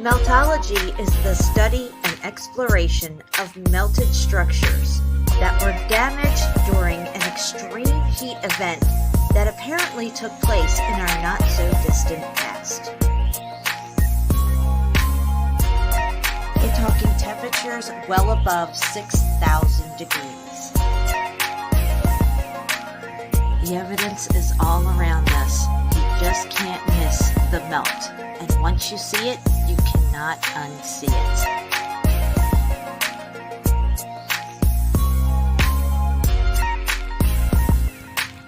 Meltology is the study and exploration of melted structures that were damaged during an extreme heat event that apparently took place in our not-so-distant past. We're talking temperatures well above 6,000 degrees. The evidence is all around us. You just can't miss the melt. And once you see it, you cannot unsee it.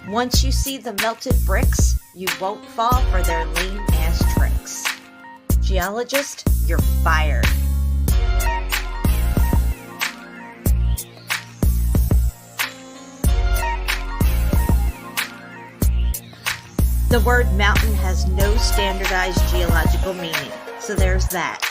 Once you see the melted bricks, you won't fall for their lame-ass tricks. Geologist, you're fired. The word mountain has no standardized geological meaning, so there's that.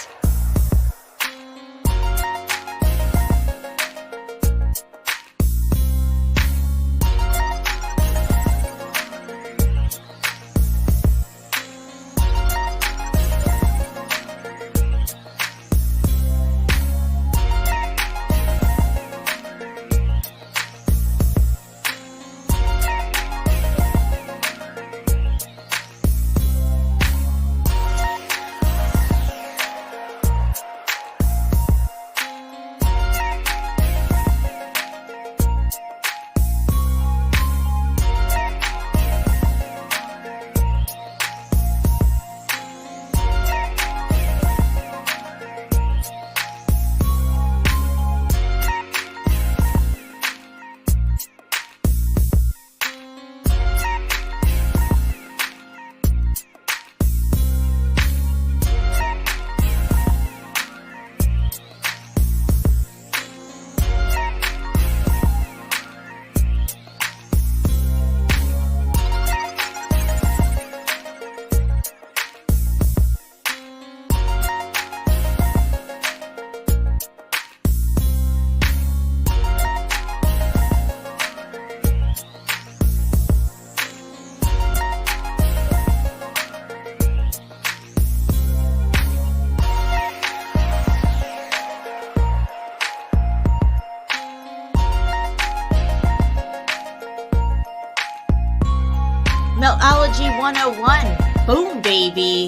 Meltology 101. Boom, baby.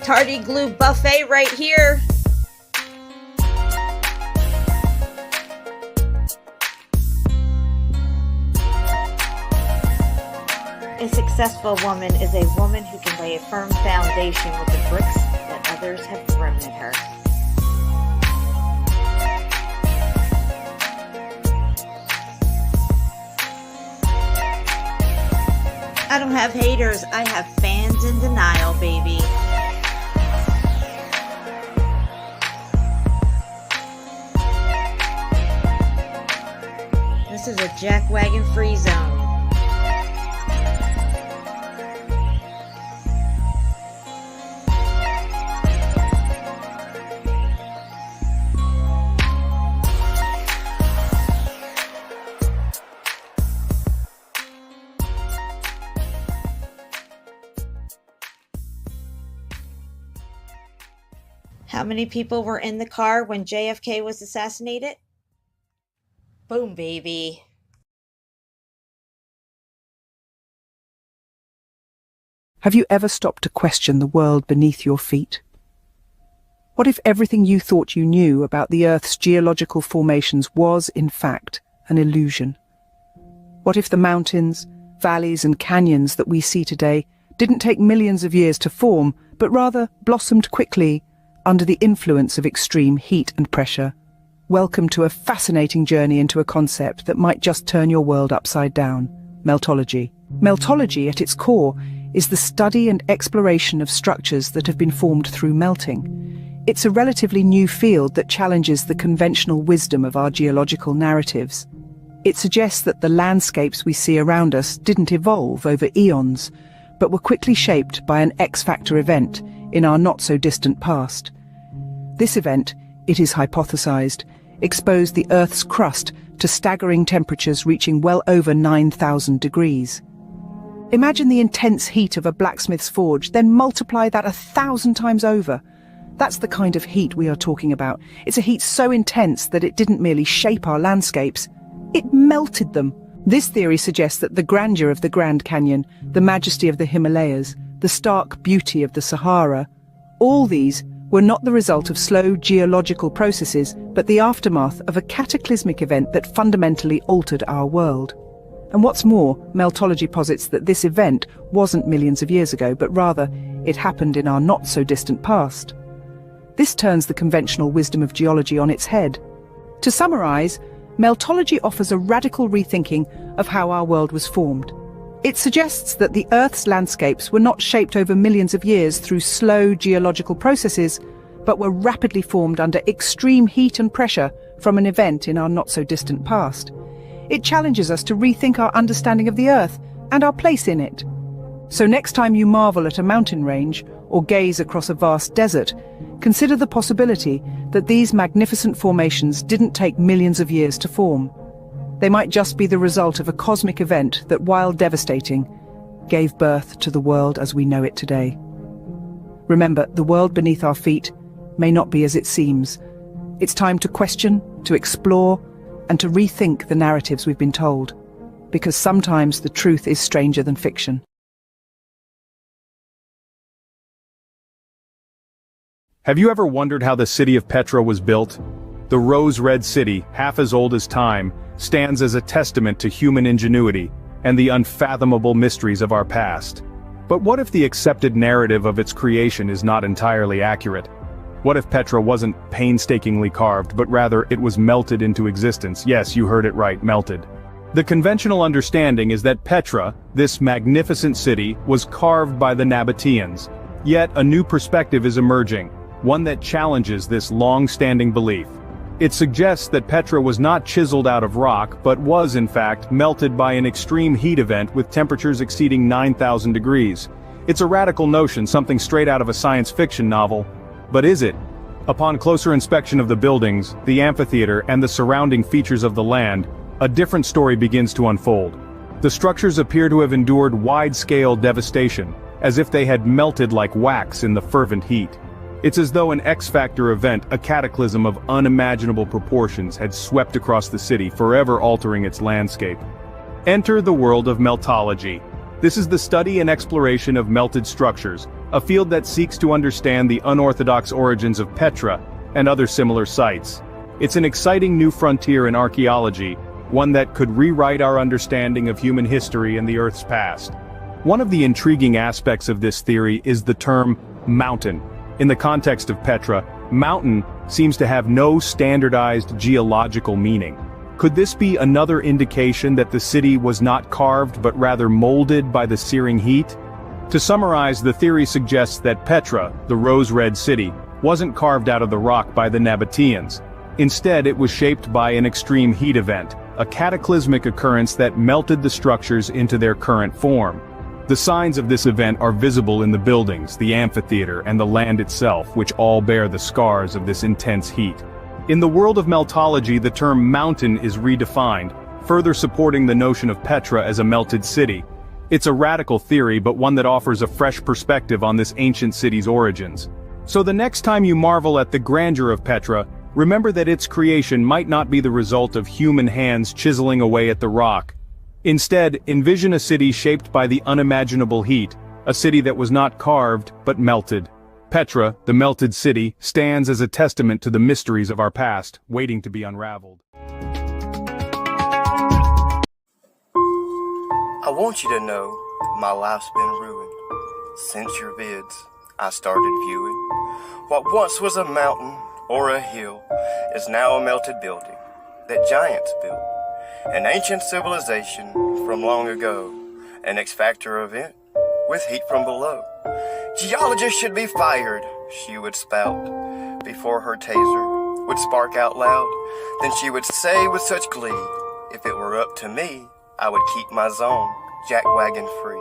Tardy glue buffet right here. A successful woman is a woman who can lay a firm foundation with the bricks that others have thrown at her. I don't have haters, I have fans in denial, baby. This is a jackwagon free zone. How many people were in the car when JFK was assassinated? Boom, baby. Have you ever stopped to question the world beneath your feet? What if everything you thought you knew about the Earth's geological formations was, in fact, an illusion? What if the mountains, valleys, and canyons that we see today didn't take millions of years to form, but rather blossomed quickly under the influence of extreme heat and pressure? Welcome to a fascinating journey into a concept that might just turn your world upside down: meltology. Meltology, at its core, is the study and exploration of structures that have been formed through melting. It's a relatively new field that challenges the conventional wisdom of our geological narratives. It suggests that the landscapes we see around us didn't evolve over eons, but were quickly shaped by an X-factor event in our not-so-distant past. This event, it is hypothesized, exposed the Earth's crust to staggering temperatures reaching well over 9,000 degrees. Imagine the intense heat of a blacksmith's forge, then multiply that 1,000 times over. That's the kind of heat we are talking about. It's a heat so intense that it didn't merely shape our landscapes, it melted them. This theory suggests that the grandeur of the Grand Canyon, the majesty of the Himalayas, the stark beauty of the Sahara, all these were not the result of slow geological processes, but the aftermath of a cataclysmic event that fundamentally altered our world. And what's more, meltology posits that this event wasn't millions of years ago, but rather it happened in our not-so-distant past. This turns the conventional wisdom of geology on its head. To summarize, meltology offers a radical rethinking of how our world was formed. It suggests that the Earth's landscapes were not shaped over millions of years through slow geological processes, but were rapidly formed under extreme heat and pressure from an event in our not-so-distant past. It challenges us to rethink our understanding of the Earth and our place in it. So next time you marvel at a mountain range or gaze across a vast desert, consider the possibility that these magnificent formations didn't take millions of years to form. They might just be the result of a cosmic event that, while devastating, gave birth to the world as we know it today. Remember, the world beneath our feet may not be as it seems. It's time to question, to explore, and to rethink the narratives we've been told, because sometimes the truth is stranger than fiction. Have you ever wondered how the city of Petra was built? The rose-red city, half as old as time, stands as a testament to human ingenuity and the unfathomable mysteries of our past. But what if the accepted narrative of its creation is not entirely accurate? What if Petra wasn't painstakingly carved, but rather it was melted into existence? Yes, you heard it right, melted. The conventional understanding is that Petra, this magnificent city, was carved by the Nabateans. Yet a new perspective is emerging, one that challenges this long-standing belief. It suggests that Petra was not chiseled out of rock, but was in fact melted by an extreme heat event with temperatures exceeding 9,000 degrees. It's a radical notion, something straight out of a science fiction novel. But is it? Upon closer inspection of the buildings, the amphitheater, and the surrounding features of the land, a different story begins to unfold. The structures appear to have endured wide-scale devastation, as if they had melted like wax in the fervent heat. It's as though an X-Factor event, a cataclysm of unimaginable proportions, had swept across the city, forever altering its landscape. Enter the world of meltology. This is the study and exploration of melted structures, a field that seeks to understand the unorthodox origins of Petra and other similar sites. It's an exciting new frontier in archaeology, one that could rewrite our understanding of human history and the Earth's past. One of the intriguing aspects of this theory is the term mountain. In the context of Petra, mountain seems to have no standardized geological meaning. Could this be another indication that the city was not carved but rather molded by the searing heat? To summarize, the theory suggests that Petra, the rose-red city, wasn't carved out of the rock by the Nabateans. Instead, it was shaped by an extreme heat event, a cataclysmic occurrence that melted the structures into their current form. The signs of this event are visible in the buildings, the amphitheater, and the land itself, which all bear the scars of this intense heat. In the world of meltology, the term mountain is redefined, further supporting the notion of Petra as a melted city. It's a radical theory, but one that offers a fresh perspective on this ancient city's origins. So the next time you marvel at the grandeur of Petra, remember that its creation might not be the result of human hands chiseling away at the rock. Instead, envision a city shaped by the unimaginable heat, a city that was not carved, but melted. Petra, the melted city, stands as a testament to the mysteries of our past, waiting to be unraveled. I want you to know my life's been ruined. Since your vids, I started viewing. What once was a mountain or a hill is now a melted building that giants built. An ancient civilization from long ago, an X-Factor event with heat from below. Geologists should be fired, she would spout, before her taser would spark out loud. Then she would say with such glee, if it were up to me, I would keep my zone jackwagon free.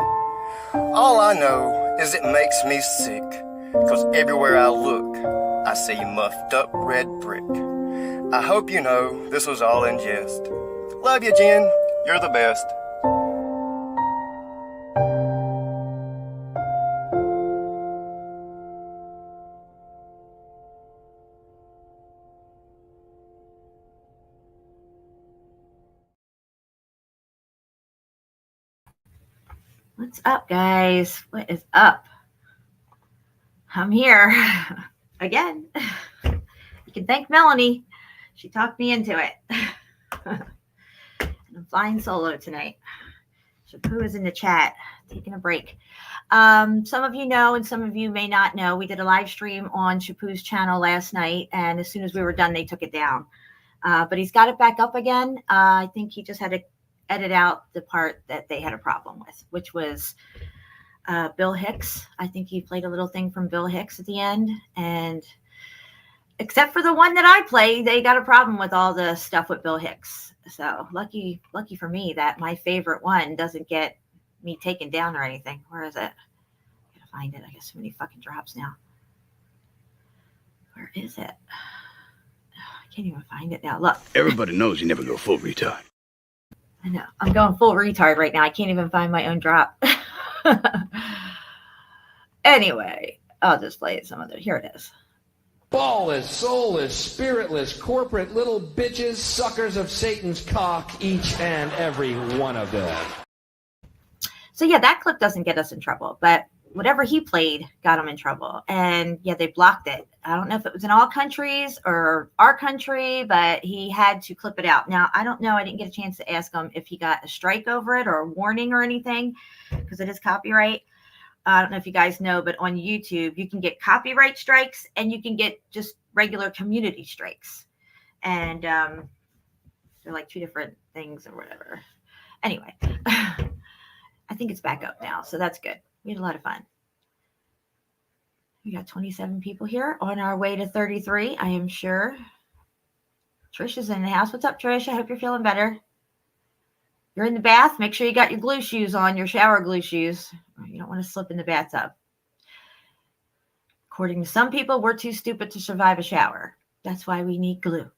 All I know is it makes me sick, 'cause everywhere I look, I see muffed up red brick. I hope you know this was all in jest. Love you, Jen. You're the best. What's up, guys? What is up? I'm here again. You can thank Melanie. She talked me into it. And I'm flying solo tonight. Shampoo is in the chat, taking a break. Some of you know, and some of you may not know, we did a live stream on Shampoo's channel last night, and as soon as we were done, they took it down. But he's got it back up again. I think he just had to edit out the part that they had a problem with, which was Bill Hicks. I think he played a little thing from Bill Hicks at the end, and except for the one that I play, they got a problem with all the stuff with Bill Hicks. So lucky for me that my favorite one doesn't get me taken down or anything. Where is it? I gotta find it. I got so many fucking drops now. Where is it? I can't even find it now. Look. Everybody knows you never go full retard. I know. I'm going full retard right now. I can't even find my own drop. Anyway, I'll just play it some other. Here it is. Ballless, soulless, spiritless, corporate little bitches, suckers of Satan's cock, each and every one of them. So yeah, that clip doesn't get us in trouble, but whatever he played got him in trouble. And yeah, they blocked it. I don't know if it was in all countries or our country, but he had to clip it out. Now, I don't know. I didn't get a chance to ask him if he got a strike over it or a warning or anything, because it is copyright. I don't know if you guys know, but on YouTube, you can get copyright strikes and you can get just regular community strikes. And they're like two different things or whatever. Anyway, I think it's back up now, so that's good. We had a lot of fun. We got 27 people here on our way to 33, I am sure. Trish is in the house. What's up, Trish? I hope you're feeling better. You're in the bath. Make sure you got your glue shoes on, your shower glue shoes. You don't want to slip in the bathtub. According to some people, we're too stupid to survive a shower. That's why we need glue.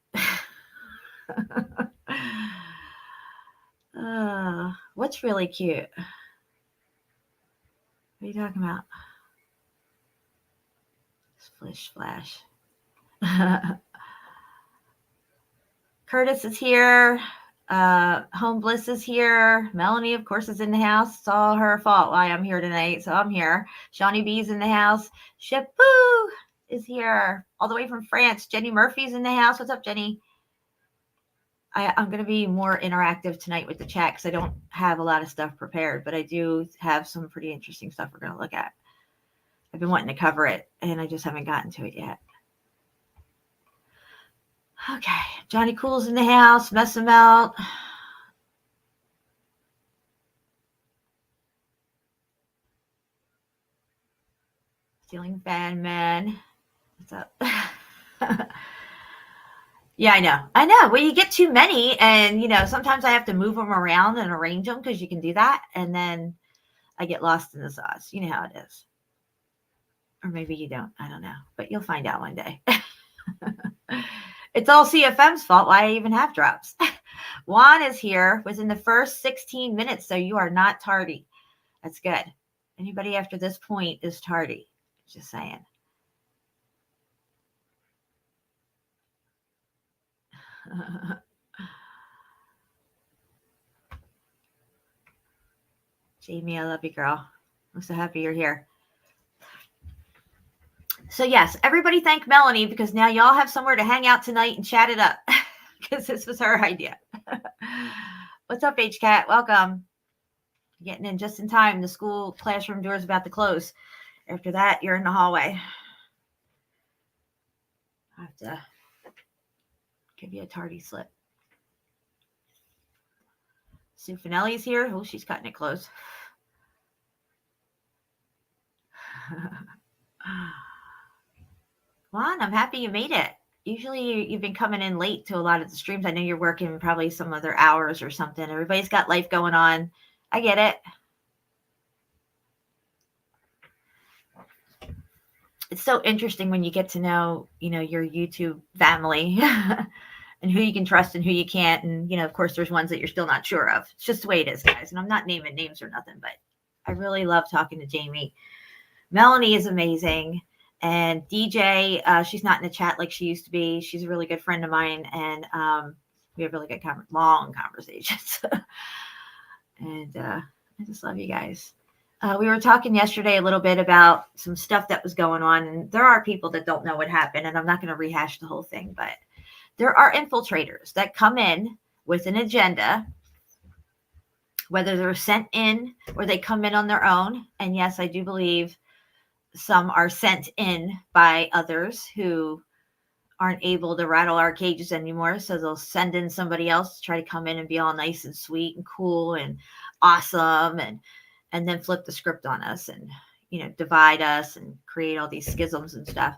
What's really cute? What are you talking about? Splish splash. Curtis is here. Home Bliss is here. Melanie, of course, is in the house. It's all her fault why I'm here tonight, so I'm here. Shawnee B's in the house. Shipoo is here all the way from France. Jenny Murphy's in the house. What's up, Jenny? I'm going to be more interactive tonight with the chat because I don't have a lot of stuff prepared, but I do have some pretty interesting stuff we're going to look at. I've been wanting to cover it, and I just haven't gotten to it yet. Okay, Johnny Cool's in the house. Mess him out. Stealing Fan Man. What's up? Yeah, I know. Well, you get too many, and sometimes I have to move them around and arrange them because you can do that, and then I get lost in the sauce. You know how it is. Or maybe you don't. I don't know, but you'll find out one day. It's all CFM's fault why I even have drops. Juan is here within the first 16 minutes, so you are not tardy. That's good. Anybody after this point is tardy. Just saying. Jamie, I love you, girl. I'm so happy you're here. So yes, everybody thank Melanie because now y'all have somewhere to hang out tonight and chat it up because this was her idea. What's up, HCat? Welcome. Getting in just in time. The school classroom door is about to close. After that, you're in the hallway. I have to give you a tardy slip. Sue Finelli's here. Oh, she's cutting it close. Juan, I'm happy you made it. Usually you've been coming in late to a lot of the streams. I know you're working probably some other hours or something. Everybody's got life going on. I get it. It's so interesting when you get to know, your YouTube family and who you can trust and who you can't. And, of course, there's ones that you're still not sure of. It's just the way it is, guys. And I'm not naming names or nothing, but I really love talking to Jamie. Melanie is amazing. And DJ, she's not in the chat like she used to be. She's a really good friend of mine. And we have really good, long conversations. And I just love you guys. We were talking yesterday a little bit about some stuff that was going on. And there are people that don't know what happened. And I'm not going to rehash the whole thing. But there are infiltrators that come in with an agenda, whether they're sent in or they come in on their own. And yes, I do believe some are sent in by others who aren't able to rattle our cages anymore. So they'll send in somebody else to try to come in and be all nice and sweet and cool and awesome and then flip the script on us and, divide us and create all these schisms and stuff,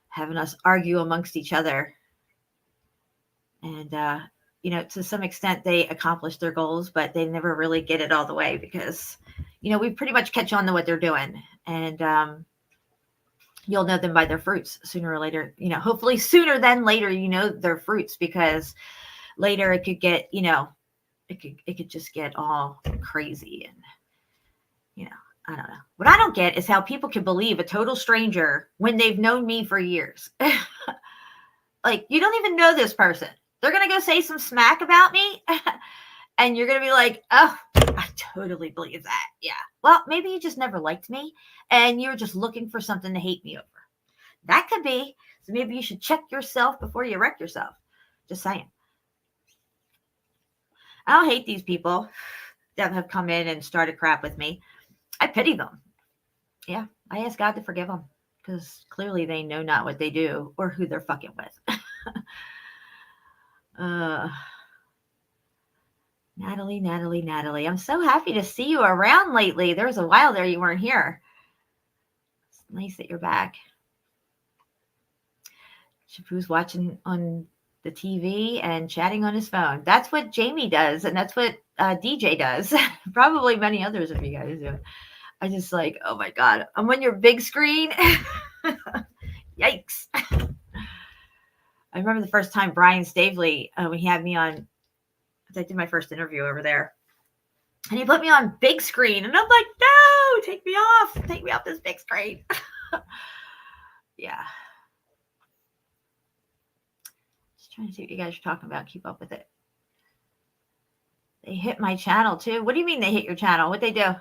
having us argue amongst each other. And, to some extent they accomplish their goals, but they never really get it all the way because, we pretty much catch on to what they're doing. And you'll know them by their fruits sooner or later, hopefully sooner than later, their fruits, because later it could get, it could just get all crazy. And, I don't know. What I don't get is how people can believe a total stranger when they've known me for years. Like, you don't even know this person. They're going to go say some smack about me. And you're going to be like, oh, I totally believe that. Yeah. Well, maybe you just never liked me and you're just looking for something to hate me over. That could be. So maybe you should check yourself before you wreck yourself. Just saying. I don't hate these people that have come in and started crap with me. I pity them. Yeah. I ask God to forgive them because clearly they know not what they do or who they're fucking with. Natalie. I'm so happy to see you around lately. There was a while there you weren't here. It's nice that you're back. Shapu's watching on the TV and chatting on his phone. That's what Jamie does, and that's what DJ does. Probably many others of you guys do. I just like, oh my God, I'm on your big screen. Yikes. I remember the first time Brian Stavely, when he had me on, I did my first interview over there. And he put me on big screen. And I'm like, no, take me off this big screen. Yeah. Just trying to see what you guys are talking about. Keep up with it. They hit my channel too. What do you mean they hit your channel? What'd they do?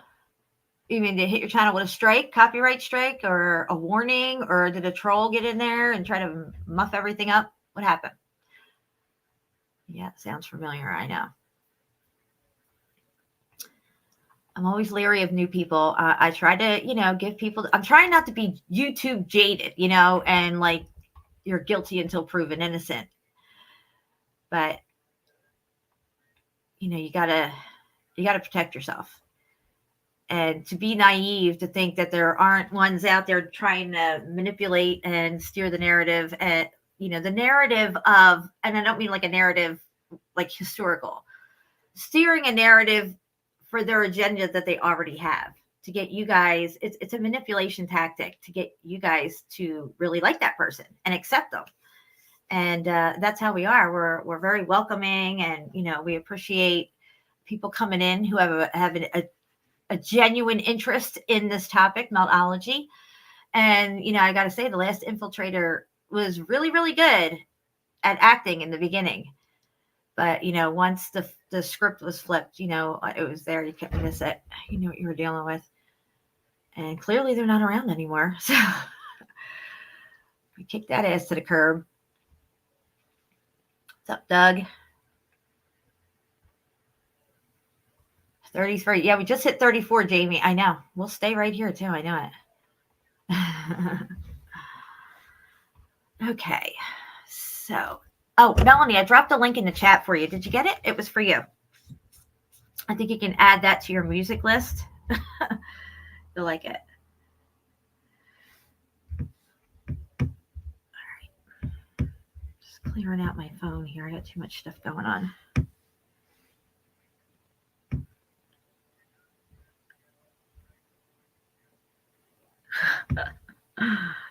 You mean they hit your channel with a strike, copyright strike, or a warning, or did a troll get in there and try to muff everything up? What happened? Yeah, sounds familiar. I know. I'm always leery of new people. I try to, give people, I'm trying not to be YouTube jaded, and like you're guilty until proven innocent. But, you gotta protect yourself. And to be naive to think that there aren't ones out there trying to manipulate and steer the narrative at, the narrative of, and I don't mean like a narrative like historical, steering a narrative for their agenda that they already have to get you guys. It's a manipulation tactic to get you guys to really like that person and accept them. And that's how we are. We're very welcoming, and we appreciate people coming in who have a genuine interest in this topic, meltology. And I got to say, the last infiltrator was really, really good at acting in the beginning. But, once the script was flipped, it was there. You couldn't miss it. You knew what you were dealing with. And clearly they're not around anymore. So we kicked that ass to the curb. What's up, Doug? 33. Yeah, we just hit 34, Jamie. I know. We'll stay right here, too. I know it. Okay. So, Melanie, I dropped a link in the chat for you. Did you get it? It was for you. I think you can add that to your music list. You'll like it. All right. Just clearing out my phone here. I got too much stuff going on.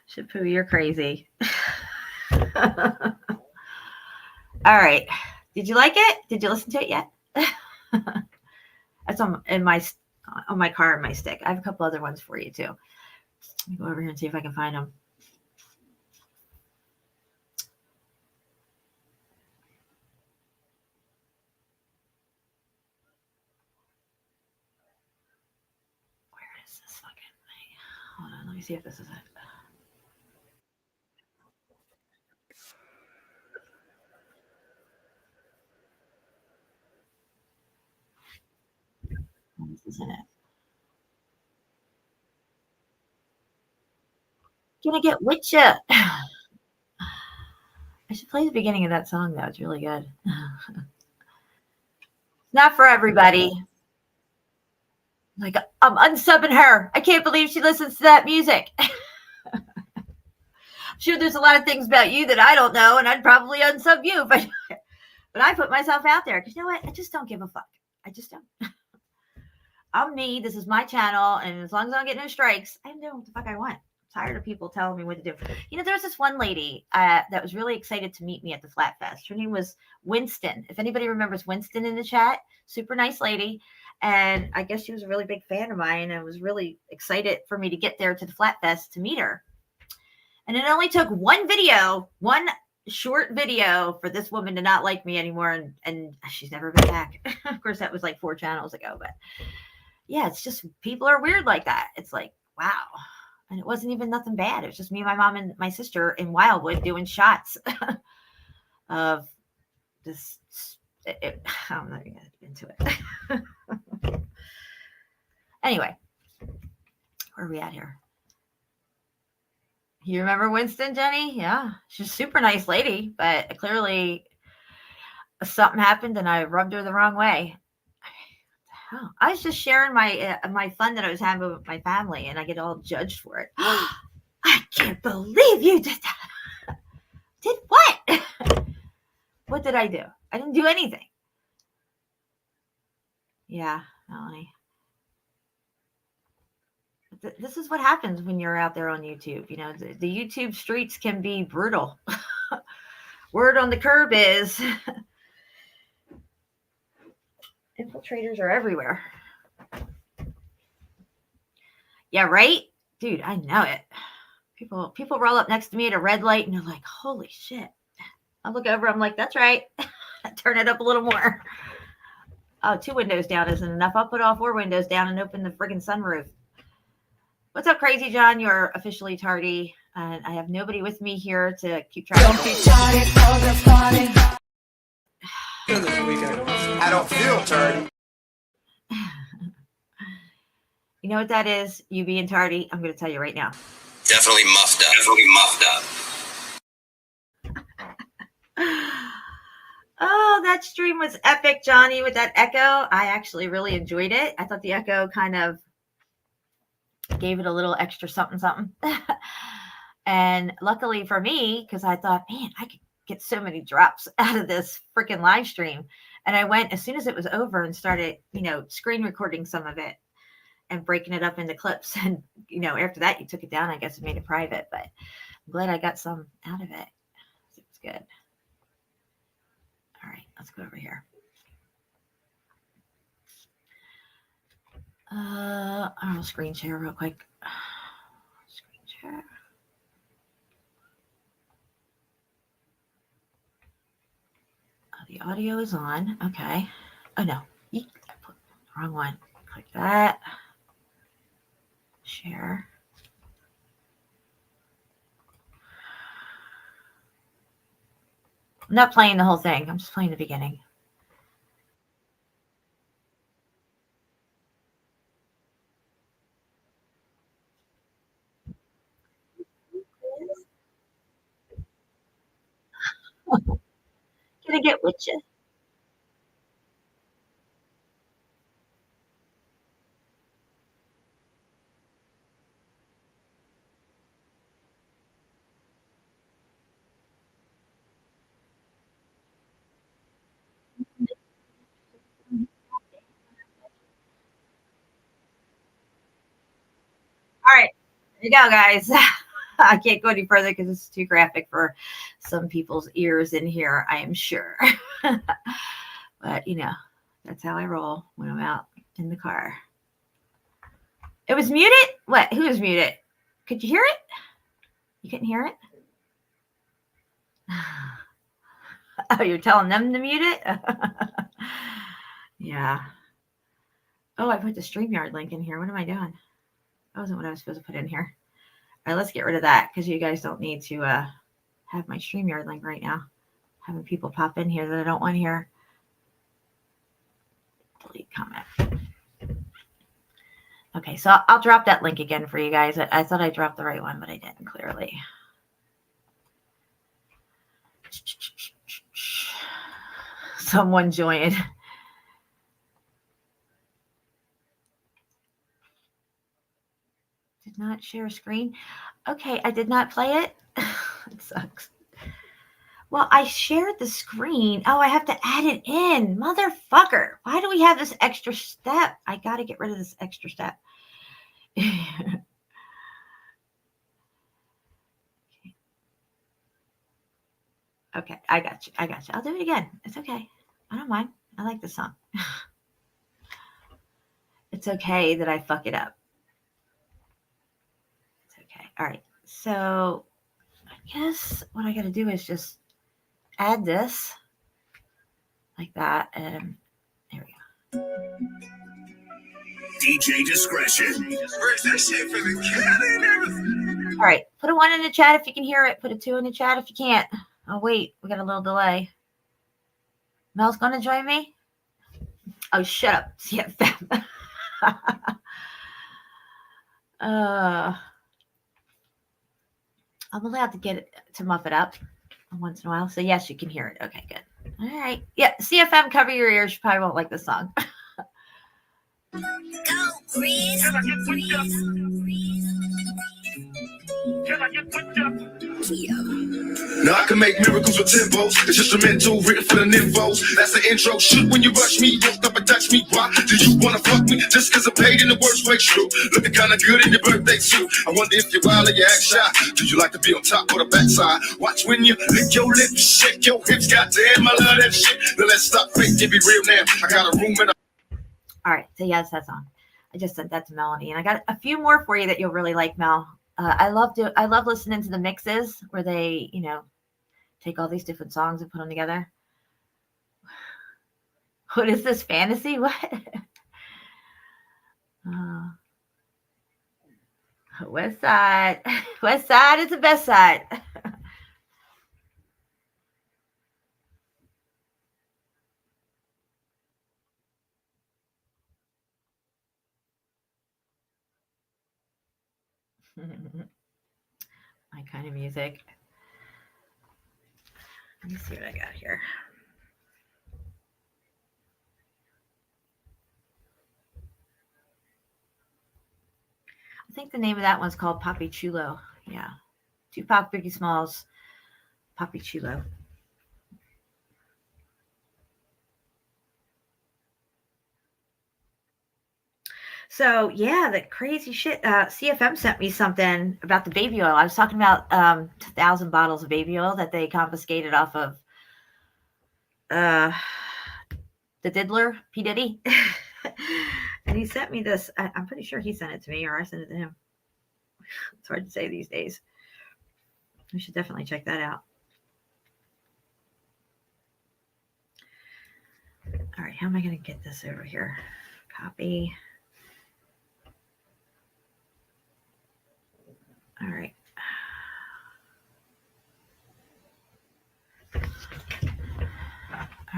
Shapu, you're crazy. All right. Did you like it? Did you listen to it yet? That's on my car and my stick. I have a couple other ones for you too. Let me go over here and see if I can find them. Where is this fucking thing? Hold on, let me see if this is it. This isn't it. Gonna get with ya. I should play the beginning of that song though. It's really good. Not for everybody. Like, I'm unsubbing her. I can't believe she listens to that music. I'm sure there's a lot of things about you that I don't know, and I'd probably unsub you, but I put myself out there because you know what? I just don't give a fuck. I just don't. I'm me. This is my channel, and as long as I don't get no strikes, I'm doing what the fuck I want. I'm tired of people telling me what to do. There's this one lady that was really excited to meet me at the Flat Fest. Her name was Winston. If anybody remembers Winston in the chat, super nice lady. And I guess she was a really big fan of mine and was really excited for me to get there to the Flat Fest to meet her. And it only took one short video for this woman to not like me anymore. And she's never been back. Of course, that was like 4 channels ago. But yeah, it's just people are weird like that. It's like, wow. And it wasn't even nothing bad. It was just me, my mom, and my sister in Wildwood doing shots of this. I'm not going to get into it. Anyway, where are we at here? You remember Winston, Jenny? Yeah, she's a super nice lady, but clearly something happened and I rubbed her the wrong way. Oh, I was just sharing my fun that I was having with my family, and I get all judged for it. I can't believe you did that. Did what? What did I do? I didn't do anything. Yeah, Melanie. This is what happens when you're out there on YouTube. The YouTube streets can be brutal. Word on the curb is infiltrators are everywhere. Yeah, right? Dude, I know it. People roll up next to me at a red light and they're like, holy shit. I look over, I'm like, that's right. Turn it up a little more. Oh, 2 windows down isn't enough. I'll put all 4 windows down and open the friggin' sunroof. What's up, Crazy John? You're officially tardy, and I have nobody with me here to keep track of it. I don't feel tardy. You know what that is? You being tardy. I'm going to tell you right now. Definitely muffed up. Oh, that stream was epic, Johnny, with that echo. I actually really enjoyed it. I thought the echo kind of gave it a little extra something. And luckily for me, because I thought, man, I could get so many drops out of this freaking live stream. And I went as soon as it was over and started, screen recording some of it and breaking it up into clips. And, after that, you took it down, I guess, and made it private. But I'm glad I got some out of it. It was good. All right, let's go over here. I'll screen share real quick. Screen share. Oh, the audio is on. Okay. Oh, no. Wrong one. Click that. Share. I'm not playing the whole thing. I'm just playing the beginning. Can I get with you? All right. There you go, guys. I can't go any further because it's too graphic for some people's ears in here, I am sure. But, that's how I roll when I'm out in the car. It was muted? What? Who was muted? Could you hear it? You couldn't hear it? Oh, you're telling them to mute it? Yeah. Oh, I put the StreamYard link in here. What am I doing? That wasn't what I was supposed to put in here. All right, let's get rid of that because you guys don't need to have my StreamYard link right now. Having people pop in here that I don't want here. Delete comment. Okay, so I'll drop that link again for you guys. I thought I dropped the right one, but I didn't clearly. Someone joined. Did not share screen. Okay, I did not play it. It sucks. Well, I shared the screen. Oh, I have to add it in. Motherfucker. Why do we have this extra step? I got to get rid of this extra step. Okay, I got you. I'll do it again. It's okay. I don't mind. I like the song. It's okay that I fuck it up. It's okay. All right. So I guess what I got to do is just add this like that. And there we go. DJ discretion. Where's that shit for the cat and everything? All right. Put a 1 in the chat if you can hear it. Put a 2 in the chat if you can't. Oh, wait. We got a little delay. Mel's going to join me? Oh, shut up. Yeah. I'm allowed to get it to muff it up once in a while. So, yes, you can hear it. Okay, good. All right. Yeah. CFM, cover your ears. You probably won't like the song. Go, Chris. Can I get put up? Can I get put up? Now I can make miracles with tempos. It's instrumental, written for the nymphos. That's the intro. Shoot when you rush me, walk up and touch me. Why do you wanna fuck me? Just cause I'm paid in the worst way, true. Looking kinda good in your birthday suit. I wonder if you're wild or you act shy. Do you like to be on top or the backside? Watch when you lick your lips, shake your hips. Goddamn, I love that shit. Now let's stop fake and be real now. I got a room in a... All right, so yes, that song. I just sent that to Melanie, and I got a few more for you that you'll really like, Mel. I love listening to the mixes where they, take all these different songs and put them together. What is this, fantasy? What? West Side. West Side is the best side. My kind of music. Let me see what I got here. I think the name of that one's called Papi Chulo. Yeah. Tupac, Biggie Smalls, Papi Chulo. So yeah, the crazy shit. CFM sent me something about the baby oil. I was talking about 1,000 bottles of baby oil that they confiscated off of the diddler, P. Diddy. And he sent me this. I'm pretty sure he sent it to me, or I sent it to him. It's hard to say these days. We should definitely check that out. All right, how am I going to get this over here? Copy. All right. All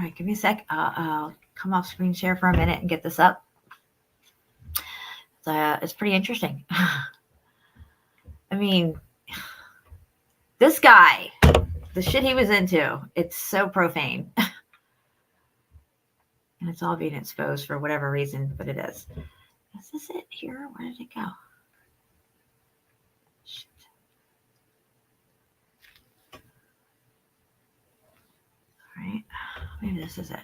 right, give me a sec. I'll come off screen share for a minute and get this up. It's pretty interesting. I mean, this guy, the shit he was into, it's so profane. And it's all being exposed for whatever reason, but it is. Is this it here? Where did it go? Shit. All right. Maybe this is it.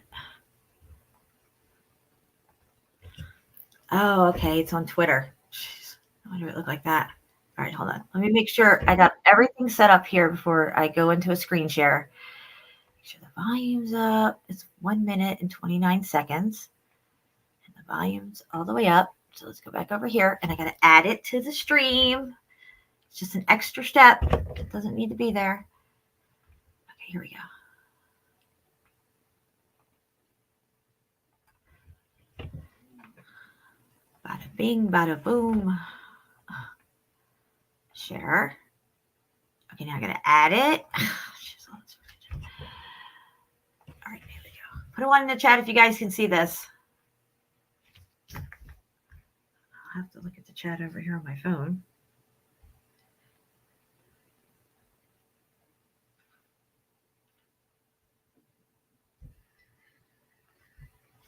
Oh, okay. It's on Twitter. Jeez. Why do it look like that? All right, hold on. Let me make sure I got everything set up here before I go into a screen share. Make sure the volume's up. It's 1 minute and 29 seconds. And the volume's all the way up. So let's go back over here. And I got to add it to the stream. It's just an extra step. It doesn't need to be there. Okay, here we go. Bada bing, bada boom. Share. Okay, now I gotta add it. All right, here we go. Put a one in the chat if you guys can see this. I'll have to look at the chat over here on my phone.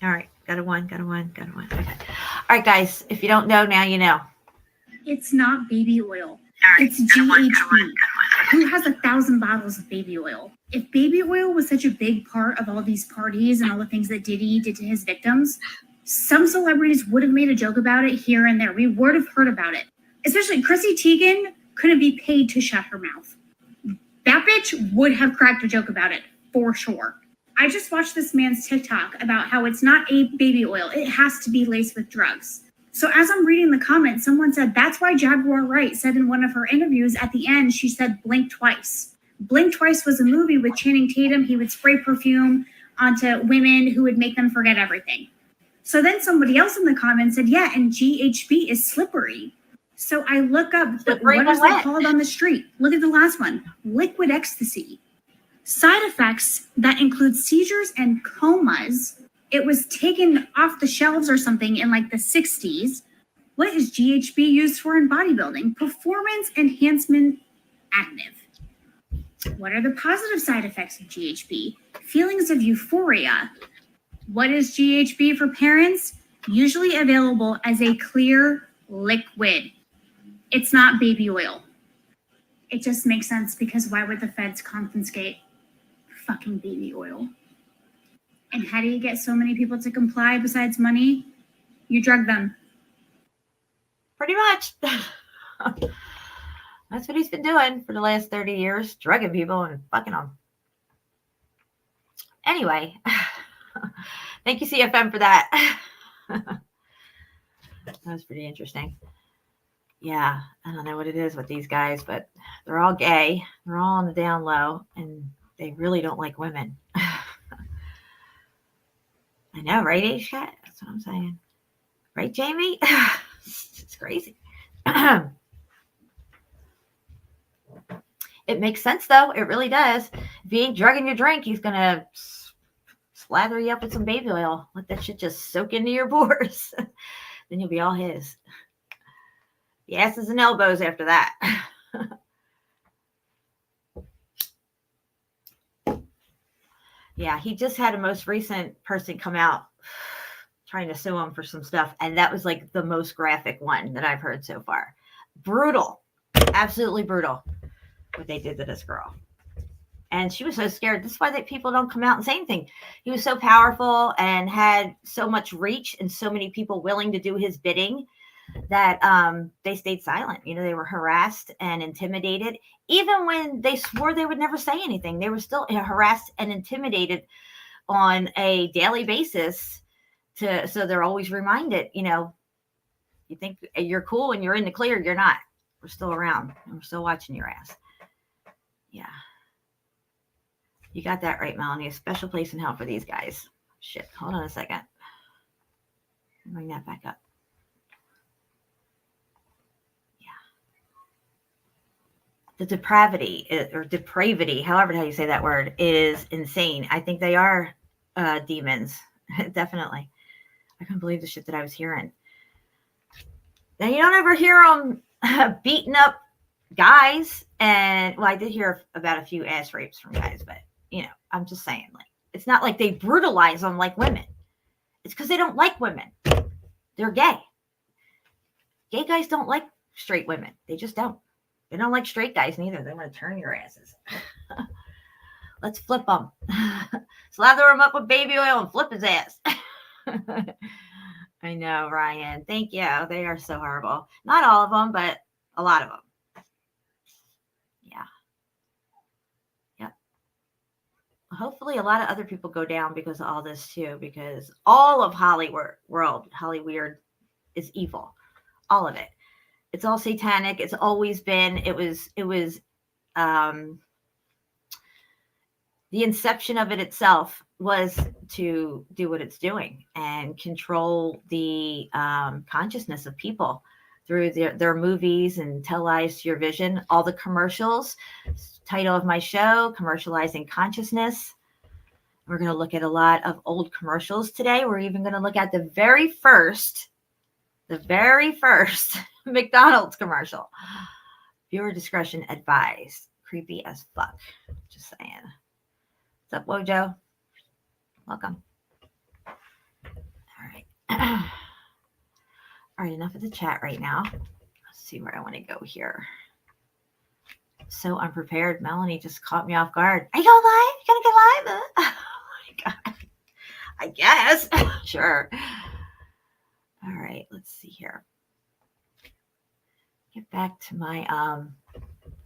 All right, got a one. Okay. All right, guys, if you don't know, now you know. It's not baby oil. It's GHB. Who has 1,000 bottles of baby oil? If baby oil was such a big part of all these parties and all the things that Diddy did to his victims, some celebrities would have made a joke about it here and there. We would have heard about it. Especially Chrissy Teigen couldn't be paid to shut her mouth. That bitch would have cracked a joke about it, for sure. I just watched this man's TikTok about how it's not a baby oil. It has to be laced with drugs. So as I'm reading the comments, someone said, that's why Jaguar Wright said in one of her interviews at the end, she said, blink twice. Blink Twice was a movie with Channing Tatum. He would spray perfume onto women who would make them forget everything. So then somebody else in the comments said, yeah, and GHB is slippery. So I look up, what is that called on the street? Look at the last one, liquid ecstasy. Side effects that include seizures and comas. It was taken off the shelves or something in like the 60s. What is GHB used for in bodybuilding? Performance enhancement active. What are the positive side effects of GHB? Feelings of euphoria. What is GHB for parents? Usually available as a clear liquid. It's not baby oil. It just makes sense because why would the feds confiscate fucking baby oil? And how do you get so many people to comply besides money? You drug them. Pretty much. That's what he's been doing for the last 30 years, drugging people and fucking them. Anyway, thank you, CFM, for that. That was pretty interesting. Yeah, I don't know what it is with these guys, but they're all gay. They're all on the down low, and they really don't like women. I know, right, H-Cat? That's what I'm saying. Right, Jamie? It's crazy. It makes sense, though. It really does. If he ain't drugging your drink, he's going to slather you up with some baby oil. Let that shit just soak into your pores. Then you'll be all his. The asses and elbows after that. Yeah, he just had a most recent person come out trying to sue him for some stuff, and that was like the most graphic one that I've heard so far. Brutal. Absolutely brutal what they did to this girl. And she was so scared. That's why people don't come out and say anything. He was so powerful and had so much reach and so many people willing to do his bidding that they stayed silent. You know, they were harassed and intimidated. Even when they swore they would never say anything, they were still harassed and intimidated on a daily basis. So they're always reminded, you know, you think you're cool and you're in the clear, you're not. We're still around and we're still watching your ass. Yeah. You got that right, Melanie. A special place in hell for these guys. Shit. Hold on a second. Bring that back up. Yeah. The depravity or depravity, however how you say that word, is insane. I think they are demons. Definitely. I couldn't believe the shit that I was hearing. Now, you don't ever hear them beating up guys. And, well, I did hear about a few ass rapes from guys, but, you know, I'm just saying, like, it's not like they brutalize them like women. It's because they don't like women. They're gay. Gay guys don't like straight women. They just don't. They don't like straight guys neither. They want to turn your asses. Let's flip them. Slather him up with baby oil and flip his ass. I know, Ryan. Thank you. They are so horrible. Not all of them, but a lot of them. Yeah. Yep. Hopefully a lot of other people go down because of all this too, because all of Hollyweird is evil. All of it. It's all satanic. It's always been. It was the inception of it itself was to do what it's doing and control the consciousness of people through their movies and tell lies to your vision. All the commercials. Title of my show, Commercializing Consciousness. We're going to look at a lot of old commercials today. We're even going to look at the very first McDonald's commercial. Viewer discretion advised. Creepy as fuck. Just saying. What's up, Wojo? Welcome. All right. All right, enough of the chat right now. Let's see where I want to go here. So unprepared. Melanie just caught me off guard. Are you going live? You gonna get live? Oh my God. I guess. Sure. All right, let's see here. Get back to my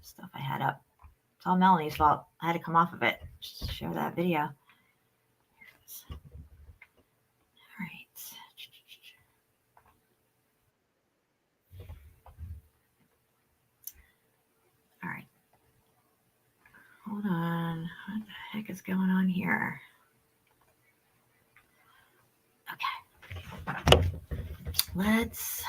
stuff I had up. It's all Melanie's fault. I had to come off of it. Just show that video. All right. All right. Hold on. What the heck is going on here? Okay. Let's.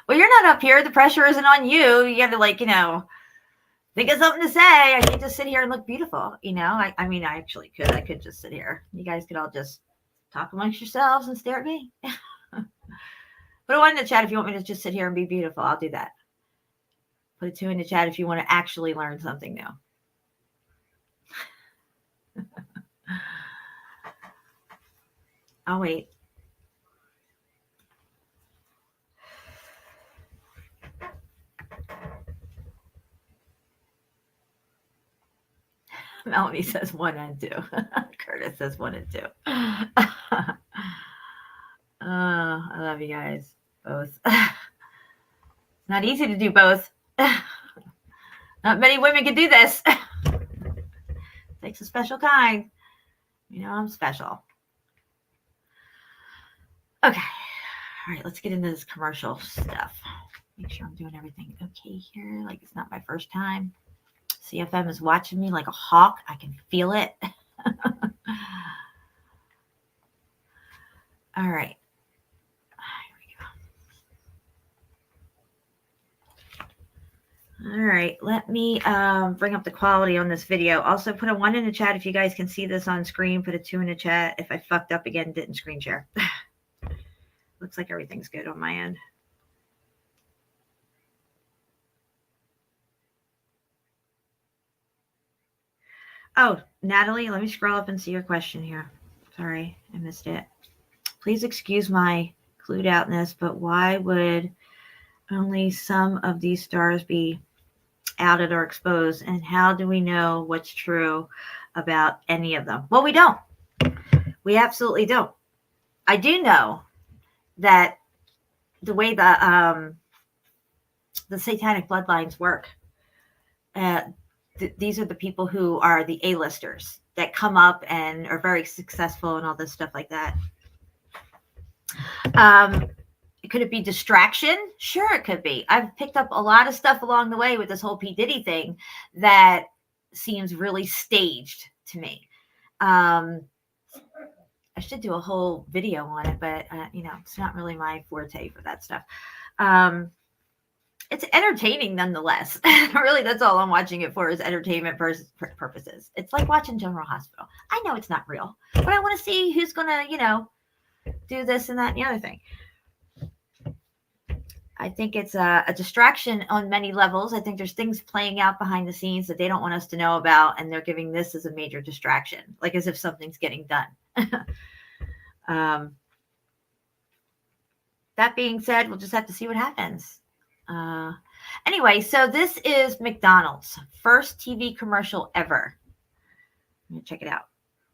Well, you're not up here. The pressure isn't on you. You got to, like, you know, think of something to say. I can't just sit here and look beautiful. You know, I mean, I actually could. I could just sit here. You guys could all just talk amongst yourselves and stare at me. Put a 1 in the chat if you want me to just sit here and be beautiful. I'll do that. Put a 2 in the chat if you want to actually learn something new. I'll wait. Melanie says 1 and 2. Curtis says 1 and 2. I love you guys both. Not easy to do both. Not many women can do this. Takes a special kind. You know, I'm special. Okay. All right, let's get into this commercial stuff. Make sure I'm doing everything okay here. Like it's not my first time. CFM is watching me like a hawk. I can feel it. All right. All right, let me bring up the quality on this video. Also, put a 1 in the chat if you guys can see this on screen. Put a 2 in the chat if I fucked up again, didn't screen share. Looks like everything's good on my end. Oh, Natalie, let me scroll up and see your question here. Sorry, I missed it. Please excuse my clued outness, but why would only some of these stars be outed or exposed, and how do we know what's true about any of them? Well, we don't. We absolutely don't. I do know that the way the satanic bloodlines work, these are the people who are the A-listers that come up and are very successful and all this stuff like that. Could it be distraction? Sure, it could be. I've picked up a lot of stuff along the way with this whole P. Diddy thing that seems really staged to me. I should do a whole video on it, but it's not really my forte for that stuff. It's entertaining nonetheless. Really, that's all I'm watching it for, is entertainment purposes. It's like watching General Hospital. I know it's not real, but I want to see who's gonna, do this and that and the other thing. I think it's a distraction on many levels. I think there's things playing out behind the scenes that they don't want us to know about, and they're giving this as a major distraction, like as if something's getting done. That being said, we'll just have to see what happens. Anyway, so this is McDonald's first TV commercial ever. I'm gonna check it out.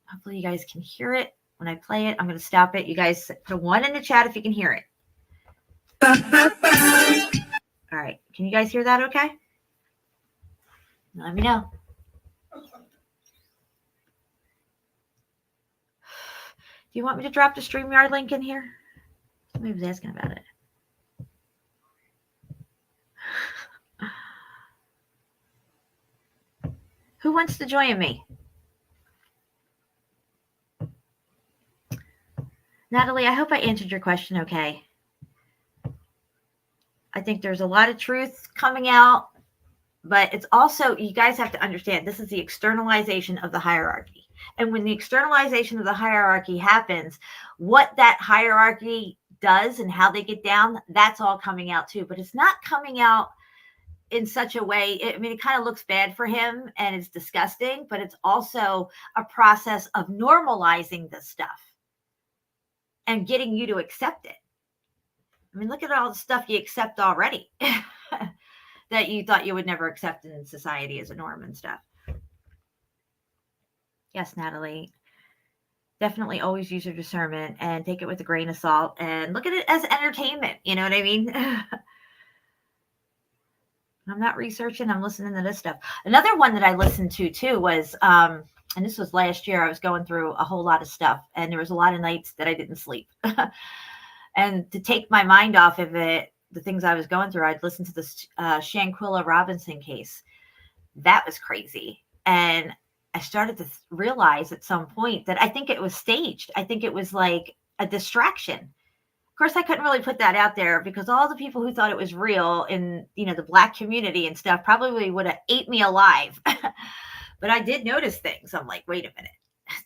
Hopefully you guys can hear it. When I play it, I'm going to stop it. You guys put a 1 in the chat if you can hear it. All right. Can you guys hear that okay? Let me know. Do you want me to drop the StreamYard link in here? Somebody was asking about it. Who wants to join me? Natalie, I hope I answered your question okay. I think there's a lot of truth coming out, but it's also, you guys have to understand, this is the externalization of the hierarchy. And when the externalization of the hierarchy happens, what that hierarchy does and how they get down, that's all coming out too. But it's not coming out in such a way, it kind of looks bad for him and it's disgusting, but it's also a process of normalizing this stuff and getting you to accept it. I mean, look at all the stuff you accept already that you thought you would never accept in society as a norm and stuff. Yes, Natalie. Definitely always use your discernment and take it with a grain of salt and look at it as entertainment. You know what I mean? I'm not researching. I'm listening to this stuff. Another one that I listened to too was, and this was last year, I was going through a whole lot of stuff and there was a lot of nights that I didn't sleep. And to take my mind off of it, the things I was going through, I'd listen to this Shanquilla Robinson case. That was crazy. And I started to realize at some point that I think it was staged. I think it was like a distraction. Of course, I couldn't really put that out there because all the people who thought it was real in, the Black community and stuff probably would have ate me alive. But I did notice things. I'm like, wait a minute.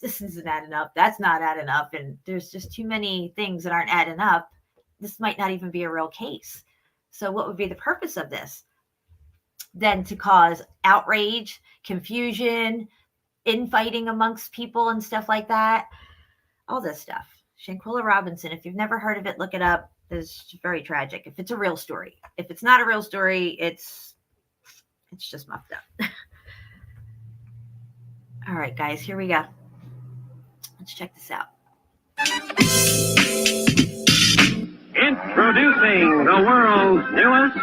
This isn't adding up. That's not adding up. And there's just too many things that aren't adding up. This might not even be a real case. So what would be the purpose of this? Then to cause outrage, confusion, infighting amongst people and stuff like that. All this stuff. Shanquilla Robinson, if you've never heard of it, look it up. It's very tragic. If it's a real story. If it's not a real story, it's just muffed up. All right, guys, here we go. Let's check this out. Introducing the world's newest,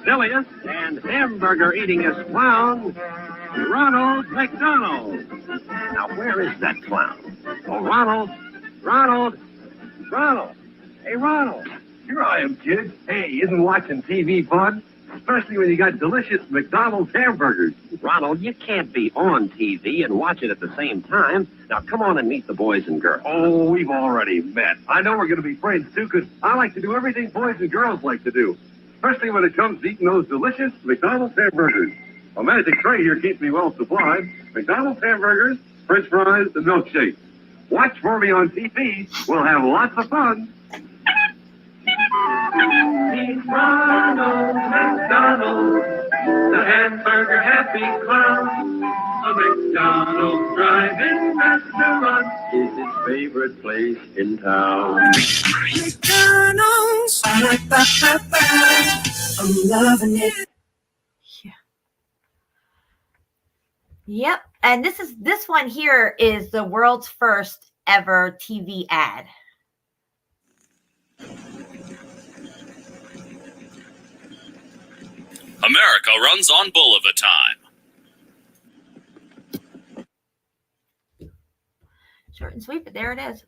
silliest, and hamburger-eatingest clown, Ronald McDonald. Now, where is that clown? Oh, Ronald. Hey, Ronald. Here I am, kids. Hey, isn't watching TV fun? Especially when you got delicious McDonald's hamburgers. Ronald, you can't be on TV and watch it at the same time. Now, come on and meet the boys and girls. Oh, we've already met. I know we're going to be friends, too, because I like to do everything boys and girls like to do. Especially when it comes to eating those delicious McDonald's hamburgers. A magic tray here keeps me well supplied. McDonald's hamburgers, french fries, and milkshakes. Watch for me on TV. We'll have lots of fun. Meet Ronald McDonald, the hamburger happy clown. A McDonald's drive-in restaurant is his favorite place in town. McDonald's, I'm loving it. Yep. And this one here is the world's first ever TV ad. America runs on Bulova time. Short and sweet, but there it is.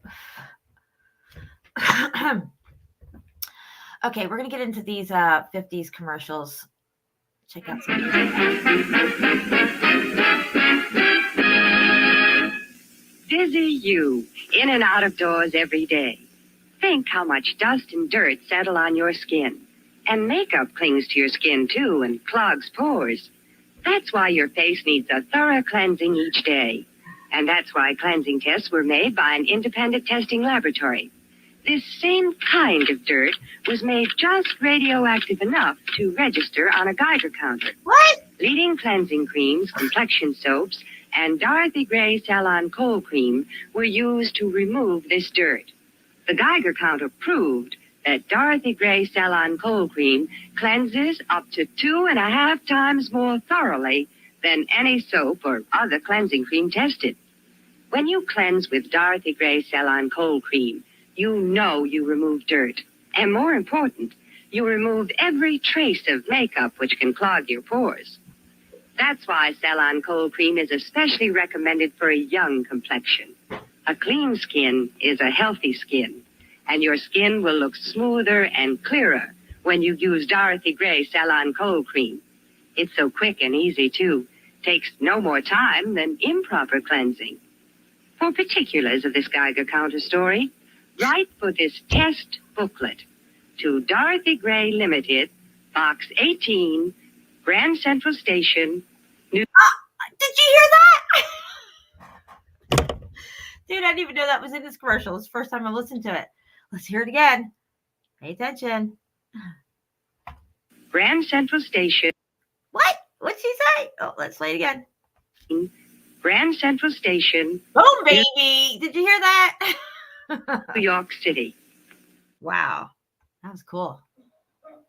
Okay, we're going to get into these 50s commercials. Check out some. Busy you, in and out of doors every day. Think how much dust and dirt settle on your skin. And makeup clings to your skin, too, and clogs pores. That's why your face needs a thorough cleansing each day. And that's why cleansing tests were made by an independent testing laboratory. This same kind of dirt was made just radioactive enough to register on a Geiger counter. What? Leading cleansing creams, complexion soaps, and Dorothy Gray Salon Cold Cream were used to remove this dirt. The Geiger counter proved that Dorothy Gray Salon Cold Cream cleanses up to 2.5 times more thoroughly than any soap or other cleansing cream tested. When you cleanse with Dorothy Gray Salon Cold Cream, you know you remove dirt. And more important, you remove every trace of makeup which can clog your pores. That's why Salon Cold Cream is especially recommended for a young complexion. A clean skin is a healthy skin, and your skin will look smoother and clearer when you use Dorothy Gray Salon Cold Cream. It's so quick and easy, too. Takes no more time than improper cleansing. For particulars of this Geiger counter story, write for this test booklet to Dorothy Gray Limited, Box 18, Grand Central Station, New... Did you hear that? Dude, I didn't even know that was in this commercial. It's the first time I listened to it. Let's hear it again. Pay attention. Grand Central Station. What? What'd she say? Oh, let's play it again. Grand Central Station. Boom, baby. Did you hear that? New York City. Wow. That was cool.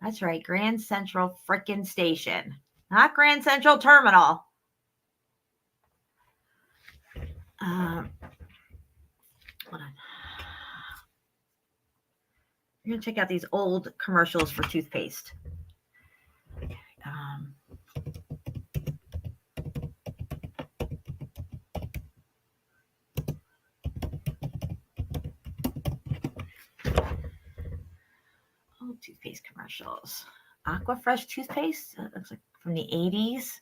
That's right. Grand Central frickin' Station. Not Grand Central Terminal. Hold on. We're going to check out these old commercials for toothpaste. Old toothpaste commercials. Aquafresh toothpaste. That looks like from the 80s.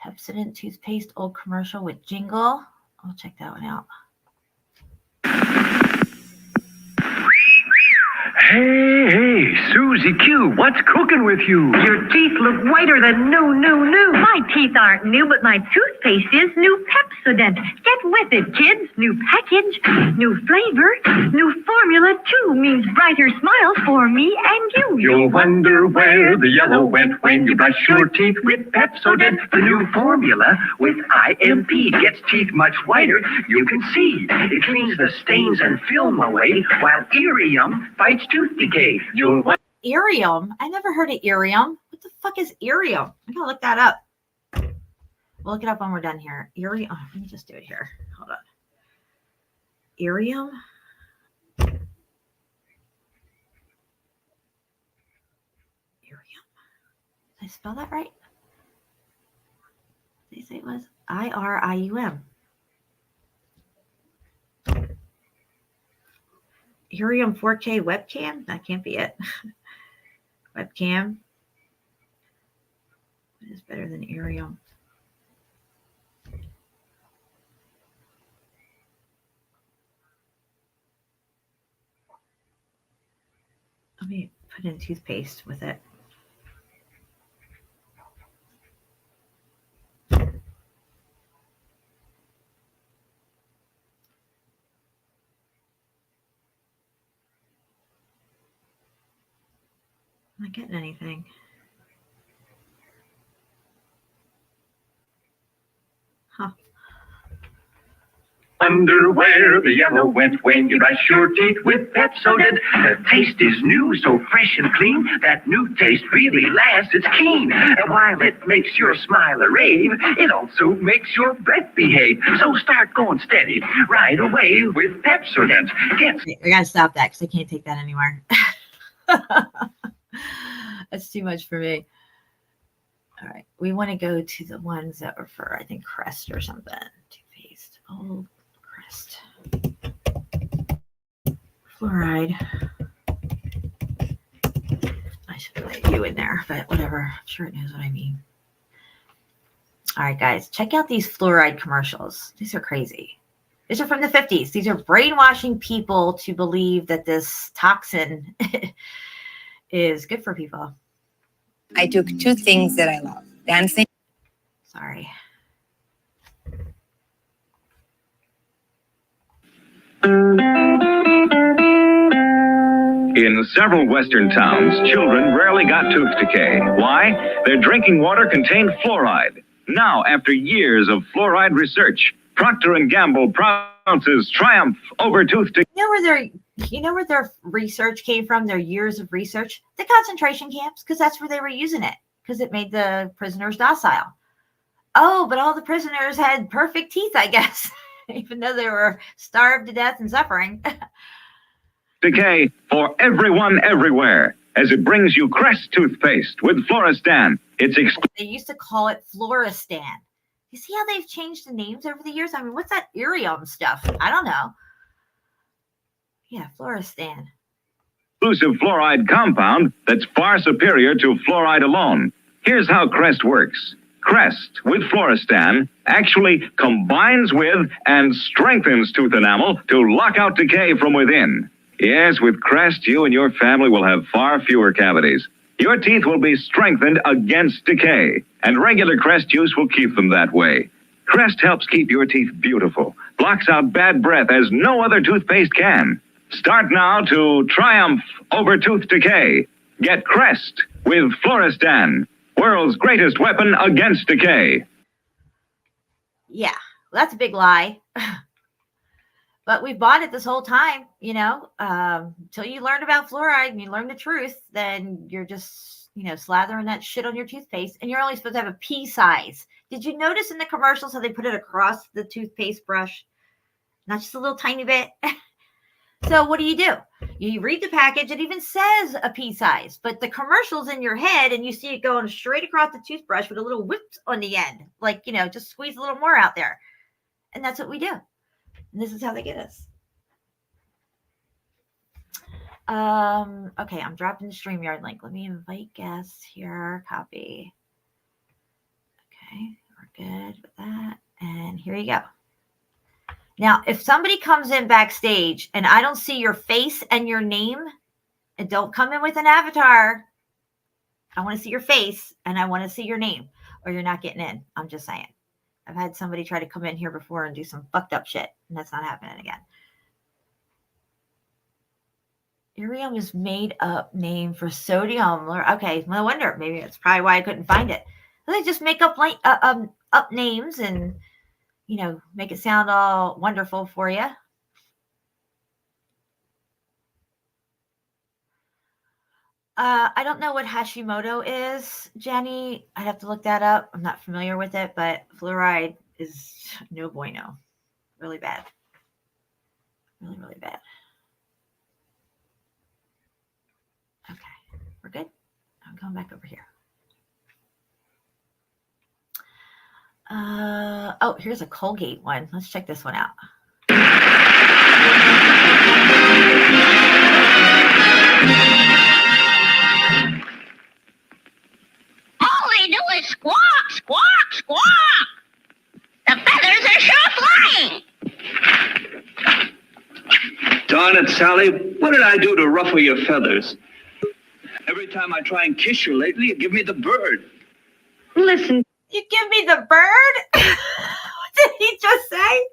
Pepsodent toothpaste, old commercial with jingle. I'll check that one out. Hey, Susie Q, what's cooking with you? Your teeth look whiter than new. My teeth aren't new, but my toothpaste is new Pepsodent. Get with it, kids. New package, new flavor, new formula, too, means brighter smiles for me and you. You'll wonder where the yellow went when you brush your teeth with Pepsodent. The new formula with IMP gets teeth much whiter. You can see it cleans the stains and film away, while Irium fights tooth decay. Irium? I never heard of Irium. What the fuck is Irium? I gotta look that up. We'll look it up when we're done here. Irium. Oh, let me just do it here. Hold on. Irium? Irium. Did I spell that right? Did they say it was IRIUM? Irium 4K webcam? That can't be it. Webcam. What is better than Irium? Let me put in toothpaste with it. I'm not getting anything. Huh. Wonder where the yellow went when you brush your teeth with Pepsodent. The taste is new, so fresh and clean. That new taste really lasts, it's keen. And while it makes your smile a rave, it also makes your breath behave. So start going steady right away with Pepsodent. I gotta stop that because I can't take that anymore. That's too much for me. All right, we want to go to the ones that were for, I think, Crest or something. Toothpaste. Oh, Crest. Fluoride. I should put you in there, but whatever. I'm sure it knows what I mean. All right, guys, check out these fluoride commercials. These are crazy. These are from the 50s. These are brainwashing people to believe that this toxin is good for people. I took two things that I love, dancing. Sorry. In several Western towns, children rarely got tooth decay. Why? Their drinking water contained fluoride. Now, after years of fluoride research, Procter & Gamble pronounces triumph over tooth decay. You know where their research came from, their years of research? The concentration camps, because that's where they were using it, because it made the prisoners docile. Oh, but all the prisoners had perfect teeth, I guess, even though they were starved to death and suffering. Decay for everyone everywhere, as it brings you Crest toothpaste with Floristan. They used to call it Floristan. You see how they've changed the names over the years? I mean, what's that Irium stuff? I don't know. Yeah, Floristan. Exclusive fluoride compound that's far superior to fluoride alone. Here's how Crest works. Crest with Floristan actually combines with and strengthens tooth enamel to lock out decay from within. Yes, with Crest, you and your family will have far fewer cavities. Your teeth will be strengthened against decay, and regular Crest use will keep them that way. Crest helps keep your teeth beautiful, blocks out bad breath as no other toothpaste can. Start now to triumph over tooth decay. Get Crest with Floristan, world's greatest weapon against decay. Yeah, well, that's a big lie. But we've bought it this whole time, you know, until you learn about fluoride and you learn the truth, then you're just, you know, slathering that shit on your toothpaste, and you're only supposed to have a pea size. Did you notice in the commercials how they put it across the toothpaste brush? Not just a little tiny bit. So what do? You read the package, it even says a pea size, but the commercial's in your head and you see it going straight across the toothbrush with a little whip on the end. Like, you know, just squeeze a little more out there. And that's what we do. And this is how they get us. Okay, I'm dropping the StreamYard link. Let me invite guests here. Copy. Okay, we're good with that. And here you go. Now, if somebody comes in backstage and I don't see your face and your name, and don't come in with an avatar, I want to see your face and I want to see your name, or you're not getting in. I'm just saying. I've had somebody try to come in here before and do some fucked up shit, and that's not happening again. Irium is made up name for sodium. Okay, no wonder. Maybe that's probably why I couldn't find it. They just make up up names and, you know, make it sound all wonderful for you. I don't know what Hashimoto is, Jenny. I'd have to look that up. I'm not familiar with it, but fluoride is no bueno. Really bad. Really, really bad. Okay, we're good. I'm going back over here. Oh, here's a Colgate one. Let's check this one out. was squawk, squawk, squawk. The feathers are sure flying. Darn it, Sally. What did I do to ruffle your feathers? Every time I try and kiss you lately, you give me the bird. Listen. You give me the bird? What did he just say?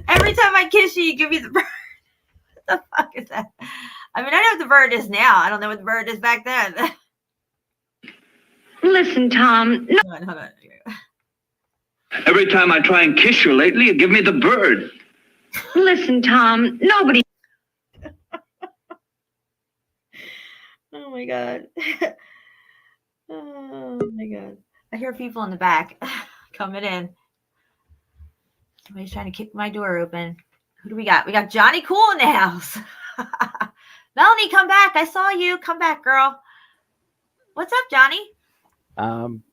Every time I kiss you, you give me the bird. What the fuck is that? I mean, I know what the bird is now. I don't know what the bird is back then. Listen, Tom. No. Hold on. Every time I try and kiss you lately, you give me the bird. Listen, Tom. Nobody. Oh my god. Oh my god. I hear people in the back coming in. Somebody's trying to kick my door open. Who do we got? We got Johnny Cool in the house. Melanie, come back. I saw you. Come back, girl. What's up, Johnny?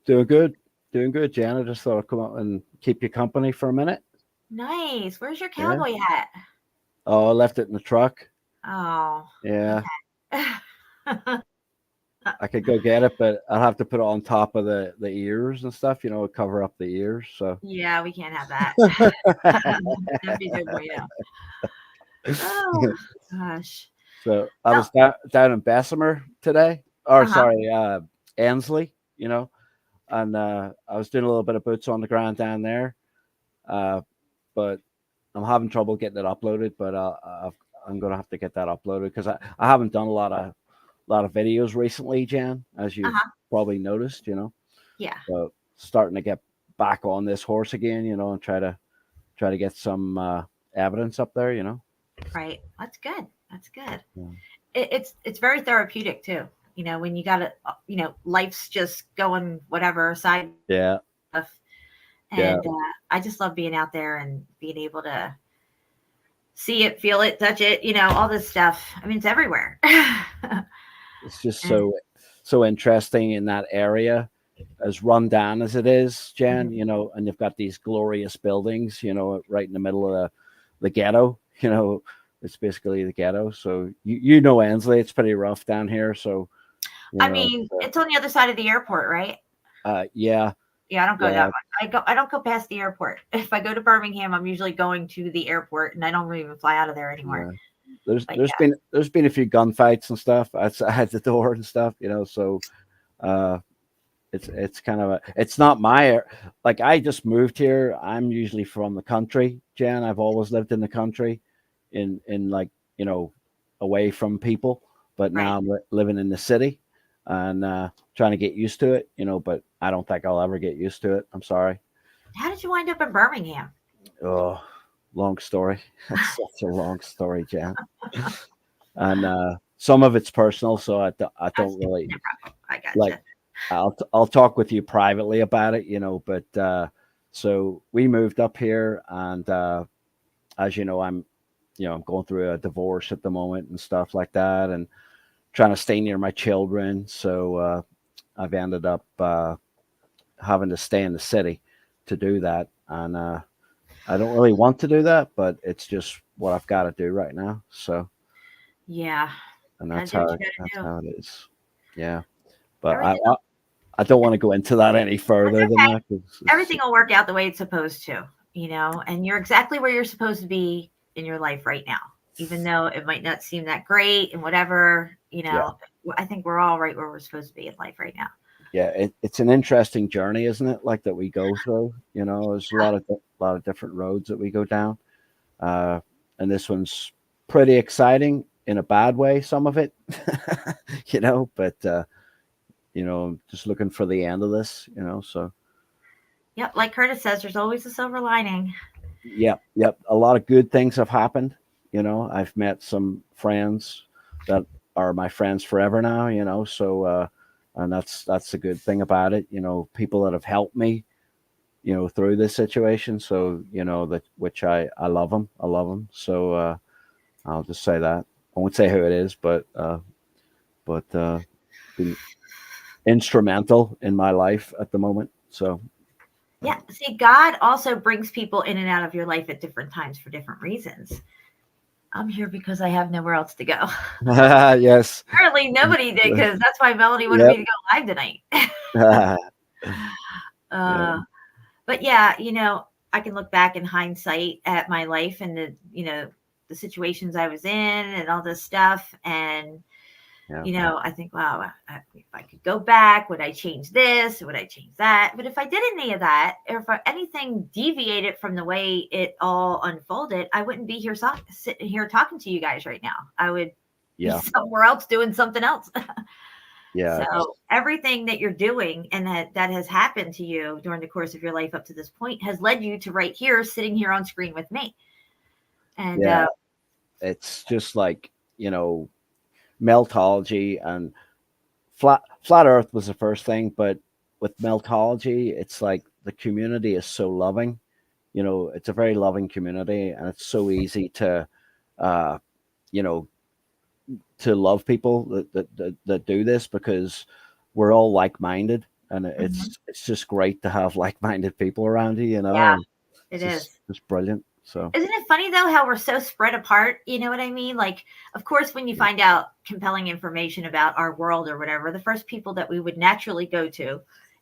Doing good. Doing good, Jan. I just thought I'd come up and keep you company for a minute. Nice. Where's your cowboy hat? Oh, I left it in the truck. Oh. Yeah. Okay. I could go get it, but I'll have to put it on top of the ears and stuff, cover up the ears. So Yeah, we can't have that. That'd be no bueno. Oh gosh. So I was down in Bessemer today, or sorry, Ansley, and I was doing a little bit of boots on the ground down there, but I'm having trouble getting it uploaded. But I'm gonna have to get that uploaded because I haven't done a lot of videos recently, Jan, as you've probably noticed, Yeah. So starting to get back on this horse again, and try to get some evidence up there, Right. That's good. That's good. Yeah. It's very therapeutic too. When you got to, life's just going whatever side Yeah. stuff. And I just love being out there and being able to see it, feel it, touch it, all this stuff. I mean, it's everywhere. It's just so interesting in that area, as run down as it is, Jan, and you've got these glorious buildings, right in the middle of the ghetto, it's basically the ghetto. So Ansley, it's pretty rough down here. So I mean, it's on the other side of the airport, right? Yeah. Yeah, I don't go that way. I don't go past the airport. If I go to Birmingham, I'm usually going to the airport, and I don't even fly out of there anymore. Yeah. There's been a few gunfights and stuff outside the door and stuff, so it's kind of it's not like I just moved here. I'm usually from the country, Jan. I've always lived in the country in like, away from people, but now I'm living in the city and trying to get used to it, but I don't think I'll ever get used to it. I'm sorry. How did you wind up in Birmingham? Oh, long story. That's such a long story, Jan. And some of it's personal, so I don't really I got like. I'll talk with you privately about it, But so we moved up here, and as you know, I'm going through a divorce at the moment and stuff like that, and trying to stay near my children. So I've ended up having to stay in the city to do that, and I don't really want to do that, but it's just what I've got to do right now. So yeah, and that's how it is. Yeah, but I don't want to go into that any further than that. Everything will work out the way it's supposed to, and you're exactly where you're supposed to be in your life right now, even though it might not seem that great and whatever, I think we're all right where we're supposed to be in life right now. Yeah, it's an interesting journey, isn't it? Like that we go through, there's a lot of different roads that we go down. And this one's pretty exciting in a bad way, some of it, but just looking for the end of this, so. Yep. Like Curtis says, there's always a silver lining. Yep. A lot of good things have happened. I've met some friends that are my friends forever now, so, and that's the good thing about it, people that have helped me, through this situation. So, that which I love them. So, I'll just say that. I won't say who it is, but been instrumental in my life at the moment. So. Yeah. See, God also brings people in and out of your life at different times for different reasons. I'm here because I have nowhere else to go. Yes. Apparently nobody did, because that's why Melanie wanted me to go live tonight. But yeah, I can look back in hindsight at my life and the situations I was in and all this stuff. And, I think, wow, if I could go back, would I change this? Would I change that? But if I did any of that, or if anything deviated from the way it all unfolded, I wouldn't be here sitting here talking to you guys right now. I would be somewhere else doing something else. Yeah. So everything that you're doing and that has happened to you during the course of your life up to this point has led you to right here, sitting here on screen with me. And it's just like, meltology and flat earth was the first thing, but with meltology, it's like the community is so loving. It's a very loving community, and it's so easy to to love people that do this, because we're all like-minded, and it's just great to have like-minded people around you. Yeah, it is. It's brilliant. So isn't it funny though how we're so spread apart? You know what I mean? Like, of course, when you find out compelling information about our world or whatever, the first people that we would naturally go to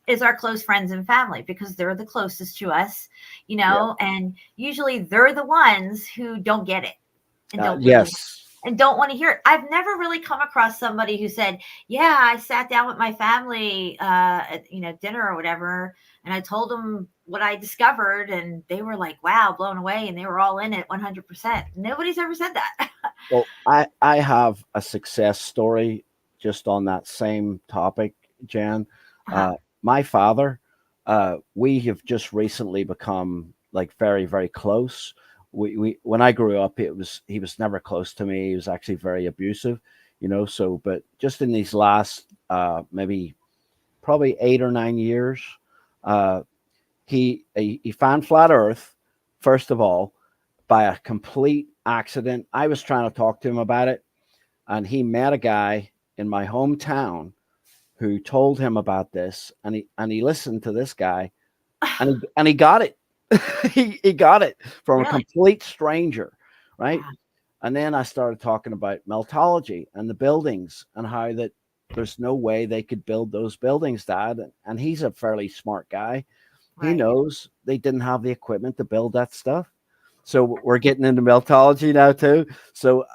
is our close friends and family, because they're the closest to us, and usually they're the ones who don't get it and don't really and don't want to hear it. I've never really come across somebody who said, yeah, I sat down with my family at dinner or whatever, and I told them what I discovered, and they were like, wow, blown away, and they were all in it 100%. Nobody's ever said that. Well, I have a success story just on that same topic, Jan. My father, we have just recently become like very, very close. We when I grew up, he was never close to me. He was actually very abusive, so, but just in these last maybe probably 8 or 9 years, he found flat earth, first of all, by a complete accident. I was trying to talk to him about it, and he met a guy in my hometown who told him about this, and he listened to this guy, and he got it. he got it from a complete stranger, right? Wow. And then I started talking about meltology and the buildings, and how that there's no way they could build those buildings, Dad. And he's a fairly smart guy. He knows they didn't have the equipment to build that stuff. So we're getting into meltology now too. So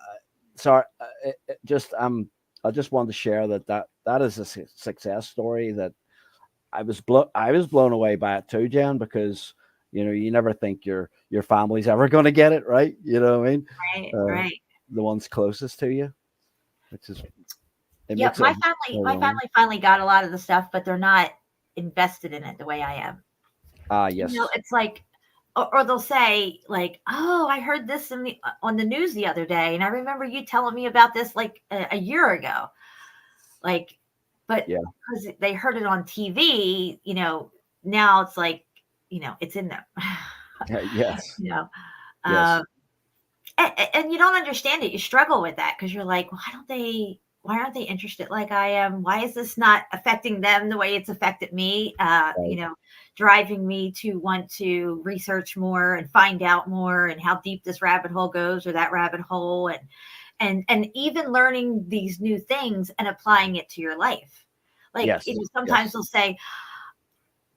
sorry, I just wanted to share that is a success story that I was blown away by it too, Jan, because you never think your family's ever going to get it, right? You know what I mean? Right. The ones closest to you, which is my family finally got a lot of the stuff, but they're not invested in it the way I am. Yes. It's like, or they'll say like, oh, I heard this on the news the other day, and I remember you telling me about this like a year ago. Like, but because they heard it on TV, now it's like, it's in them. Yes. And you don't understand it. You struggle with that because you're like, why aren't they interested like I am? Why is this not affecting them the way it's affected me? Driving me to want to research more and find out more, and how deep this rabbit hole goes, or that rabbit hole, and even learning these new things and applying it to your life. Like, sometimes they'll say,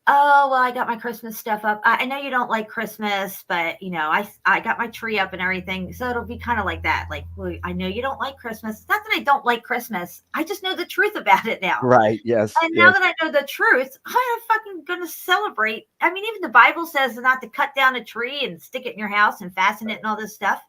oh, well, I got my Christmas stuff up. I know you don't like Christmas, but I got my tree up and everything. So it'll be kind of like that. Like, well, I know you don't like Christmas. It's not that I don't like Christmas. I just know the truth about it now. Right. Yes. And now that I know the truth, I'm fucking going to celebrate. I mean, even the Bible says not to cut down a tree and stick it in your house and fasten it and all this stuff,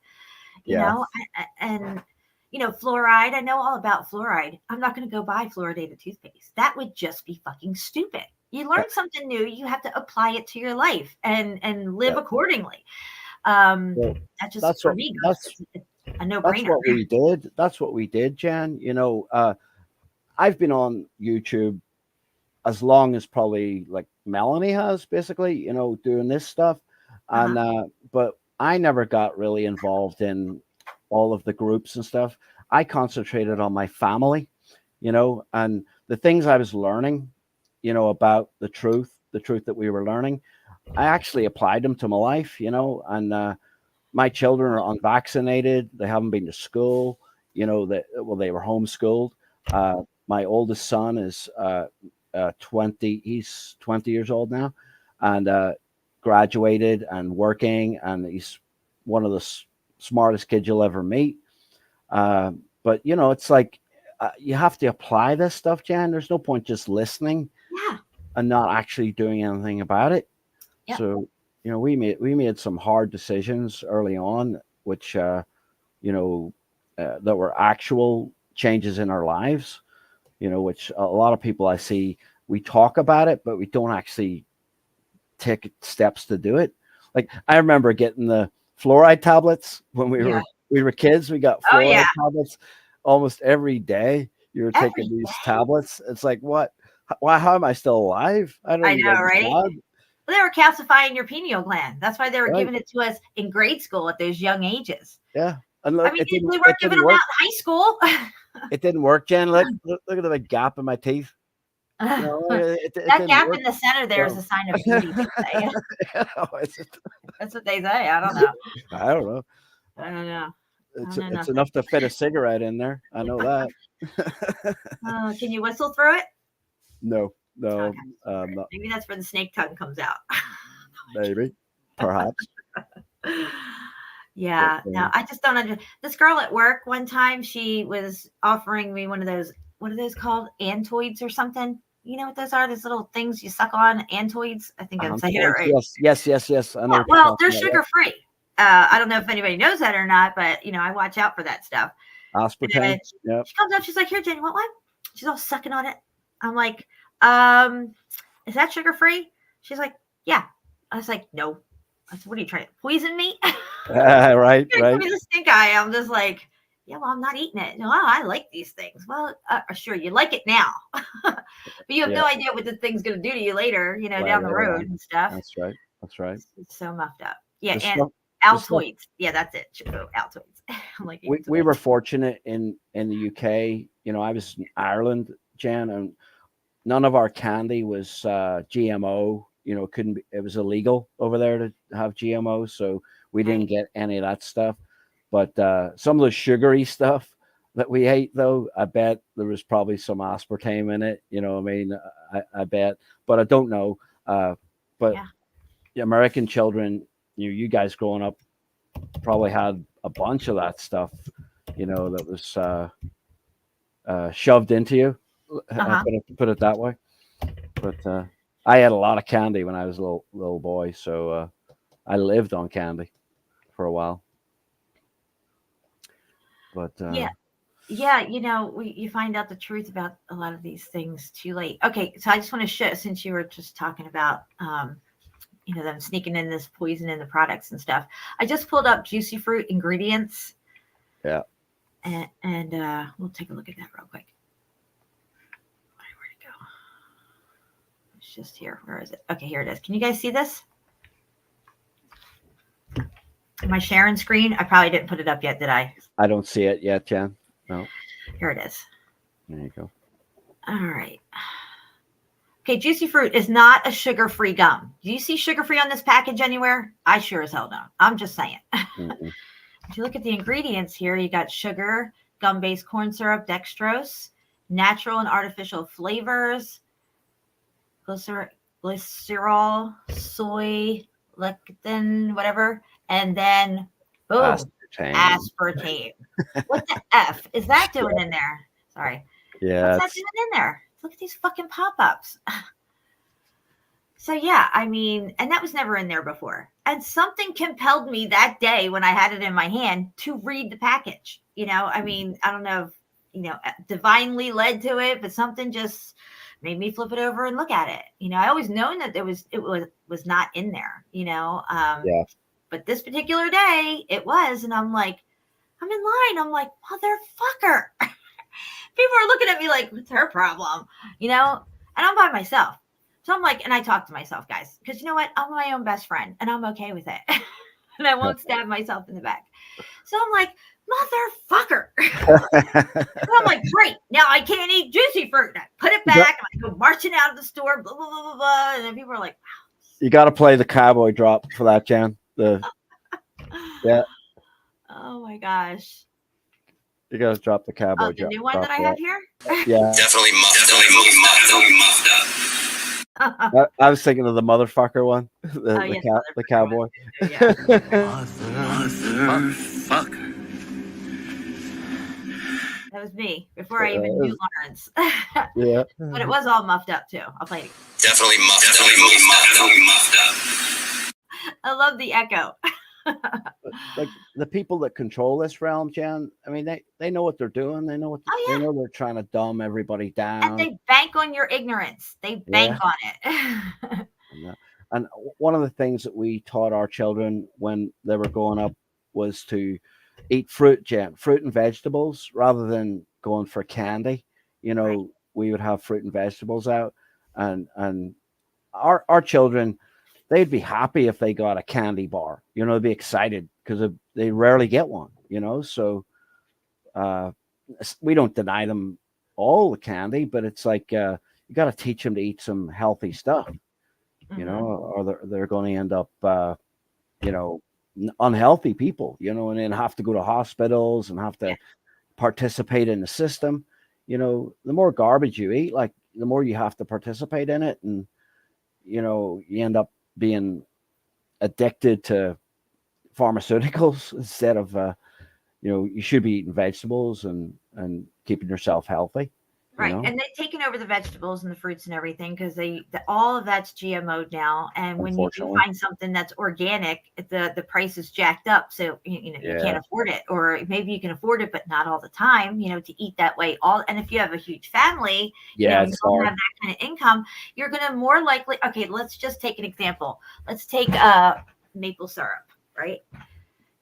and fluoride. I know all about fluoride. I'm not going to go buy fluoridated toothpaste. That would just be fucking stupid. You learn something new, you have to apply it to your life and live accordingly. That's for me. That's a no-brainer. That's what we did. That's what we did, Jan. I've been on YouTube as long as probably like Melanie has, basically, doing this stuff. And but I never got really involved in all of the groups and stuff. I concentrated on my family, and the things I was learning, about the truth that we were learning, I actually applied them to my life, and my children are unvaccinated. They haven't been to school, they were homeschooled. My oldest son is 20. He's 20 years old now, and graduated and working, and he's one of the smartest kids you'll ever meet. But you know, it's like you have to apply this stuff, Jan. There's no point just listening and not actually doing anything about it. Yep. So, you know, we made some hard decisions early on, which you know, that were actual changes in our lives. You know, which a lot of people I see, we talk about it, but we don't actually take steps to do it. Like I remember getting the fluoride tablets when we were kids. We got fluoride tablets almost every day. You were taking these tablets. It's like, what? Why? How am I still alive? I don't know, even right? God. Well, they were calcifying your pineal gland. That's why they were giving it to us in grade school at those young ages. Yeah. And look, I mean, we weren't giving them out in high school. It didn't work, Jen. Look at the big gap in my teeth. You know, that gap in the center there is a sign of beauty. They say. That's what they say. I don't know. I don't know. I don't know. It's enough to fit a cigarette in there. I know that. Can you whistle through it? No. Okay. Maybe that's where the snake tongue comes out. Maybe, perhaps. Yeah. No, I just don't understand. This girl at work one time, she was offering me one of those. What are those called? Antoids or something? You know what those are? Those little things you suck on. Antoids. I think I'm saying it right. Yes. I know. Well, they're sugar free. I don't know if anybody knows that or not, but you know, I watch out for that stuff. Aspartame. Yep. She comes up, she's like, "Here, Jenny, want one?" She's all sucking on it. I'm like, is that sugar free? She's like, "Yeah." I was like, "No." I said, "What are you trying to poison me?" Right. Give me the stink eye. I'm just like, "Yeah, well, I'm not eating it." No, I like these things. Well, sure, you like it now, but you have no idea what the thing's going to do to you later, you know, down the road and stuff. That's right. It's so muffed up. Yeah, and Altoids. Yeah, that's it. Altoids. I'm like, we were fortunate in the UK. You know, I was in Ireland, Jan, and none of our candy was GMO. You know, it was illegal over there to have GMO, so we didn't get any of that stuff. But some of the sugary stuff that we ate, though, I bet there was probably some aspartame in it. You know, I mean, I bet, but I don't know. But the American children, you guys growing up probably had a bunch of that stuff, you know, that was shoved into you. Put it that way. But I had a lot of candy when I was a little boy, so I lived on candy for a while. But yeah, you know, you find out the truth about a lot of these things too late. Okay, so I just want to show, since you were just talking about you know, them sneaking in this poison in the products and stuff. I just pulled up juicy fruit ingredients. Yeah. And we'll take a look at that real quick. Where'd it go? It's just here. Where is it? Okay, here it is. Can you guys see this? Am I sharing screen? I probably didn't put it up yet, did I? I don't see it yet, Jen. No. Here it is. There you go. All right. Okay, juicy fruit is not a sugar-free gum. Do you see sugar-free on this package anywhere? I sure as hell don't. I'm just saying. If you look at the ingredients here, you got sugar, gum-based corn syrup, dextrose, natural and artificial flavors, glycerol, soy, lecithin, whatever, and then boom, aspartame. What the F is that doing in there? Sorry. Yeah. What's that doing in there? Look at these fucking pop-ups. So yeah, I mean, and that was never in there before. And something compelled me that day when I had it in my hand to read the package. You know, I mean, I don't know if, you know, divinely led to it, but something just made me flip it over and look at it. You know, I always known that it was not in there, you know. But this particular day it was, and I'm like, I'm in line. I'm like, motherfucker. People are looking at me like, what's her problem? You know, and I'm by myself. So I'm like, and I talk to myself, guys, because you know what? I'm my own best friend and I'm okay with it. And I won't stab myself in the back. So I'm like, motherfucker. And I'm like, great. Now I can't eat juicy fruit. And I put it back and I go marching out of the store, blah, blah, blah, blah, blah. And then people are like, wow. You got to play the cowboy drop for that, Jan. Yeah. Oh my gosh. You gotta drop the cowboy. Oh, the new one that I have here? Yeah. Definitely muffed up. I was thinking of the motherfucker one, the cowboy. Yeah. Motherfucker. That was me before I even knew Lawrence. Yeah. But it was all muffed up too. I'll play it again. Definitely muffed up. I love the echo. Like the people that control this realm, Jen, I mean, they know what they're doing. They know they know they're trying to dumb everybody down. And they bank on your ignorance. They bank on it. And one of the things that we taught our children when they were growing up was to eat fruit, Jen, fruit and vegetables rather than going for candy. You know, we would have fruit and vegetables out, and our children, they'd be happy if they got a candy bar. You know, they'd be excited because they rarely get one. You know, so we don't deny them all the candy, but it's like you got to teach them to eat some healthy stuff. You know, or they're going to end up, you know, unhealthy people. You know, and then have to go to hospitals and have to participate in the system. You know, the more garbage you eat, like the more you have to participate in it, and you know, you end up being addicted to pharmaceuticals instead of, you know, you should be eating vegetables and keeping yourself healthy. Right. You know? And they've taken over the vegetables and the fruits and everything because all of that's GMO'd now. And when you do find something that's organic, the price is jacked up. So, you know, you can't afford it, or maybe you can afford it, but not all the time, you know, to eat that way. And if you have a huge family, you know, you don't have that kind of income, you're going to more likely, okay, let's just take an example. Let's take maple syrup, right?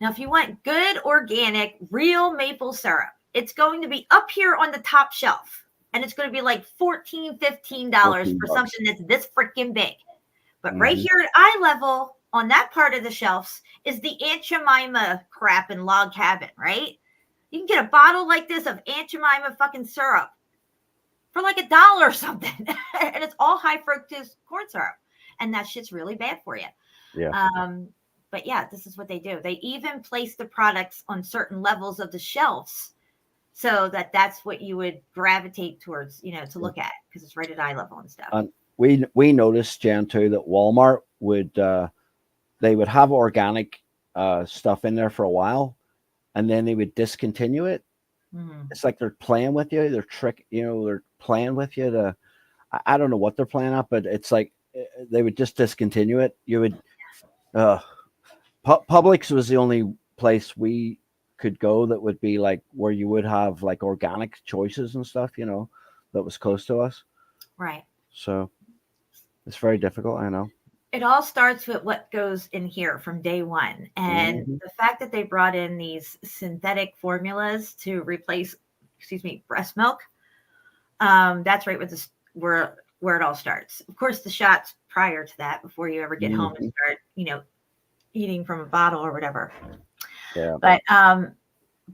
Now, if you want good, organic, real maple syrup, it's going to be up here on the top shelf. And it's going to be like $14, $15 for something that's this freaking big. But right here at eye level, on that part of the shelves, is the Aunt Jemima crap in Log Cabin, right? You can get a bottle like this of Aunt Jemima fucking syrup for like $1 or something. And it's all high fructose corn syrup. And that shit's really bad for you. Yeah. But yeah, this is what they do. They even place the products on certain levels of the shelves, so that's what you would gravitate towards, you know, to look at, because it's right at eye level and stuff. And we noticed, Jen, too, that Walmart would they would have organic stuff in there for a while, and then they would discontinue it. It's like they're playing with you. They're playing with you to, I don't know what they're playing at, but it's like they would just discontinue it. You would, Publix was the only place we could go that would be like where you would have like organic choices and stuff, you know, that was close to us. Right. So it's very difficult. I know. It all starts with what goes in here from day one. And the fact that they brought in these synthetic formulas to replace, breast milk. That's right with where it all starts. Of course, the shots prior to that, before you ever get home and start, you know, eating from a bottle or whatever. Yeah. But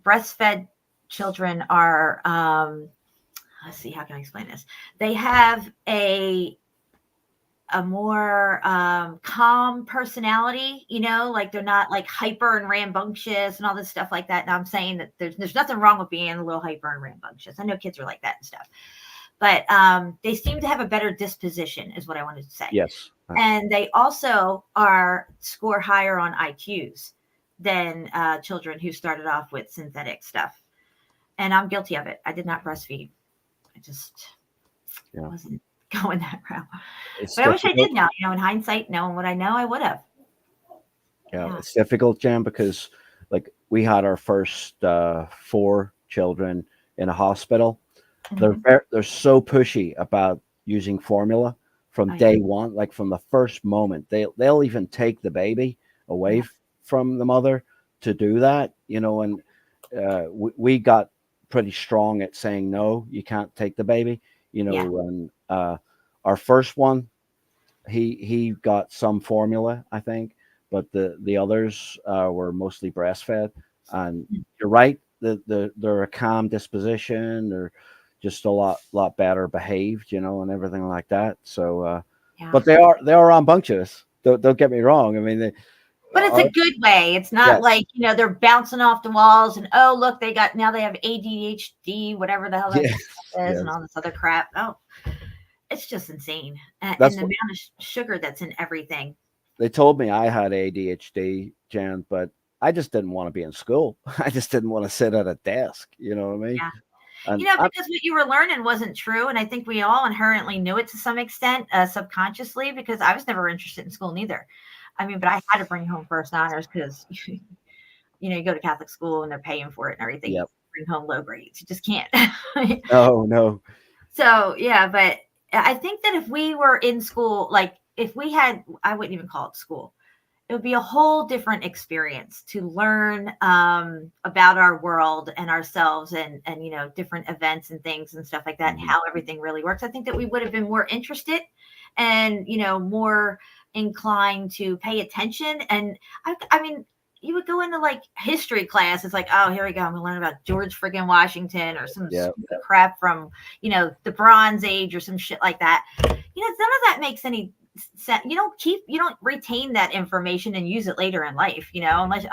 breastfed children are, let's see, how can I explain this? They have a more calm personality, you know, like they're not like hyper and rambunctious and all this stuff like that. And I'm saying that there's nothing wrong with being a little hyper and rambunctious. I know kids are like that and stuff, but they seem to have a better disposition, is what I wanted to say. Yes. And they also score higher on IQs than children who started off with synthetic stuff. And I'm guilty of it. I did not breastfeed. I just wasn't going that route. But I wish I did now. You know, in hindsight, knowing what I know, I would have. Yeah, it's difficult, Jen, because like we had our first 4 children in a hospital. They're so pushy about using formula from day one, like from the first moment. They'll even take the baby away from the mother to do that, you know. And we got pretty strong at saying no, you can't take the baby, you know. And our first one, he got some formula, I think, but the others were mostly breastfed. And you're right, they're a calm disposition. They're just a lot better behaved, you know, and everything like that. So, but they are rambunctious. Don't get me wrong. I mean, But it's a good way. It's not like, they're bouncing off the walls and, oh, look, they have ADHD, whatever the hell that is, and all this other crap. Oh, it's just insane. And the amount of sugar that's in everything. They told me I had ADHD, Jan, but I just didn't want to be in school. I just didn't want to sit at a desk. You know what I mean? Yeah. And because what you were learning wasn't true. And I think we all inherently knew it to some extent, subconsciously, because I was never interested in school neither. I mean, but I had to bring home first honors because, you go to Catholic school and they're paying for it and everything. Yep. Bring home low grades. You just can't. Oh, no. So, yeah, but I think that if we were in school, like if we had, I wouldn't even call it school. It would be a whole different experience to learn about our world and ourselves and different events and things and stuff like that, and how everything really works. I think that we would have been more interested and, more inclined to pay attention. And I mean, you would go into like history class. It's like, oh, here we go. I'm going to learn about George friggin' Washington or some crap from, the Bronze Age or some shit like that. None of that makes any sense. You don't retain that information and use it later in life, unless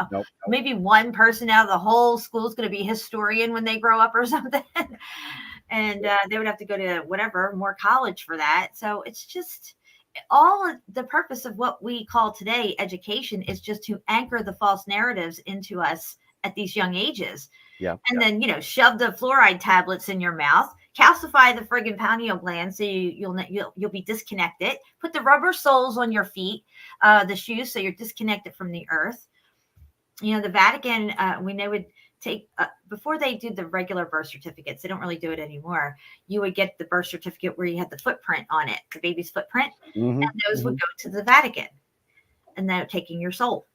maybe one person out of the whole school is going to be a historian when they grow up or something. And they would have to go to more college for that. So it's just all the purpose of what we call today education is just to anchor the false narratives into us at these young ages. Yeah. And then, shove the fluoride tablets in your mouth, calcify the friggin' pineal gland so you'll be disconnected, put the rubber soles on your feet, the shoes, so you're disconnected from the earth. The Vatican, when they would take, before they do the regular birth certificates, they don't really do it anymore. You would get the birth certificate where you had the footprint on it, the baby's footprint, and those would go to the Vatican, and they're taking your soul.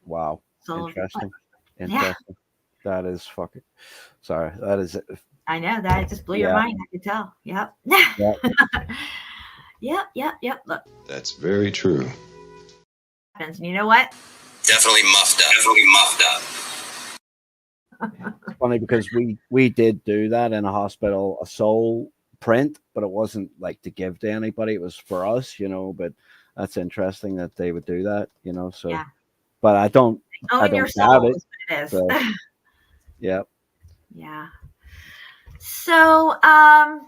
Wow. Soul. Interesting. Yeah. That is fucking, sorry. That is. I know that just blew your mind. I could tell. Yep. Yep. Look. That's very true. And you know what? Definitely muffed up. It's funny because we did do that in a hospital, a soul print, but it wasn't like to give to anybody. It was for us, but that's interesting that they would do that, so, but I don't Own your have soul it. is what it is. So, yeah. Yeah. So, let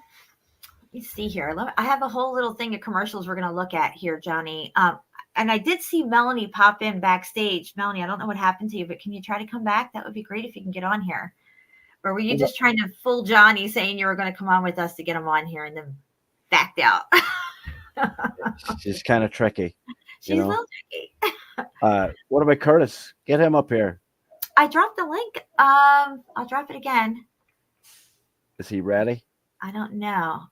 me see here. I have a whole little thing of commercials we're going to look at here, Johnny. And I did see Melanie pop in backstage. Melanie, I don't know what happened to you, but can you try to come back? That would be great if you can get on here. Or were you just trying to fool Johnny saying you were going to come on with us to get him on here and then backed out? She's kind of tricky. She's a little tricky. What about Curtis? Get him up here. I dropped the link. I'll drop it again. Is he ready? I don't know.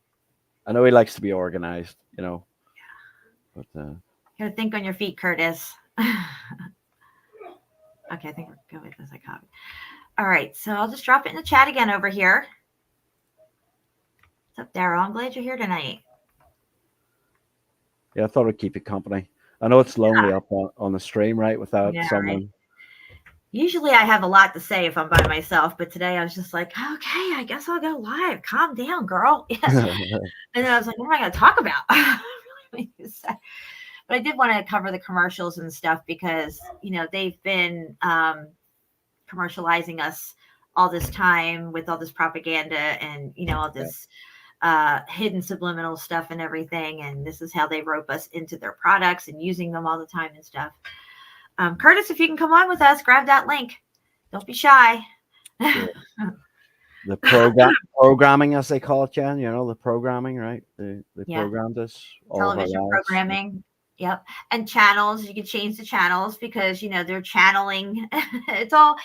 I know he likes to be organized, But you gotta think on your feet, Curtis. Okay, I think we're good with this. I copied. All right, so I'll just drop it in the chat again over here. What's up, Daryl? I'm glad you're here tonight. Yeah, I thought I'd keep you company. I know it's lonely up on the stream, right? Without someone. Right? Usually I have a lot to say if I'm by myself, but today I was just like, okay, I guess I'll go live. Calm down, girl. Yes. And then I was like, what am I going to talk about? But I did want to cover the commercials and stuff because, they've been commercializing us all this time with all this propaganda and, all this hidden subliminal stuff and everything. And this is how they rope us into their products and using them all the time and stuff. Curtis, if you can come on with us, grab that link. Don't be shy. The programming, as they call it, Jan, the programming, right? They programmed us. Television programming. Yep. And channels. You can change the channels because, they're channeling. It's all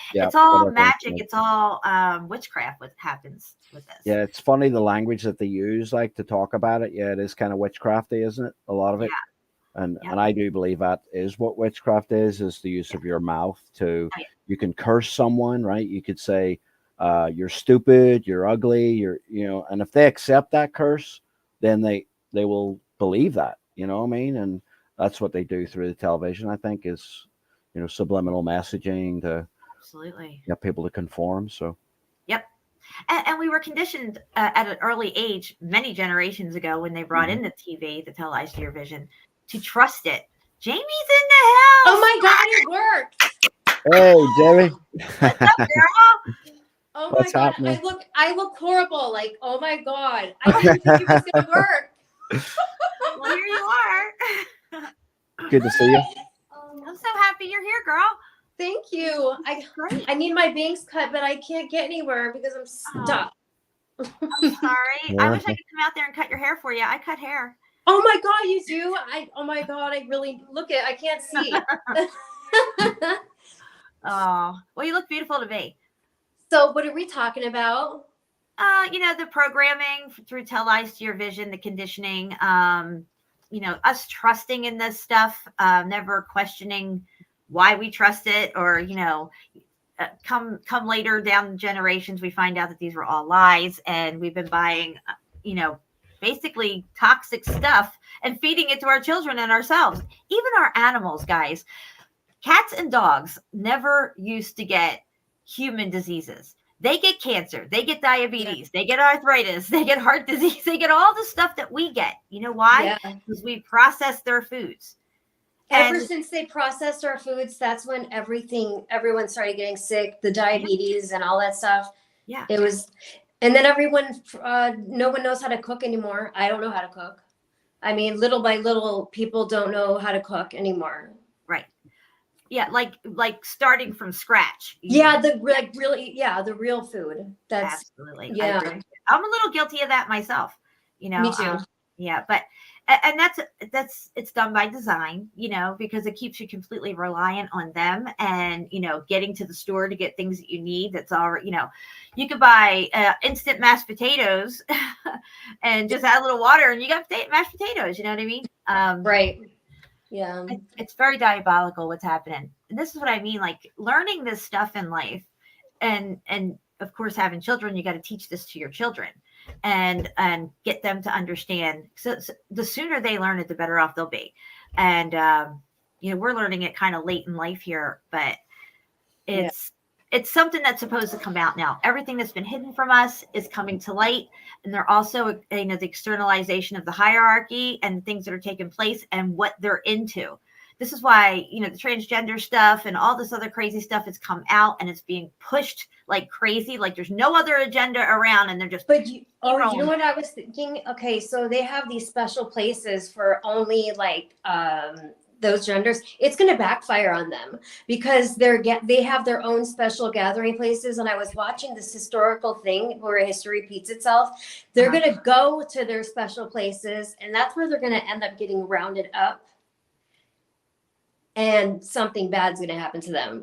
magic. It's all witchcraft what happens with this. Yeah, it's funny the language that they use, like to talk about it. Yeah, it is kind of witchcrafty, isn't it? A lot of it. Yeah. And I do believe that is what witchcraft is the use of your mouth to, you can curse someone, right? You could say, you're stupid, you're ugly, and if they accept that curse, then they will believe that, you know what I mean? And that's what they do through the television, I think, is, subliminal messaging to absolutely get people to conform. So, yep. And we were conditioned at an early age, many generations ago, when they brought in the TV, the televised your vision, to trust it. Jamie's in the house. Oh my God, you're worked. Hey, Jamie. What's up, girl? Oh my What's God, happening? I look horrible. Like, oh my God, I didn't think it was gonna work. Well, here you are. Good to see you. I'm so happy you're here, girl. Thank you. I need my bangs cut, but I can't get anywhere because I'm stuck. I'm sorry. I wish I could come out there and cut your hair for you. I cut hair. Oh my God, you do? Oh my God, I really I can't see. Oh, well, you look beautiful to me. So what are we talking about? The programming through Tell Lies to Your Vision, the conditioning, us trusting in this stuff, never questioning why we trust it, or, come later down the generations, we find out that these were all lies, and we've been buying, basically toxic stuff and feeding it to our children and ourselves, even our animals, guys. Cats and dogs never used to get human diseases. They get cancer, they get diabetes, they get arthritis, they get heart disease, they get all the stuff that we get. You know why? Because we process their foods. Ever since they processed our foods, that's when everyone started getting sick, the diabetes and all that stuff. Yeah. It was, and then no one knows how to cook anymore. I don't know how to cook. I mean, little by little, people don't know how to cook anymore. Right. Yeah, like starting from scratch. Yeah, the real food. That's absolutely. Yeah, I'm a little guilty of that myself. Me too. But and that's it's done by design, because it keeps you completely reliant on them, and getting to the store to get things that you need. That's already, you could buy instant mashed potatoes and just add a little water, and you got mashed potatoes. You know what I mean? Right. Yeah. It's very diabolical what's happening. And this is what I mean, like learning this stuff in life, and of course having children, you got to teach this to your children and get them to understand. So the sooner they learn it, the better off they'll be. And we're learning it kind of late in life here, but it's something that's supposed to come out now. Everything that's been hidden from us is coming to light. And they're also, the externalization of the hierarchy and things that are taking place and what they're into. This is why, the transgender stuff and all this other crazy stuff has come out, and it's being pushed like crazy. Like there's no other agenda around, and they're just. But you know what I was thinking? Okay, so they have these special places for only those genders. It's going to backfire on them because they have their own special gathering places. And I was watching this historical thing where history repeats itself. They're going to go to their special places, and that's where they're going to end up getting rounded up. And something bad's going to happen to them.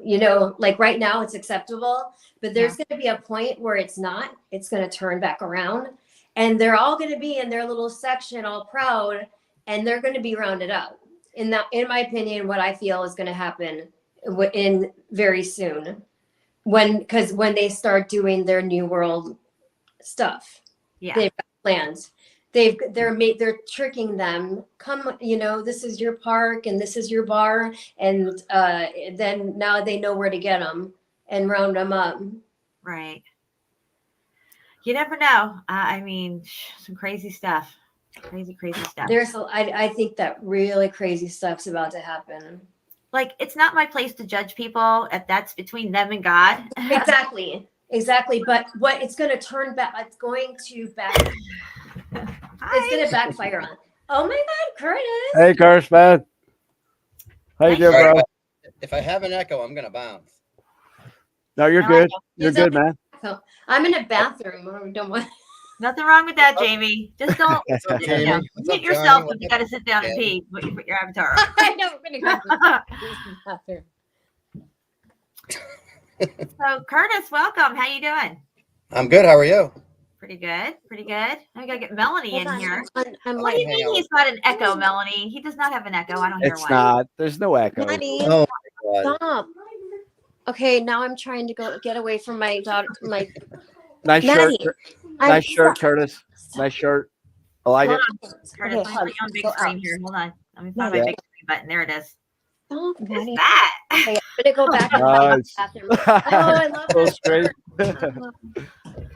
Like right now it's acceptable, but there's going to be a point where it's not. It's going to turn back around, and they're all going to be in their little section all proud, and they're going to be rounded up. In my opinion, what I feel is going to happen in very soon, because when they start doing their new world stuff, they've got plans. They're tricking them. Come, this is your park and this is your bar, and then now they know where to get them and round them up. Right. You never know. I mean, some crazy stuff. Crazy stuff. I think that really crazy stuff's about to happen. Like, it's not my place to judge people. If that's between them and God. Exactly. But what it's going to turn back. It's going to backfire on. Oh my God, Curtis. Hey, Curtis, man. How you doing, bro? If I have an echo, I'm gonna bounce. No, you're good. You're good, man. So I'm in a bathroom. Don't want. Nothing wrong with that, Jamie. Just don't mute yourself when you got to sit down and pee. But you put your avatar on. I know. I'm gonna go to the bathroom. So, Curtis, welcome. How you doing? I'm good. How are you? Pretty good. Now we gotta get Melanie in here. I'm what do you mean he's got an echo, Melanie? He does not have an echo. I don't hear one. It's not. There's no echo. Honey, Oh my God. stop. Okay, now I'm trying to get away from my daughter. Nice Maddie, shirt. Nice shirt, Curtis. Nice shirt. I like it. Curtis, let me put you on big screen here. Hold on. Let me find my big screen button. There it is. Stop, What's Maddie. that? Okay, I'm gonna go back to the Nice. bathroom. Oh, I love that.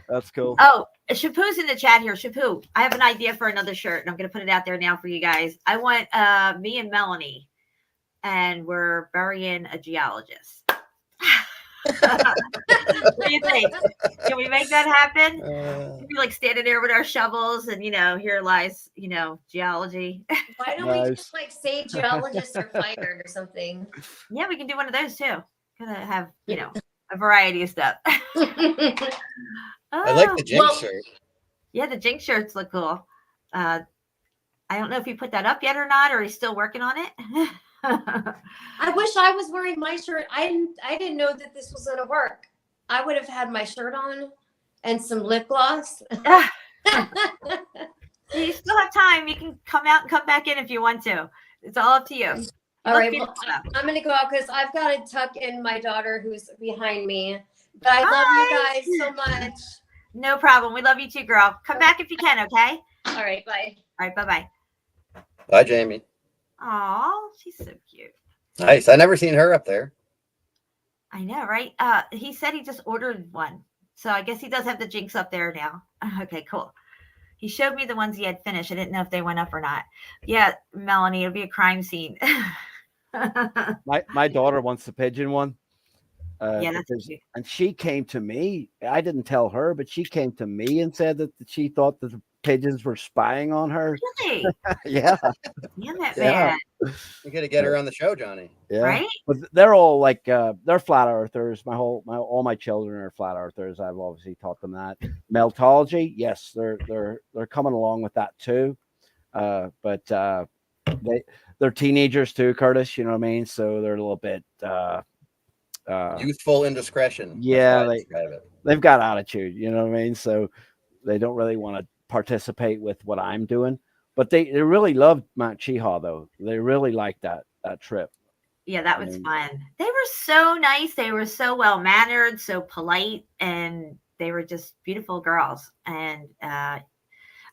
That's cool. Oh, Shapu's in the chat here. Shapu, I have an idea for another shirt, and I'm going to put it out there now for you guys. I want me and Melanie and we're burying a geologist. What do you think? Can we make that happen? We're like standing there with our shovels, and here lies, geology. Why don't we just like say geologists are fired or something? Yeah, we can do one of those too. Gonna have a variety of stuff. I like the Jinx shirt. Yeah, the Jinx shirts look cool. I don't know if you put that up yet or not, or he's still working on it. I wish I was wearing my shirt. I didn't know that this was gonna work. I would have had my shirt on and some lip gloss. You still have time. You can come out and come back in if you want to. It's all up to you. All right, well, I'm gonna go out because I've got to tuck in my daughter who's behind me. But I love you guys so much. No problem. We love you too, girl. Come back if you can, okay? All right, bye. All right, bye-bye. Bye, Jamie. Aw, she's so cute. Nice. I never seen her up there. I know, right? He said he just ordered one. So I guess he does have the Jinx up there now. Okay, cool. He showed me the ones he had finished. I didn't know if they went up or not. Yeah, Melanie, it'll be a crime scene. My daughter wants the pigeon one. Yeah, that's cute. And she came to me. I didn't tell her, but she came to me and said that she thought that the pigeons were spying on her. Really? Yeah. Damn it, man. You gotta get her on the show, Johnny. Yeah. Right? But they're all like they're flat earthers. All my children are flat earthers. I've obviously taught them that. Meltology, yes, they're coming along with that too. But they're teenagers too, Curtis, you know what I mean? So they're a little bit youthful indiscretion. Yeah, they've got attitude, you know what I mean? So they don't really want to participate with what I'm doing. But they really loved Mount Cheehaw, though. They really liked that trip. Yeah, that was fun. They were so nice. They were so well mannered, so polite, and they were just beautiful girls. And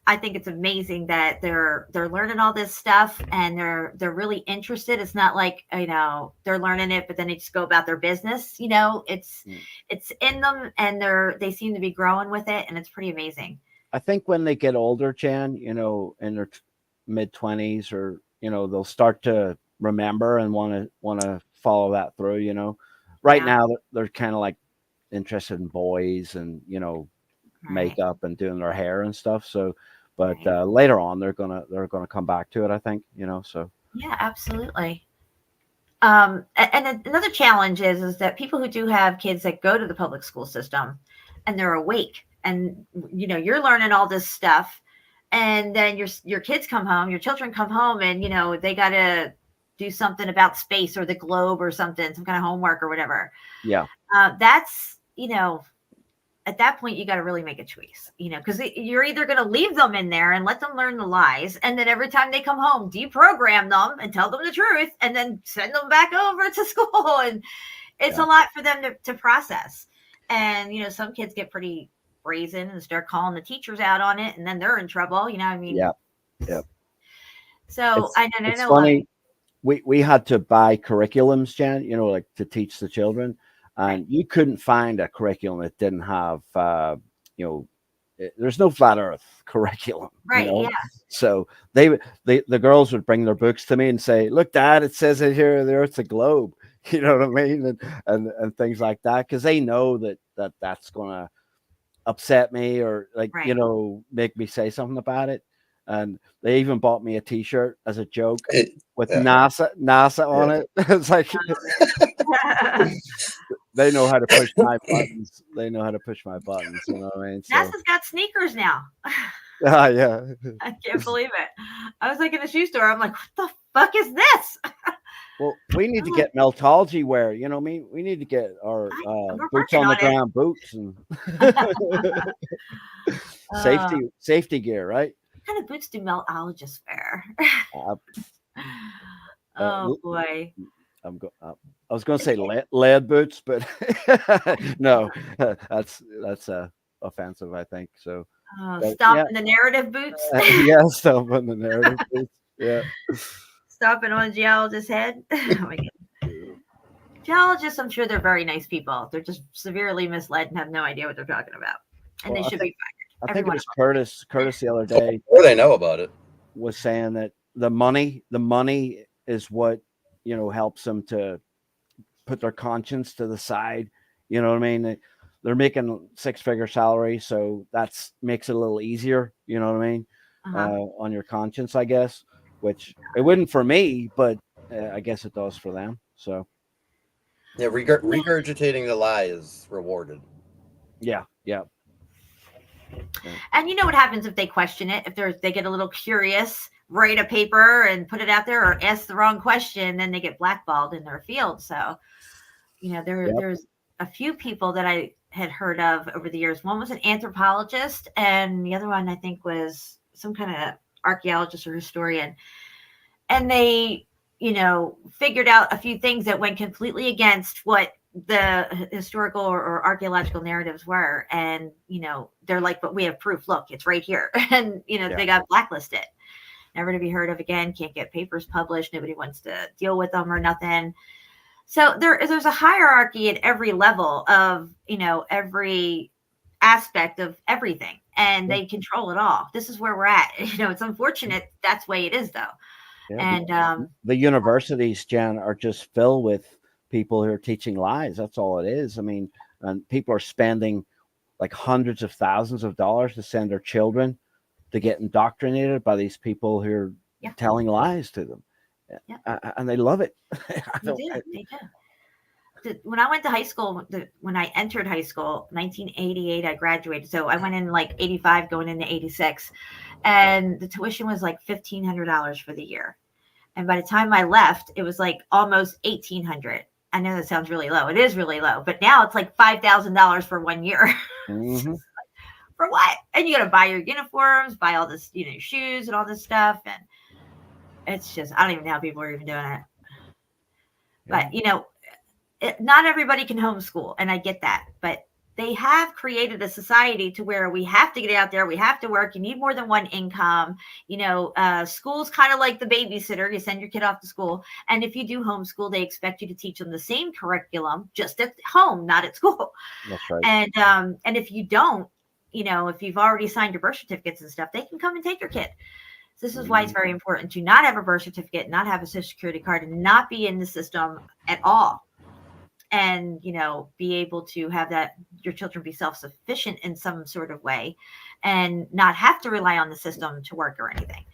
I think it's amazing that they're learning all this stuff and they're really interested. It's not like they're learning it, but then they just go about their business. It's in them, and they seem to be growing with it, and it's pretty amazing. I think when they get older, Jan, in their mid-20s, or they'll start to remember and want to follow that through. Right now they're kind of like interested in boys and makeup and doing their hair and stuff. So, but later on they're gonna come back to it, I think. So yeah, absolutely. And another challenge is that people who do have kids that go to the public school system and they're awake. And you're learning all this stuff, and then your kids come home, your children come home, and they got to do something about space or the globe or something, some kind of homework or whatever. Yeah, that's at that point you got to really make a choice, because you're either going to leave them in there and let them learn the lies, and then every time they come home, deprogram them and tell them the truth, and then send them back over to school, and it's a lot for them to process. And some kids get pretty brazen and start calling the teachers out on it, and then they're in trouble. Yeah. So I don't know. It's funny. We had to buy curriculums, Jan, like to teach the children, and you couldn't find a curriculum that didn't have, there's no flat Earth curriculum, right? Yeah. So the girls would bring their books to me and say, "Look, Dad, it says it here, the Earth's a globe." You know what I mean, and things like that, because they know that's gonna upset me or make me say something about it. And they even bought me a t-shirt as a joke with NASA on it. It's like they know how to push my buttons. You know what I mean? So, NASA's got sneakers now. Yeah. I can't believe it. I was like in a shoe store. I'm like, what the fuck is this? Well, we need to get meltology wear. We need to get our boots on the ground boots and safety gear, right? What kind of boots do meltologists wear? Oh boy. I was going to say lead boots, but no, that's offensive, I think. So stomping the narrative boots. Yeah, stomping the narrative boots. Yeah. Stomping on a geologist's head. Oh my God. Geologists, I'm sure they're very nice people. They're just severely misled and have no idea what they're talking about, and they should be fired. I think it was Curtis the other day. Or they know about it. Was saying that the money is what helps them to put their conscience to the side. You know what I mean? They're making 6-figure salary, so that's makes it a little easier. You know what I mean? On your conscience, I guess, which it wouldn't for me, but I guess it does for them. So yeah, regurgitating the lie is rewarded. Yeah. And you know what happens if they question it? If they get a little curious, write a paper and put it out there, or ask the wrong question, then they get blackballed in their field. So, there's a few people that I had heard of over the years. One was an anthropologist, and the other one I think was some kind of archaeologist or historian. And they, figured out a few things that went completely against what the historical or archaeological narratives were. And, they're like, but we have proof. Look, it's right here. And, they got blacklisted. Never to be heard of again. Can't get papers published. Nobody wants to deal with them or nothing. So there's a hierarchy at every level of, every aspect of everything. And they control it all. This is where we're at. It's unfortunate that's the way it is, though. Yeah, And the universities, Jen, are just filled with people who are teaching lies. That's all it is. I mean, and people are spending like hundreds of thousands of dollars to send their children to get indoctrinated by these people who are telling lies to them. And they love it. They do. When I went to high school, when I entered high school, 1988, I graduated. So I went in like 85, going into 86. And the tuition was like $1,500 for the year. And by the time I left, it was like almost $1,800. I know that sounds really low. It is really low. But now it's like $5,000 for 1 year. Mm-hmm. For what? And you got to buy your uniforms, buy all this, shoes and all this stuff. And it's just, I don't even know how people are even doing it. But, not everybody can homeschool. And I get that. But they have created a society to where we have to get out there. We have to work. You need more than one income. School's kind of like the babysitter. You send your kid off to school. And if you do homeschool, they expect you to teach them the same curriculum, just at home, not at school. That's right. And if you don't, if you've already signed your birth certificates and stuff, they can come and take your kid. So this is why it's very important to not have a birth certificate, not have a social security card, and not be in the system at all. And, be able to have your children be self-sufficient in some sort of way and not have to rely on the system to work or anything,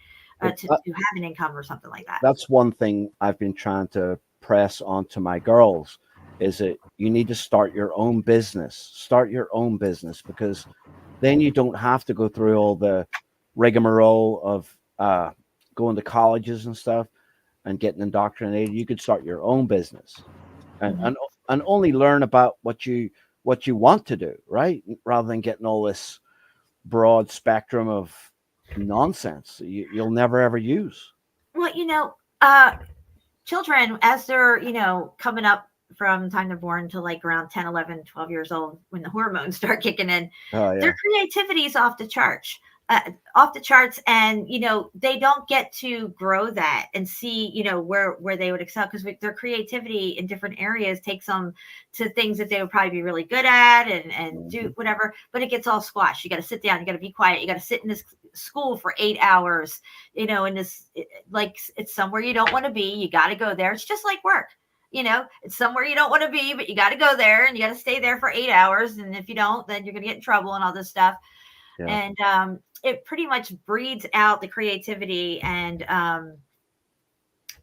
to have an income or something like that. That's one thing I've been trying to press onto my girls is that you need to start your own business, because then you don't have to go through all the rigmarole of going to colleges and stuff and getting indoctrinated. You could start your own business and only learn about what you want to do, right? Rather than getting all this broad spectrum of nonsense you'll never ever use. Well, children, as they're, coming up from the time they're born to like around 10, 11, 12 years old, when the hormones start kicking in, their creativity is off the charts. And they don't get to grow that and see where they would excel, because their creativity in different areas takes them to things that they would probably be really good at and do whatever, but it gets all squashed. You got to sit down, you got to be quiet, you got to sit in this school for 8 hours, in this, like, it's somewhere you don't want to be. You got to go there. It's just like work. It's somewhere you don't want to be, but you got to go there and you got to stay there for 8 hours, and if you don't, then you're going to get in trouble and all this stuff. And it pretty much breeds out the creativity and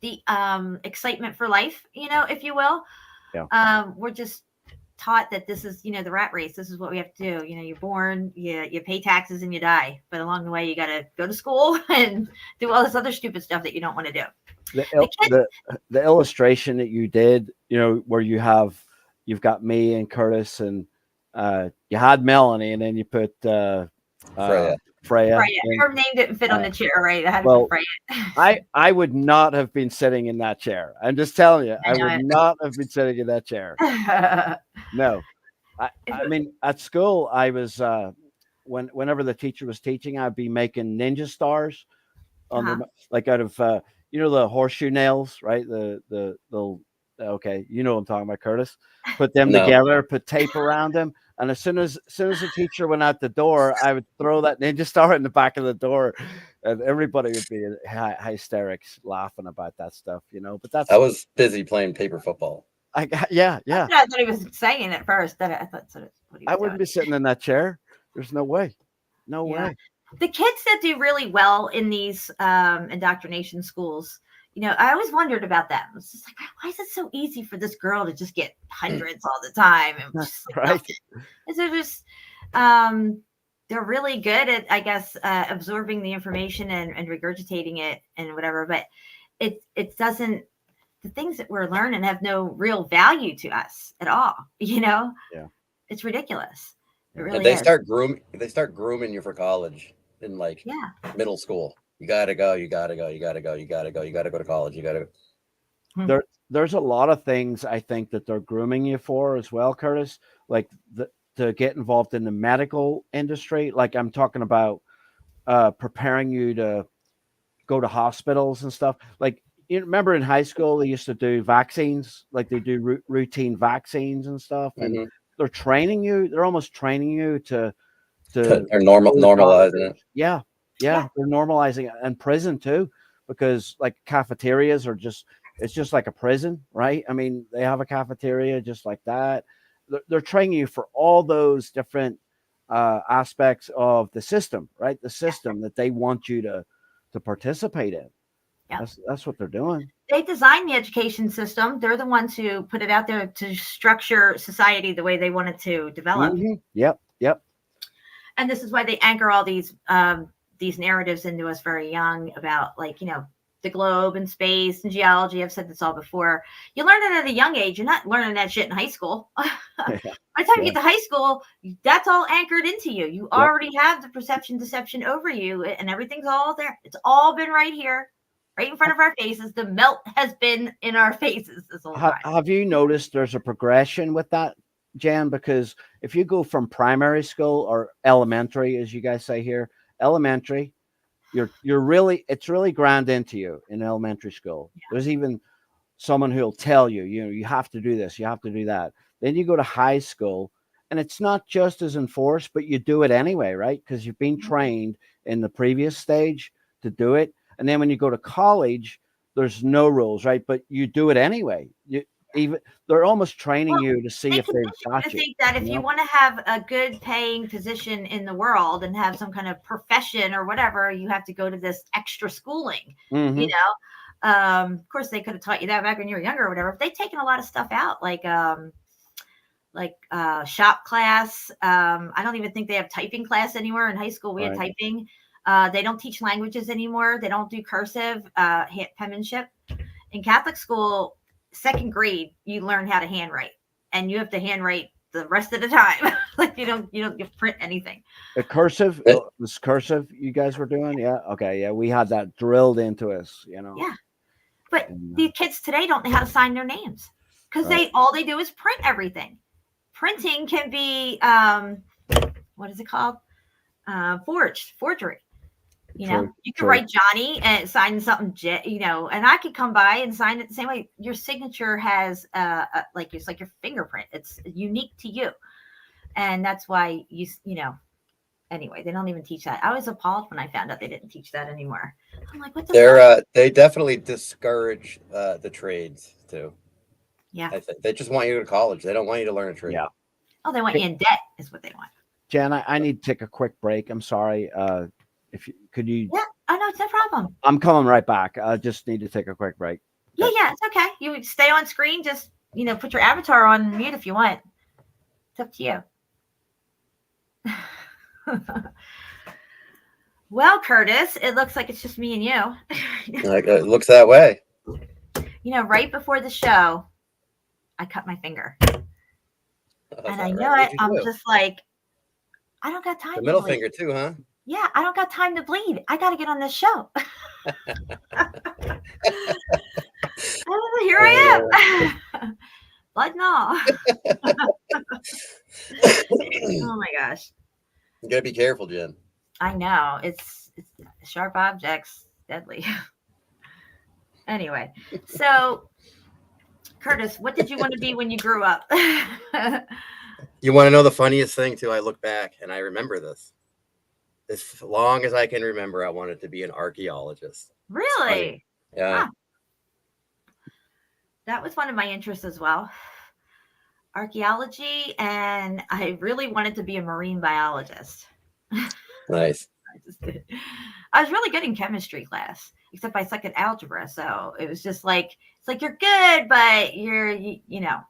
the excitement for life, if you will. We're just taught that this is, the rat race. This is what we have to do. You're born, you pay taxes and you die. But along the way, you got to go to school and do all this other stupid stuff that you don't want to do. The illustration that you did, where you've got me and Curtis, and you had Melanie, and then you put Freya. Her name didn't fit on the chair, right? I had to put Freya. I would not have been sitting in that chair. I'm just telling you, I would not have been sitting in that chair. No. I mean, at school, I was, whenever the teacher was teaching, I'd be making ninja stars like out of, the horseshoe nails, right? Okay, you know what I'm talking about, Curtis. Put them together, put tape around them, And as soon as the teacher went out the door, I would throw that ninja star in the back of the door, and everybody would be in hysterics laughing about that stuff, you know. But that's I was busy playing paper football. Yeah. I thought he was saying at first. That I thought sort of what he was I wouldn't be sitting in that chair. There's no way. No way. The kids that do really well in these indoctrination schools, you know, I always wondered about them. It's just like, why is it so easy for this girl to just get hundreds all the time? And just like, right. They're just, they're really good at, I guess, absorbing the information and regurgitating it and whatever. But it doesn't. The things that we're learning have no real value to us at all. You know. Yeah. It's ridiculous. It really And they is. start grooming you for college in like middle school. You gotta go, you gotta go, you gotta go, you gotta go, you gotta go to college, you gotta go. There's a lot of things I think that they're grooming you for as well, Curtis. Like to get involved in the medical industry. Like I'm talking about preparing you to go to hospitals and stuff. Like you remember in high school they used to do vaccines, like they do routine vaccines and stuff, and they're training you. They're almost training you to They're normalizing it. Yeah, they're normalizing it. And prison too, because like cafeterias are it's just like a prison, right? I mean, they have a cafeteria just like that. They're training you for all those different aspects of the system, right? The system that they want you to participate in. Yeah. That's what they're doing. They designed the education system. They're the ones who put it out there to structure society the way they want it to develop. Yep. And this is why they anchor all these narratives into us very young about, like, you know, the globe and space and geology. I've said this all before. You learn it at a young age. You're not learning that shit in high school. By the time you get to high school, that's all anchored into you. You already have the perception deception over you, and everything's all there. It's all been right here, right in front of our faces. The melt has been in our faces this whole time. Have you noticed there's a progression with that, Jan? Because if you go from primary school or elementary, as you guys say here, elementary, it's really ground into you in elementary school. There's even someone who'll tell you, you know, you have to do this, you have to do that. Then you go to high school, and it's not just as enforced, but you do it anyway, right? Because you've been trained in the previous stage to do it. And then when you go to college, there's no rules, right? But you do it anyway. They're almost training you to see if they've got you. I think that if you want to have a good paying position in the world and have some kind of profession or whatever, you have to go to this extra schooling, you know? Of course, they could have taught you that back when you were younger or whatever. But they've taken a lot of stuff out, like shop class. I don't even think they have typing class anymore. In high school, we had typing. They don't teach languages anymore. They don't do cursive, penmanship. In Catholic school, second grade, you learn how to handwrite, and you have to handwrite the rest of the time. Like you don't print anything. Cursive was cursive. You guys were doing, okay, we had that drilled into us, you know. Yeah, but the kids today don't know how to sign their names because all they do is print everything. Printing can be what is it called? Forgery. You know, you could write Johnny and sign something, you know, and I could come by and sign it the same way. Your signature has it's like your fingerprint. It's unique to you. And that's why you know, anyway, they don't even teach that. I was appalled when I found out they didn't teach that anymore. I'm like, what the they definitely discourage the trades too. Yeah. They just want you to go to college. They don't want you to learn a trade. Yeah. Oh, they want you in debt is what they want. Jan, I need to take a quick break. I'm sorry. Could you? Yeah, I know, it's no problem. I'm coming right back. I just need to take a quick break. Yeah, it's okay. You stay on screen. Just, you know, put your avatar on mute if you want. It's up to you. Well, Curtis, it looks like it's just me and you. It looks that way. You know, right before the show, I cut my finger. And I know it. I'm just like, I don't got time. The middle finger too, huh? Yeah, I don't got time to bleed. I got to get on this show. Here I am. Blood and all. Oh my gosh. You gotta be careful, Jen. I know. It's sharp objects, deadly. Anyway, so Curtis, what did you want to be when you grew up? You want to know the funniest thing too? I look back and I remember this. As long as I can remember, I wanted to be an archaeologist. Really? Yeah. Huh. That was one of my interests as well. Archaeology, and I really wanted to be a marine biologist. Nice. I was really good in chemistry class, except I suck at algebra. So it was just like, it's like, you're good, but you know,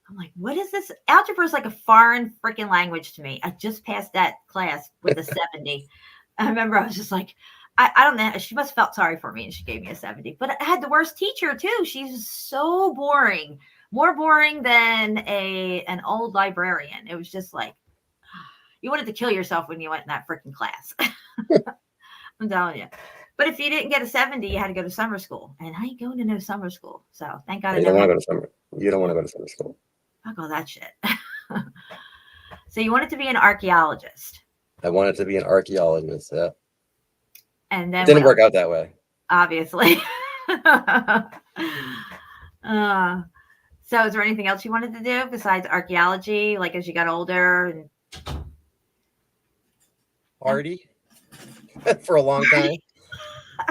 I'm like, what is this? Algebra is like a foreign freaking language to me. I just passed that class with a 70. I remember I was just like, I don't know. She must have felt sorry for me and she gave me a 70. But I had the worst teacher too. She's so boring, more boring than an old librarian. It was just like, you wanted to kill yourself when you went in that freaking class. I'm telling you. But if you didn't get a 70, you had to go to summer school. And I ain't going to no summer school. So thank God You don't want to go to summer. You don't want to go to summer school. Fuck all that shit. So you wanted to be an archaeologist. I wanted to be an archaeologist. Yeah. And then it didn't work out that way. Obviously. So is there anything else you wanted to do besides archaeology, like as you got older? And party for a long time.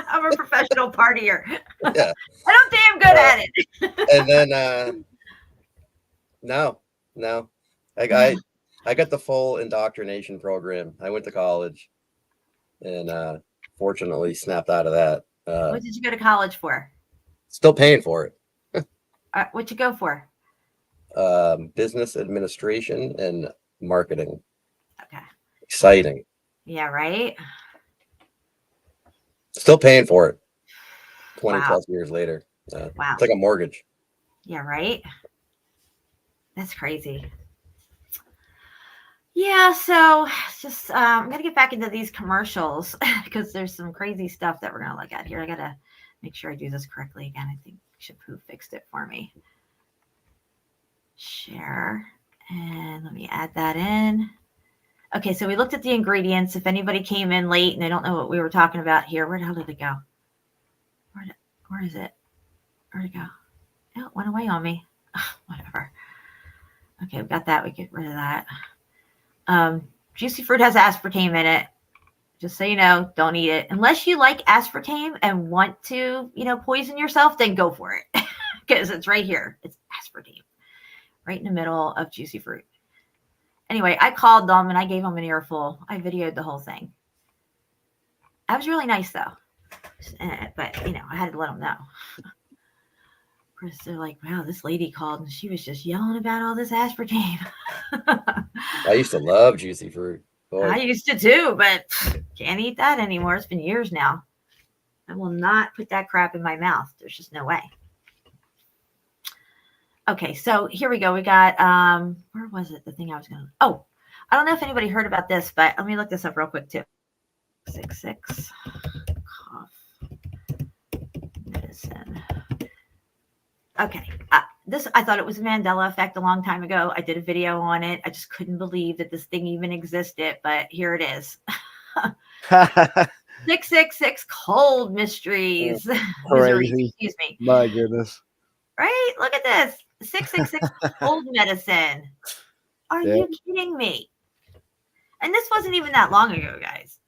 I'm a professional partier. Yeah. I'm damn good at it. And then no. I got the full indoctrination program. I went to college and fortunately snapped out of that. What did you go to college for? Still paying for it. What'd you go for? Business administration and marketing. Okay. Exciting. Yeah, right? Still paying for it 20 Wow. plus years later. Wow. It's like a mortgage. Yeah, right? That's crazy. Yeah, so it's just I'm going to get back into these commercials because there's some crazy stuff that we're going to look at here. I got to make sure I do this correctly again. I think Shapu fixed it for me. Share. And let me add that in. Okay, so we looked at the ingredients. If anybody came in late and they don't know what we were talking about here, where the hell did it go? Where is it? Where'd it go? Oh, it went away on me. Whatever. Okay, we got that. We get rid of that. Juicy fruit has aspartame in it. Just so you know, don't eat it. Unless you like aspartame and want to, poison yourself, then go for it. Because it's right here. It's aspartame. Right in the middle of juicy fruit. Anyway, I called them and I gave them an earful. I videoed the whole thing. I was really nice though. But, I had to let them know. Of course, they're like, wow, this lady called and she was just yelling about all this aspartame. I used to love juicy fruit. Boy. I used to too, but can't eat that anymore. It's been years now. I will not put that crap in my mouth. There's just no way. Okay, so here we go. We got, where was it? The thing I was going to, I don't know if anybody heard about this, but let me look this up real quick too. 66 cough medicine. Okay, I thought it was a Mandela effect a long time ago. I did a video on it. I just couldn't believe that this thing even existed, but here it is. 666 cold mysteries. Crazy. Excuse me. My goodness. Right? Look at this. 666 cold medicine. Are you kidding me? And this wasn't even that long ago, guys.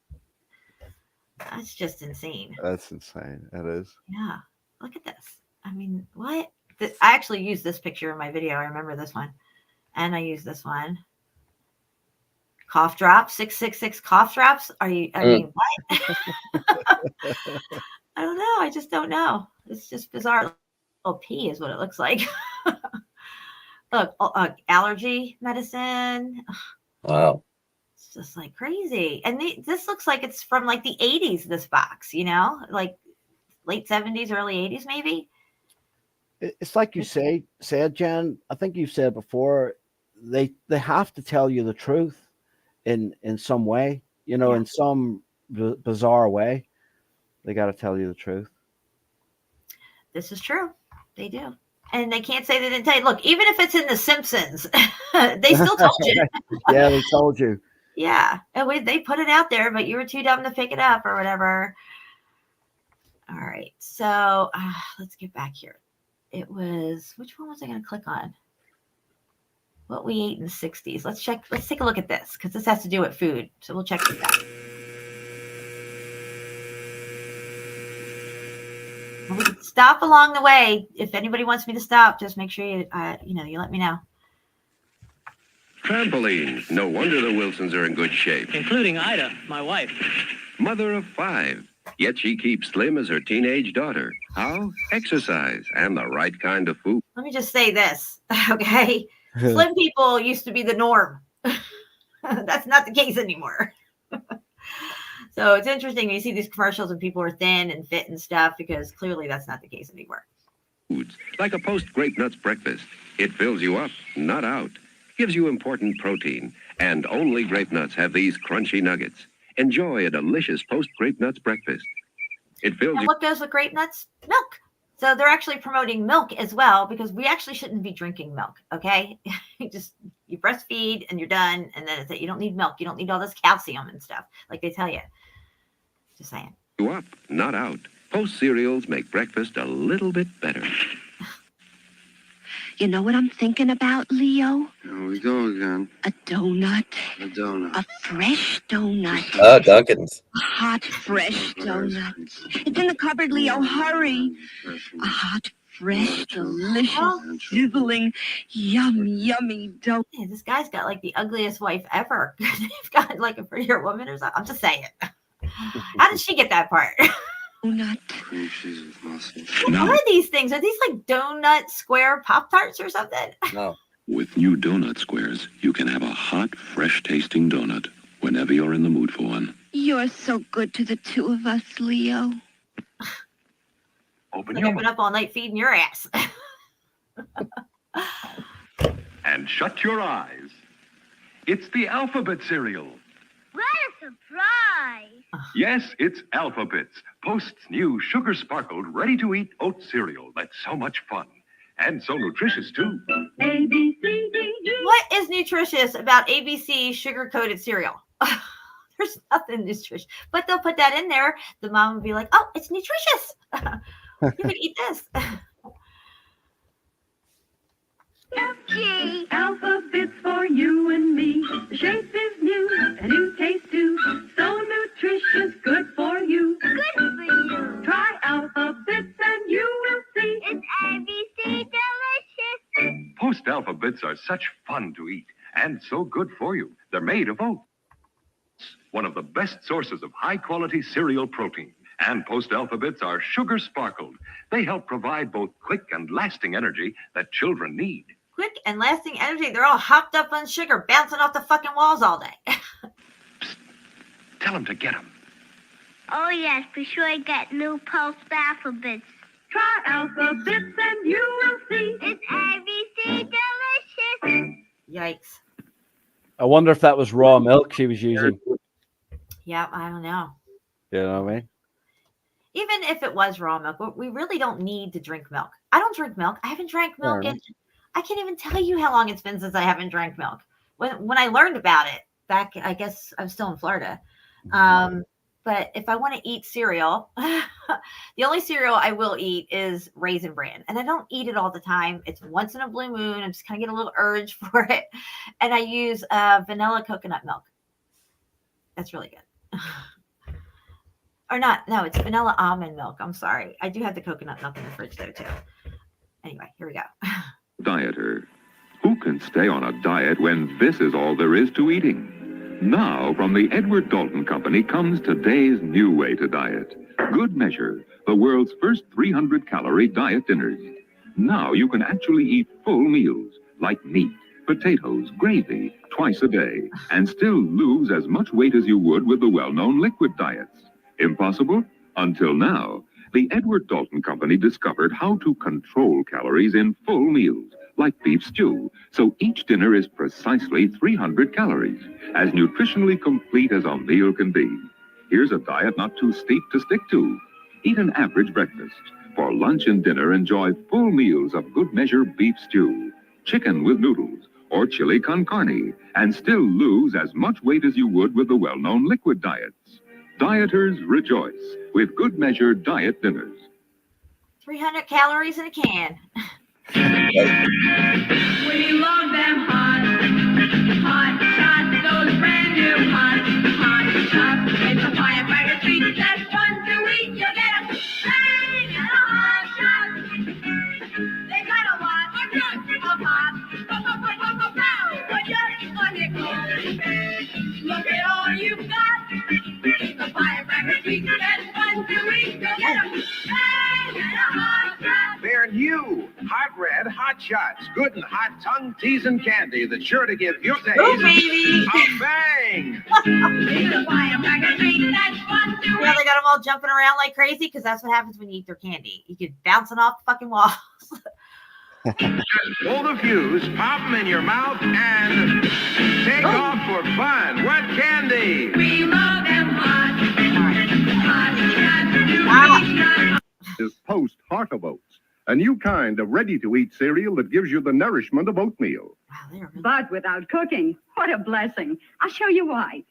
That's just insane. That's insane. That is. Yeah. Look at this. I mean, what? I actually used this picture in my video. I remember this one. And I used this one. Cough drops. 666 cough drops. Mean, what? I don't know. I just don't know. It's just bizarre. Little pea is what it looks like. Look, allergy medicine. Wow. It's just like crazy. And this looks like it's from like the 80s, this box, like late 70s, early 80s, maybe. It's like you said, Jen, I think you've said before, they have to tell you the truth in some way, in some bizarre way. They got to tell you the truth. This is true. They do. And they can't say they didn't tell you. Look, even if it's in The Simpsons, they still told you. Yeah, they told you. Yeah. And they put it out there, but you were too dumb to pick it up or whatever. All right. So let's get back here. It was, which one was I going to click on? what we ate in the 60s. Let's take a look at this because this has to do with food. So we'll check this out. And we can stop along the way. If anybody wants me to stop, just make sure you let me know. Trampoline. No wonder the Wilsons are in good shape. Including Ida, my wife. Mother of 5. Yet she keeps slim as her teenage daughter. How? Exercise and the right kind of food. Let me just say this, okay? Slim people used to be the norm. That's not the case anymore. So it's interesting when you see these commercials and people are thin and fit and stuff because clearly that's not the case anymore. Foods, like a post-grape nuts breakfast. It fills you up, not out. Gives you important protein. And only grape nuts have these crunchy nuggets. Enjoy a delicious post-grape nuts breakfast. It fills And you... what goes with grape nuts? Milk. So they're actually promoting milk as well because we actually shouldn't be drinking milk, okay? You breastfeed and you're done, and then it's it. You don't need milk. You don't need all this calcium and stuff like they tell you. Just saying. You up, not out. Post cereals make breakfast a little bit better. You know what I'm thinking about, Leo? Here we go again. A donut. A donut. A fresh donut. Oh, Duncan's. A hot, fresh donut. It's in the cupboard, Leo. Hurry. A hot, fresh, delicious, sizzling, yummy donut. Yeah, this guy's got like the ugliest wife ever. They've got like a prettier woman or something. I'm just saying. How did she get that part? Donut. Cream cheese with mustard. What are these things? Are these like donut square Pop-Tarts or something? No. With new donut squares, you can have a hot, fresh-tasting donut whenever you're in the mood for one. You're so good to the two of us, Leo. Open I've been up all night feeding your ass. And shut your eyes. It's the Alphabet cereal. What a surprise! Yes, it's Alphabets, Post's new sugar-sparkled, ready-to-eat oat cereal that's so much fun. And so nutritious, too. What is nutritious about ABC sugar-coated cereal? There's nothing nutritious. But they'll put that in there. The mom will be like, oh, it's nutritious. You can eat this. Okay. Alphabets for you and me. The shape is new, a new taste too. So nutritious, good for you. Good for you. Try Alphabets and you will see. It's ABC delicious. Post Alphabets are such fun to eat and so good for you. They're made of oats, one of the best sources of high-quality cereal protein. And Post Alphabets are sugar-sparkled. They help provide both quick and lasting energy that children need. Quick and lasting energy. They're all hopped up on sugar, bouncing off the fucking walls all day. Tell them to get them. Oh, yes, be sure I get new Post Alphabets. Try Alphabets and you will see. It's ABC delicious. Yikes. I wonder if that was raw milk she was using. Yeah, I don't know. You know what I mean? Even if it was raw milk, we really don't need to drink milk. I don't drink milk. I haven't drank milk in, I can't even tell you how long it's been since I haven't drank milk. When I learned about it back, I guess I'm still in Florida. But if I want to eat cereal, the only cereal I will eat is Raisin Bran. And I don't eat it all the time. It's once in a blue moon. I'm just kind of get a little urge for it. And I use vanilla coconut milk. That's really good. Or not. No, it's vanilla almond milk. I'm sorry. I do have the coconut milk in the fridge though, too. Anyway, here we go. Dieter. Who can stay on a diet when this is all there is to eating? Now, from the Edward Dalton Company comes today's new way to diet. Good Measure, the world's first 300-calorie diet dinners. Now you can actually eat full meals, like meat, potatoes, gravy, twice a day, and still lose as much weight as you would with the well-known liquid diets. Impossible? Until now. The Edward Dalton Company discovered how to control calories in full meals, like beef stew, so each dinner is precisely 300 calories, as nutritionally complete as a meal can be. Here's a diet not too steep to stick to. Eat an average breakfast. For lunch and dinner, enjoy full meals of Good Measure beef stew, chicken with noodles, or chili con carne, and still lose as much weight as you would with the well-known liquid diets. Dieters rejoice with Good Measure diet dinners. 300 calories in a can. We love them hot. And Hot Shots, good and hot tongue-teasing candy that's sure to give your days baby. a bang. They got them all jumping around like crazy because that's what happens when you eat their candy. You get bouncing off the fucking walls. Just pull the fuse, pop them in your mouth, and take off for fun. What candy? We love them hot. Is Post Heart of Oats, a new kind of ready-to-eat cereal that gives you the nourishment of oatmeal. But without cooking. What a blessing. I'll show you why.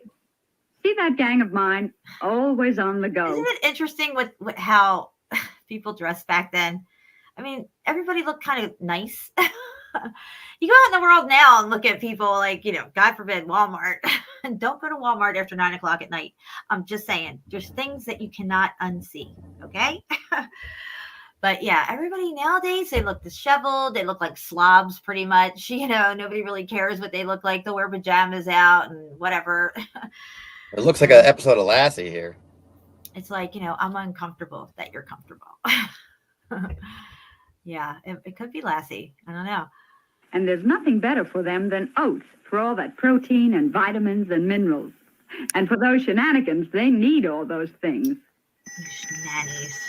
See that gang of mine? Always on the go. Isn't it interesting with how people dressed back then? I mean, everybody looked kind of nice. You go out in the world now and look at people like, God forbid, Walmart. And don't go to Walmart after 9 o'clock at night. I'm just saying, there's things that you cannot unsee. Okay. But yeah, everybody nowadays, they look disheveled. They look like slobs pretty much. Nobody really cares what they look like. They'll wear pajamas out and whatever. It looks like an episode of Lassie here. It's like, I'm uncomfortable that you're comfortable. Yeah, it could be Lassie. I don't know. And there's nothing better for them than oats for all that protein and vitamins and minerals. And for those shenanigans, they need all those things. Shenanigans.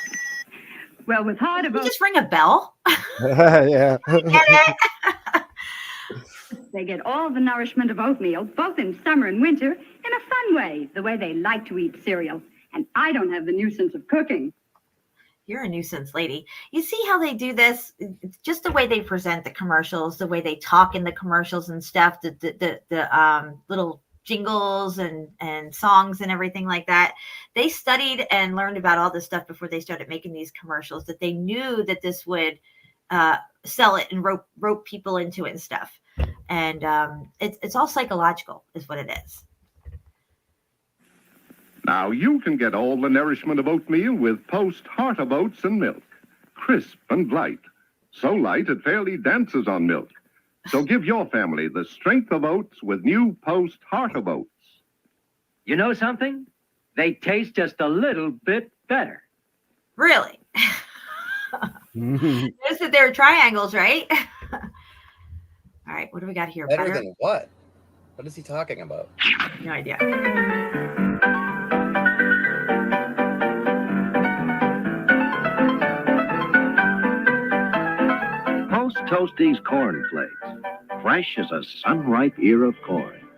Well, with Heart of Oats... just ring a bell? Yeah. Get it? They get all the nourishment of oatmeal, both in summer and winter, in a fun way, the way they like to eat cereal. And I don't have the nuisance of cooking. You're a nuisance, lady. You see how they do this? It's just the way they present the commercials, the way they talk in the commercials and stuff, the little jingles and songs and everything like that. They studied and learned about all this stuff before they started making these commercials, that they knew that this would sell it and rope people into it and stuff. And it's all psychological is what it is. Now you can get all the nourishment of oatmeal with Post Heart of Oats and milk. Crisp and light. So light it fairly dances on milk. So give your family the strength of oats with new Post Heart of Oats. You know something? They taste just a little bit better. Really? Notice that they're triangles, right? All right, what do we got here? Better than what? What is he talking about? No idea. Post Toasties Corn Flakes. Fresh as a sun-ripe ear of corn.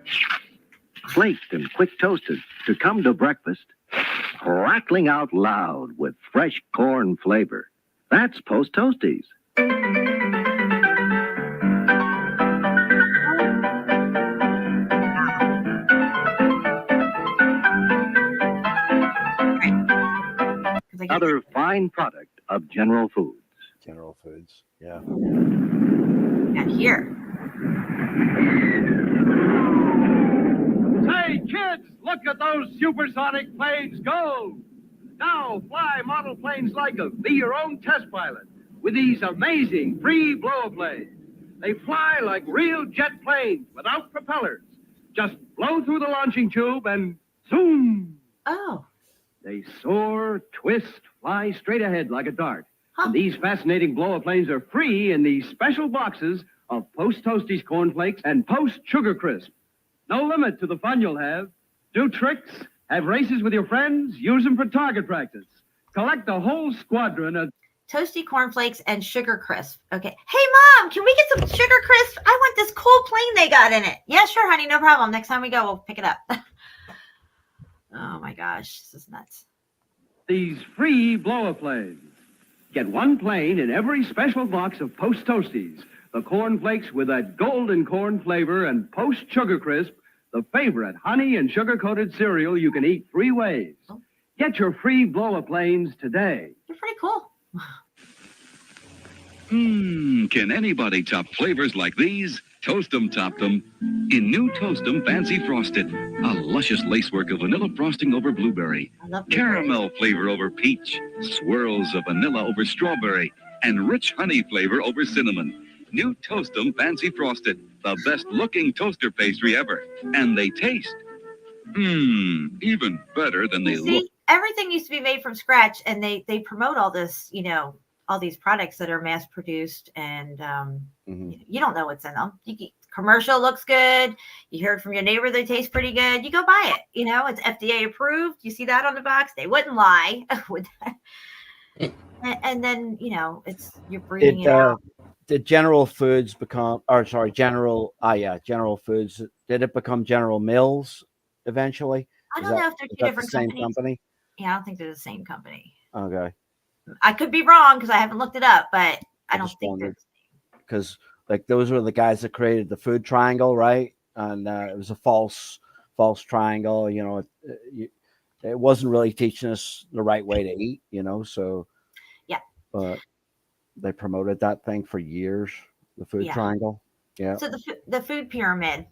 Flaked and quick toasted to come to breakfast. Crackling out loud with fresh corn flavor. That's Post Toasties. Another fine product of General Foods. General Foods, yeah. And here. Say, kids, look at those supersonic planes go! Now fly model planes like them. Be your own test pilot with these amazing free blow planes. They fly like real jet planes without propellers. Just blow through the launching tube and zoom! Oh. They soar, twist, fly straight ahead like a dart. And these fascinating blow planes are free in these special boxes of Post Toasties Cornflakes and Post Sugar Crisp. No limit to the fun you'll have. Do tricks, have races with your friends, use them for target practice. Collect a whole squadron of Toasty cornflakes and sugar crisp. Okay. Hey, Mom, can we get some sugar crisp? I want this cool plane they got in it. Yeah, sure, honey. No problem. Next time we go, we'll pick it up. Oh, my gosh. This is nuts. these free blow-planes. Get one plane in every special box of Post Toasties. The cornflakes with that golden corn flavor and Post Sugar Crisp, the favorite honey and sugar-coated cereal you can eat 3 ways. Get your free blow-planes today. They're pretty cool. Can anybody top flavors like these? Toast 'em, topped 'em. In new Toast 'em Fancy Frosted. A luscious lacework of vanilla frosting over blueberry. Caramel flavor over peach. Swirls of vanilla over strawberry. And rich honey flavor over cinnamon. New Toast 'em Fancy Frosted. The best looking toaster pastry ever. And they taste, even better than they look. Everything used to be made from scratch, and they promote all this, all these products that are mass produced, and you don't know what's in them. Commercial looks good. You heard from your neighbor they taste pretty good. You go buy it. You know, it's FDA approved. You see that on the box. They wouldn't lie. And then, you know, you're breathing it out. Did General Foods become, or sorry, General Foods, did it become General Mills eventually? I don't know if they're two different same companies. Company? Yeah, I don't think they're the same company. Okay. I could be wrong because I haven't looked it up, but I don't think they're. Because like those were the guys that created the food triangle, right? And it was a false triangle. You know, it wasn't really teaching us the right way to eat. You know, so yeah. But they promoted that thing for years. The food triangle. Yeah. So the food pyramid.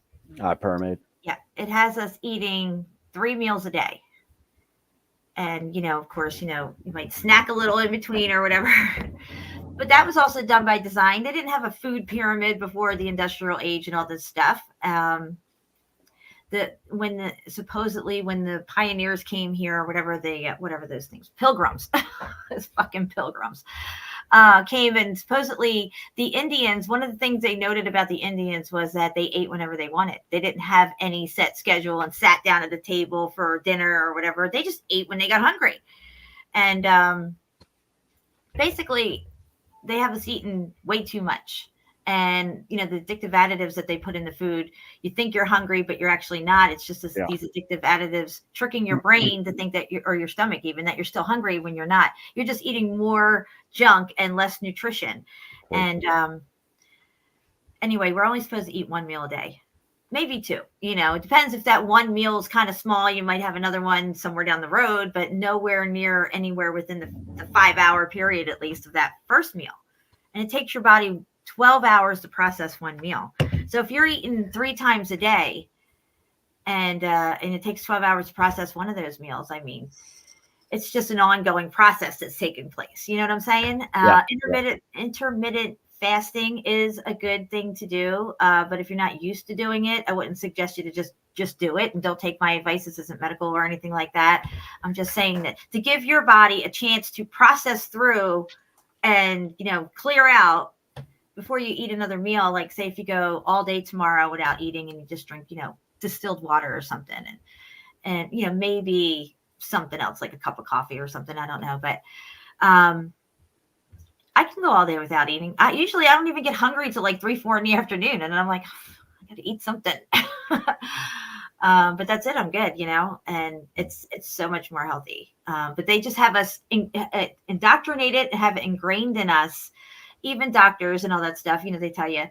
Pyramid. Yeah, it has us eating 3 meals a day. And, you know, of course, you know, you might snack a little in between or whatever. But that was also done by design. They didn't have a food pyramid before the industrial age and all this stuff. Supposedly when the pioneers came here or whatever those things, pilgrims, those fucking pilgrims, came, and supposedly the Indians, one of the things they noted about the Indians was that they ate whenever they wanted. They didn't have any set schedule and sat down at the table for dinner or whatever. They just ate when they got hungry. And basically they have us eating way too much. And, you know, the addictive additives that they put in the food, you think you're hungry, but you're actually not. It's just these addictive additives tricking your brain to think that or your stomach even, that you're still hungry when you're not. You're just eating more junk and less nutrition. And anyway, we're only supposed to eat 1 meal a day, maybe 2. You know, it depends if that 1 meal is kind of small. You might have another one somewhere down the road, but nowhere near anywhere within the 5-hour period, at least, of that first meal. And it takes your body 12 hours to process 1 meal. So if you're eating 3 times a day and it takes 12 hours to process one of those meals, I mean, it's just an ongoing process that's taking place. You know what I'm saying? Intermittent fasting is a good thing to do. But if you're not used to doing it, I wouldn't suggest you to just do it. And don't take my advice. This isn't medical or anything like that. I'm just saying that to give your body a chance to process through and, you know, clear out before you eat another meal. Like, say if you go all day tomorrow without eating and you just drink, you know, distilled water or something, and you know, maybe something else like a cup of coffee or something, I don't know, but I can go all day without eating. I don't even get hungry till like 3-4 in the afternoon, and I'm like, I gotta eat something. But that's it, I'm good, you know, and it's so much more healthy. But they just have us indoctrinated, have it ingrained in us. Even doctors and all that stuff, you know, they tell you,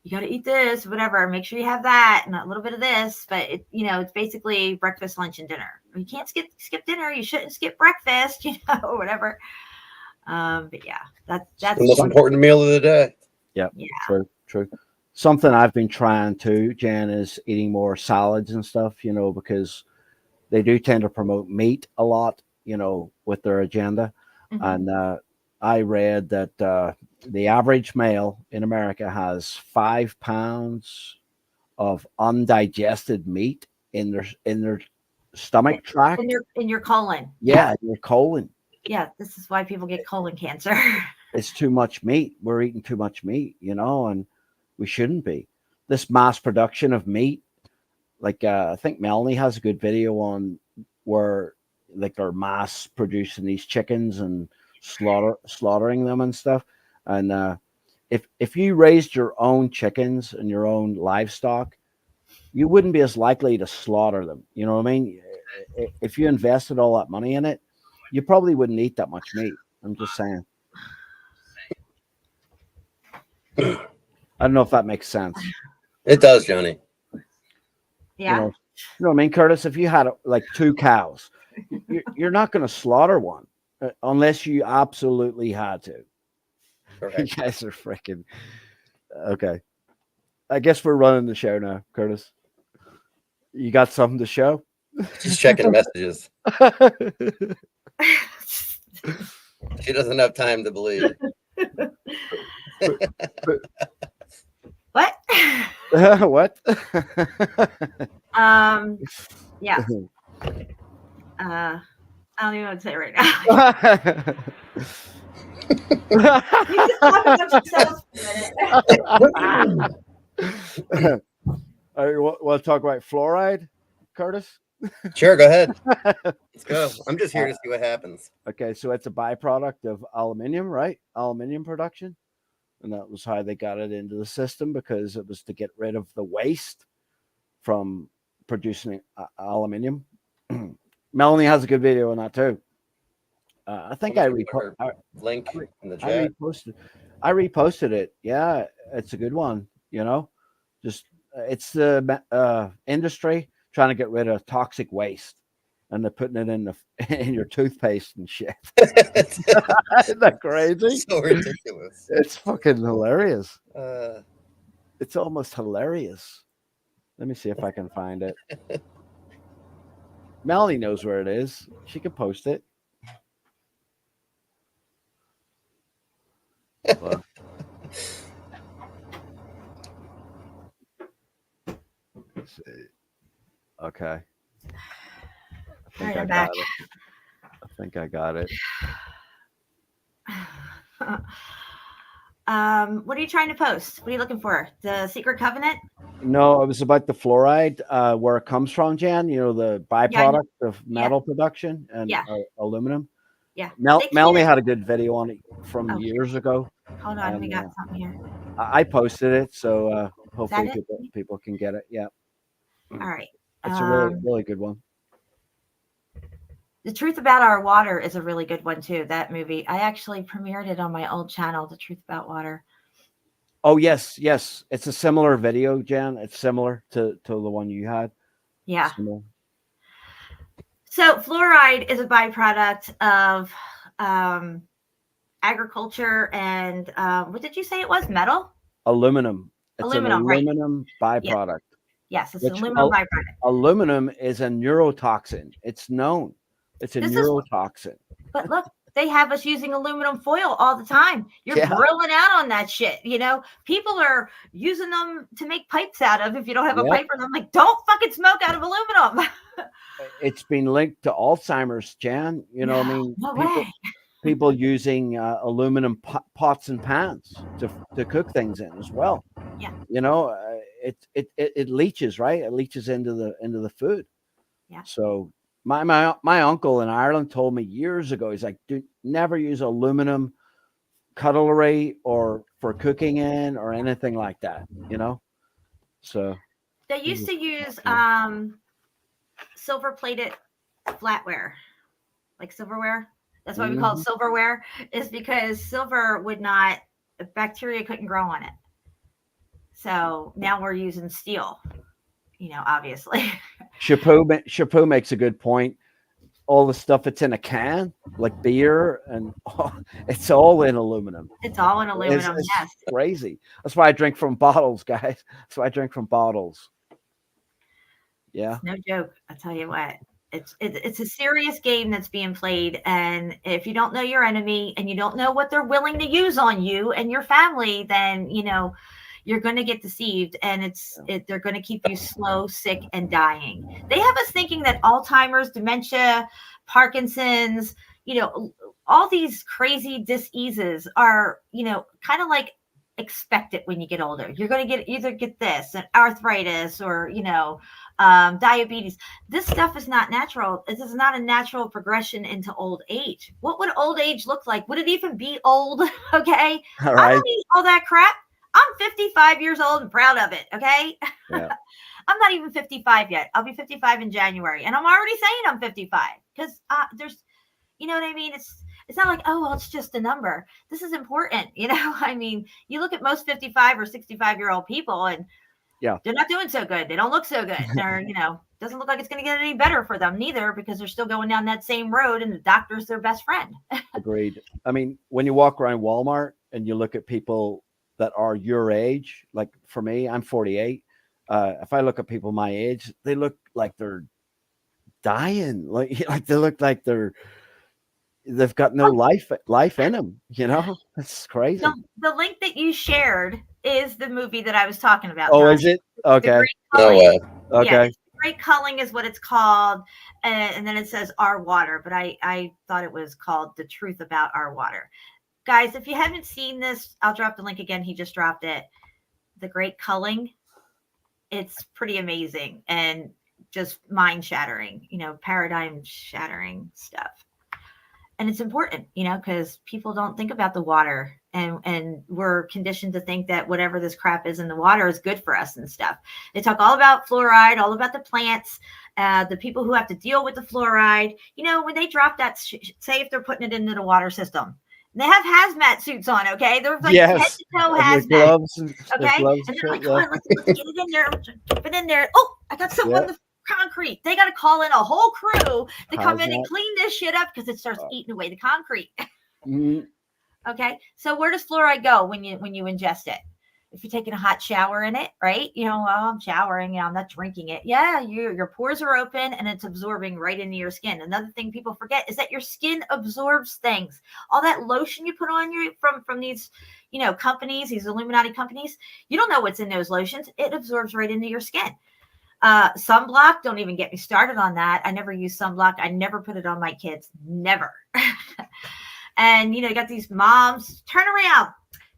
you got to eat this, whatever, make sure you have that and a little bit of this. But it, you know, it's basically breakfast, lunch, and dinner. You can't skip dinner. You shouldn't skip breakfast, you know, or whatever. But yeah, that's the most important meal of the day. Yep. Yeah. True. Something I've been trying to, Jan, is eating more salads and stuff, you know, because they do tend to promote meat a lot, you know, with their agenda. Mm-hmm. And I read that the average male in America has 5 pounds of undigested meat in their stomach tract. In your colon. Yeah, your colon. Yeah, this is why people get colon cancer. It's too much meat. We're eating too much meat, you know, and we shouldn't be. This mass production of meat, like I think Melanie has a good video on where like they're mass producing these chickens and slaughtering them and stuff. And if you raised your own chickens and your own livestock, you wouldn't be as likely to slaughter them. You know what I mean? If you invested all that money in it, you probably wouldn't eat that much meat. I'm just saying. I don't know if that makes sense. It does, Johnny. Yeah. You know what I mean, Curtis? If you had like 2 cows, you're not going to slaughter one unless you absolutely had to. Correct. You guys are freaking okay. I guess we're running the show now, Curtis. You got something to show? Just checking messages. She doesn't have time to believe. What? What? Yeah. I don't even know what to say right now. just talk about yourselves for a minute. All right, want to talk about fluoride, Curtis? Sure, go ahead. Let's go. I'm just here to see what happens. Okay, so it's a byproduct of aluminium, right? Aluminium production. And that was how they got it into the system, because it was to get rid of the waste from producing aluminium. Melanie has a good video on that too. I think I link in the I chat. reposted it. Yeah, it's a good one. You know, just it's the industry trying to get rid of toxic waste, and they're putting it in in your toothpaste and shit. Isn't that crazy? So ridiculous. It's fucking hilarious. It's almost hilarious. Let me see if I can find it. Melanie knows where it is. She can post it. Well. Let's see. Okay. All right, I'm back. I think I got it. What are you trying to post? What are you looking for? The Secret Covenant? No, it was about the fluoride, where it comes from, Jan. You know, the byproduct of metal production and aluminum. Yeah. Melanie had a good video on it from years ago. Hold on, we got something here. I posted it, so hopefully people can get it. Yeah. All right. It's a really, really good one. The Truth About Our Water is a really good one too. That movie. I actually premiered it on my old channel, The Truth About Water. Oh yes, yes. It's a similar video, Jan. It's similar to the one you had. Yeah. Similar. So fluoride is a byproduct of agriculture and what did you say it was? Metal? Aluminum. It's aluminum, an aluminum byproduct. Yes, it's an aluminum byproduct. Aluminum is a neurotoxin. It's known. It's a neurotoxin. But look, they have us using aluminum foil all the time. You're grilling out on that shit. You know, people are using them to make pipes out of. If you don't have a pipe for them, like, don't fucking smoke out of aluminum. It's been linked to Alzheimer's, Jan. You know, I mean, people using aluminum pots and pans to cook things in as well. Yeah. You know, it leaches, right? It leaches into the food. Yeah. So my uncle in Ireland told me years ago, he's like, dude, never use aluminum cutlery or for cooking in or anything like that, you know? So they used to use silver plated flatware, like silverware. That's why we call it silverware, is because silver bacteria couldn't grow on it. So now we're using steel, you know, obviously. Chapeau makes a good point. All the stuff that's in a can, like beer, and it's all in aluminum. It's all in aluminum, it's yes. Crazy. That's why I drink from bottles, guys. That's why I drink from bottles. Yeah. It's no joke. I'll tell you what. It's a serious game that's being played. And if you don't know your enemy and you don't know what they're willing to use on you and your family, then, you know, you're going to get deceived, and they're going to keep you slow, sick, and dying. They have us thinking that Alzheimer's, dementia, Parkinson's, you know, all these crazy diseases are, you know, kind of like expected when you get older. You're going to either get this, an arthritis, or, you know, diabetes. This stuff is not natural. This is not a natural progression into old age. What would old age look like? Would it even be old? Okay. All right. I don't eat all that crap. I'm 55 years old and proud of it. Okay. Yeah. I'm not even 55 yet. I'll be 55 in January. And I'm already saying I'm 55 because there's, you know what I mean? It's not like, oh, well, it's just a number. This is important. You know, I mean, you look at most 55 or 65-year-old people and they're not doing so good. They don't look so good. They're, you know, doesn't look like it's going to get any better for them neither, because they're still going down that same road and the doctor's their best friend. Agreed. I mean, when you walk around Walmart and you look at people that are your age, like for me, I'm 48. If I look at people my age, they look like they're dying. Like they look like they've got no life in them. You know, it's crazy. The link that you shared is the movie that I was talking about. Oh, is it? Okay. No way. Okay. Yeah, Great Culling is what it's called, and then it says Our Water, but I thought it was called The Truth About Our Water. guys, if you haven't seen this, I'll drop the link again. He just dropped it. The Great Culling. It's pretty amazing and just mind shattering, paradigm shattering stuff. And it's important, because people don't think about the water, and we're conditioned to think that whatever this crap is in the water is good for us and stuff. They talk all about fluoride, all about the plants, the people who have to deal with the fluoride. When they drop that, say if they're putting it into the water system, they have hazmat suits on, okay? They're like head to toe hazmat. Gloves and they're like, let's get it in there, dip it in there. Oh, I got some on the concrete. They got to call in a whole crew to come in and clean this shit up because it starts eating away the concrete. Okay, so where does fluoride go when you ingest it? If you're taking a hot shower in it, right? I'm showering, I'm not drinking it. Yeah, your pores are open and it's absorbing right into your skin. Another thing people forget is that your skin absorbs things. All that lotion you put on you from these, companies, these Illuminati companies, you don't know what's in those lotions. It absorbs right into your skin. Sunblock, don't even get me started on that. I never use sunblock. I never put it on my kids. Never. And, you got these moms, turn around.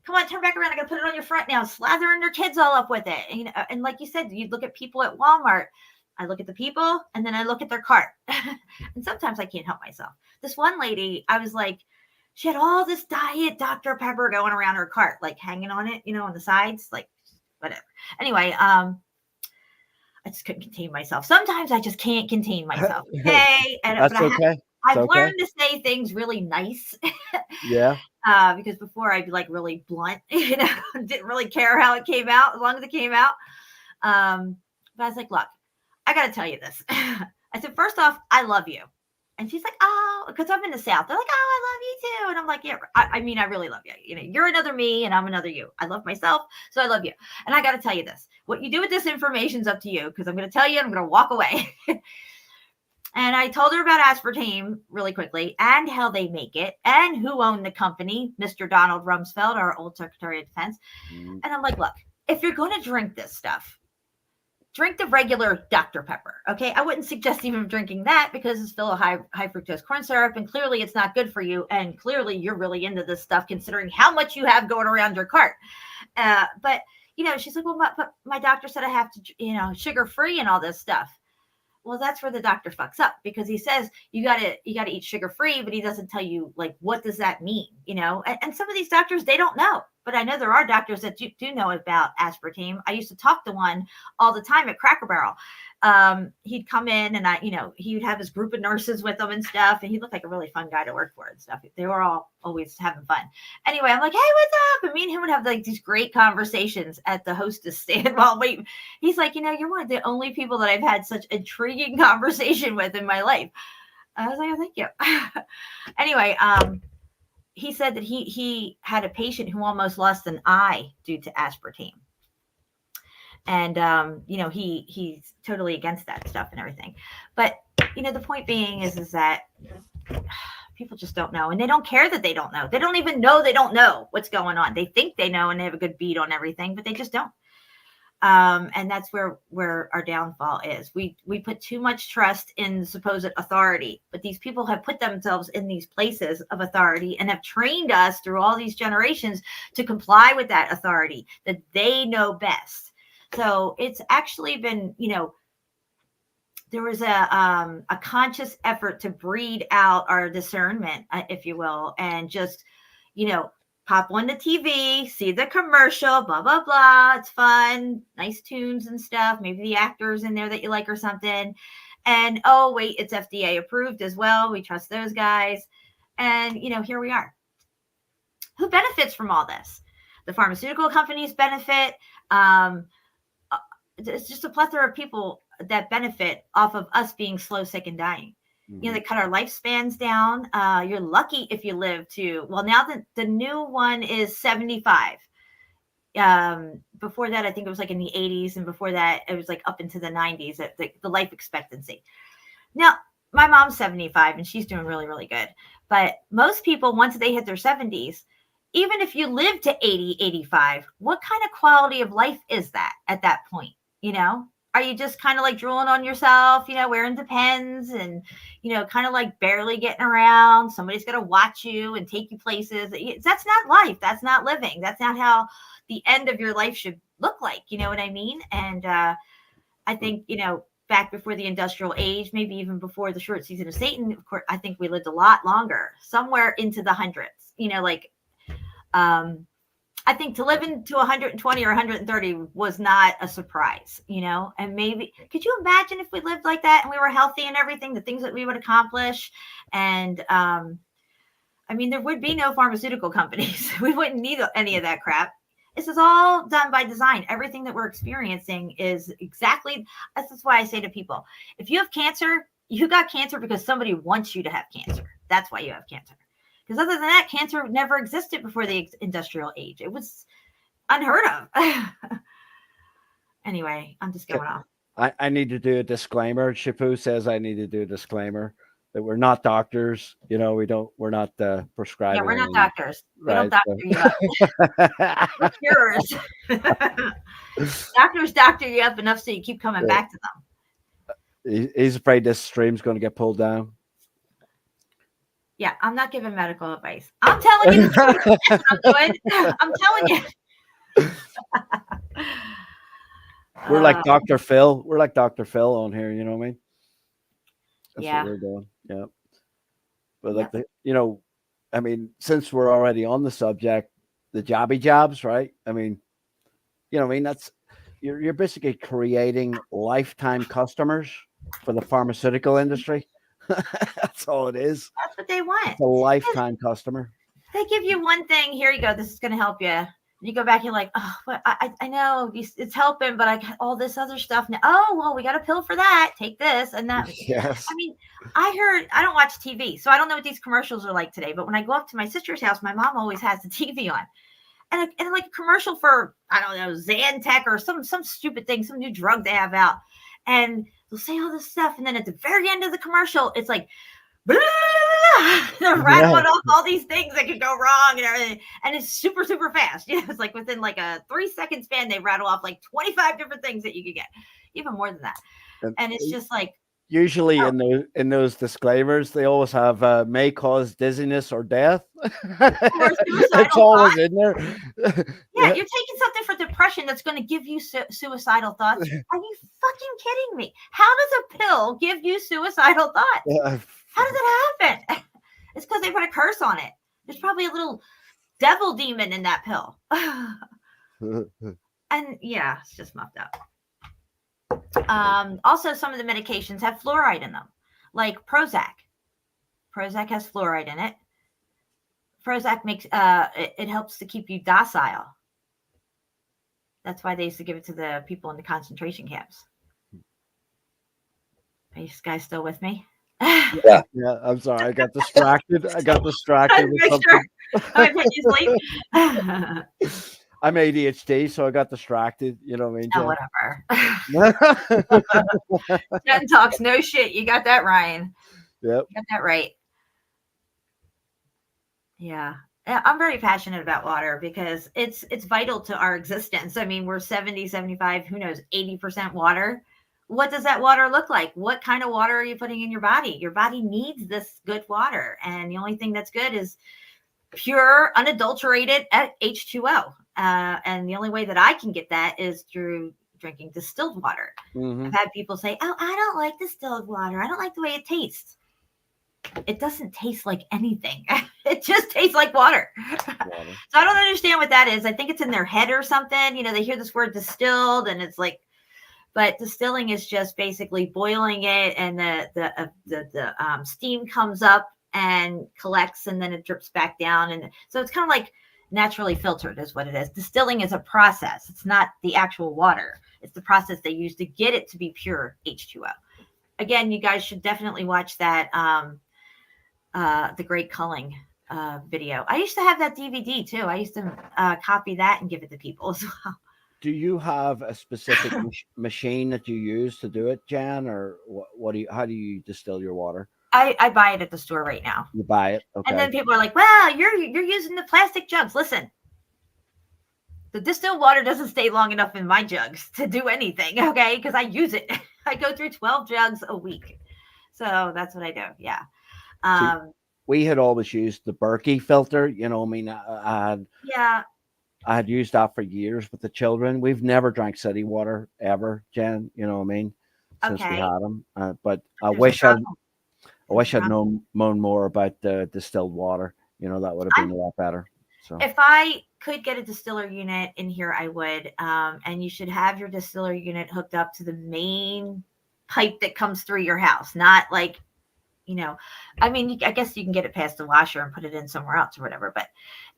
Come on, turn back around. I got to put it on your front now. Slathering their kids all up with it. And like you said, you look at people at Walmart. I look at the people and then I look at their cart. And sometimes I can't help myself. This one lady, I was like, she had all this diet Dr. Pepper going around her cart, like hanging on it, on the sides, like whatever. Anyway, I just couldn't contain myself. Sometimes I just can't contain myself. Okay. That's okay. I've learned to say things really nice. Yeah. Because before I'd be like really blunt, didn't really care how it came out as long as it came out. But I was like, look, I got to tell you this. I said, first off, I love you. And she's like, oh, because I'm in the South. They're like, oh, I love you too. And I'm like, yeah, I mean, I really love you. You're another me and I'm another you. I love myself. So I love you. And I got to tell you this, what you do with this information is up to you, because I'm going to tell you, I'm going to walk away. And I told her about aspartame really quickly and how they make it and who owned the company, Mr. Donald Rumsfeld, our old Secretary of Defense. And I'm like, look, if you're going to drink this stuff, drink the regular Dr. Pepper. Okay. I wouldn't suggest even drinking that because it's full of high fructose corn syrup. And clearly it's not good for you. And clearly you're really into this stuff considering how much you have going around your cart. But she's like, well, my doctor said I have to, sugar free and all this stuff. Well, that's where the doctor fucks up, because he says you gotta eat sugar free, but he doesn't tell you like what does that mean, And some of these doctors, they don't know, but I know there are doctors that do know about aspartame. I used to talk to one all the time at Cracker Barrel. He'd come in and he would have his group of nurses with him and stuff, and he looked like a really fun guy to work for and stuff. They were all always having fun. Anyway, I'm like, hey, what's up? And me and him would have like these great conversations at the hostess stand while waiting. He's like, you're one of the only people that I've had such intriguing conversation with in my life. I was like, oh, thank you. Anyway, he said that he had a patient who almost lost an eye due to aspartame. And, he's totally against that stuff and everything. But, the point being is that people just don't know, and they don't care that they don't know. They don't even know they don't know what's going on. They think they know and they have a good beat on everything, but they just don't. And that's where our downfall is. We put too much trust in supposed authority, but these people have put themselves in these places of authority and have trained us through all these generations to comply with that authority, that they know best. So it's actually been, there was a conscious effort to breed out our discernment, if you will, and just, pop on the TV, see the commercial, blah, blah, blah. It's fun, nice tunes and stuff. Maybe the actors in there that you like or something. And, oh, wait, it's FDA approved as well. We trust those guys. And, here we are. Who benefits from all this? The pharmaceutical companies benefit. It's just a plethora of people that benefit off of us being slow, sick, and dying. They cut our lifespans down. You're lucky if you live to, well, now the new one is 75. Before that, I think it was like in the 80s. And before that, it was like up into the 90s, the life expectancy. Now, my mom's 75 and she's doing really, really good. But most people, once they hit their 70s, even if you live to 80, 85, what kind of quality of life is that at that point? Are you just kind of like drooling on yourself, wearing Depends and, kind of like barely getting around? Somebody's going to watch you and take you places. That's not life. That's not living. That's not how the end of your life should look like. You know what I mean? And I think, back before the industrial age, maybe even before the short season of Satan, of course, I think we lived a lot longer, somewhere into the hundreds, I think to live into 120 or 130 was not a surprise, and maybe, could you imagine if we lived like that and we were healthy and everything, the things that we would accomplish? And, there would be no pharmaceutical companies. We wouldn't need any of that crap. This is all done by design. Everything that we're experiencing is exactly, this is why I say to people, if you have cancer, you got cancer because somebody wants you to have cancer. That's why you have cancer. Because other than that, cancer never existed before the industrial age. It was unheard of. Anyway, I'm just going off. I need to do a disclaimer. Shifu says I need to do a disclaimer that we're not doctors. We're not prescribing. Yeah, we're not doctors. We don't doctor you up. We're curers. Doctors doctor you up enough so you keep coming back to them. He's afraid this stream's going to get pulled down. Yeah, I'm not giving medical advice. I'm telling you the truth. That's what I'm doing. I'm telling you. We're like Dr. Phil. We're like Dr. Phil on here. You know what I mean? That's what we're doing. Yeah. But since we're already on the subject, the jobby jobs, right? That's you're basically creating lifetime customers for the pharmaceutical industry. That's all it is. That's what they want. It's a lifetime customer. They give you one thing. Here you go. This is going to help you. And you go back. You're like, oh, but I know it's helping, but I got all this other stuff now. Oh, well, we got a pill for that. Take this and that. Yes. I don't watch TV, so I don't know what these commercials are like today. But when I go up to my sister's house, my mom always has the TV on. And like a commercial for, I don't know, Zantac or some stupid thing, some new drug they have out. And they'll say all this stuff. And then at the very end of the commercial, it's like, blah, they're rattling off all these things that could go wrong and everything. And it's super, super fast. It's like within like a 3-second span, they rattle off like 25 different things that you could get, even more than that. And it's just like, usually in those disclaimers, they always have may cause dizziness or death. It's always in there. Yeah, you're taking something for depression that's going to give you suicidal thoughts. Are you fucking kidding me? How does a pill give you suicidal thoughts? Yeah. How does it happen? It's because they put a curse on it. There's probably a little devil demon in that pill. And yeah, it's just muffed up. Also, some of the medications have fluoride in them, like Prozac. Prozac has fluoride in it. Prozac makes it helps to keep you docile. That's why they used to give it to the people in the concentration camps. Are you guys still with me? Yeah. I'm sorry. I got distracted. With something. Sure. I put you to sleep. I'm ADHD, so I got distracted. You know what I mean? Oh, whatever. Jen talks no shit. You got that, Ryan. Yep. You got that right. Yeah. I'm very passionate about water because it's vital to our existence. We're 70, 75, who knows, 80% water. What does that water look like? What kind of water are you putting in your body? Your body needs this good water. And the only thing that's good is pure, unadulterated H2O. And the only way that I can get that is through drinking distilled water. Mm-hmm. I've had people say, oh, I don't like distilled water. I don't like the way it tastes. It doesn't taste like anything. It just tastes like water. So I don't understand what that is. I think it's in their head or something. They hear this word distilled and it's like, but distilling is just basically boiling it and the steam comes up and collects and then it drips back down. And so it's kind of like naturally filtered is what it is. Distilling is a process. It's not the actual water. It's the process they use to get it to be pure H2O. Again, you guys should definitely watch that The Great Culling video. I used to have that DVD too. I used to copy that and give it to people as well. Do you have a specific machine that you use to do it, Jan, or how do you distill your water? I buy it at the store right now. You buy it, okay. And then people are like, "Well, you're using the plastic jugs." Listen, The distilled water doesn't stay long enough in my jugs to do anything, okay? Because I use it. I go through 12 jugs a week. So that's what I do. Yeah. We had always used the Berkey filter. You know, I mean, I had used that for years with the children. We've never drank city water ever, Jen. You know what I mean? Since we had them. But I wish I'd known more about the distilled water. You know, that would have been a lot better. So if I could get a distiller unit in here, I would. And you should have your distiller unit hooked up to the main pipe that comes through your house, not like, you know, I mean, I guess you can get it past the washer and put it in somewhere else or whatever. But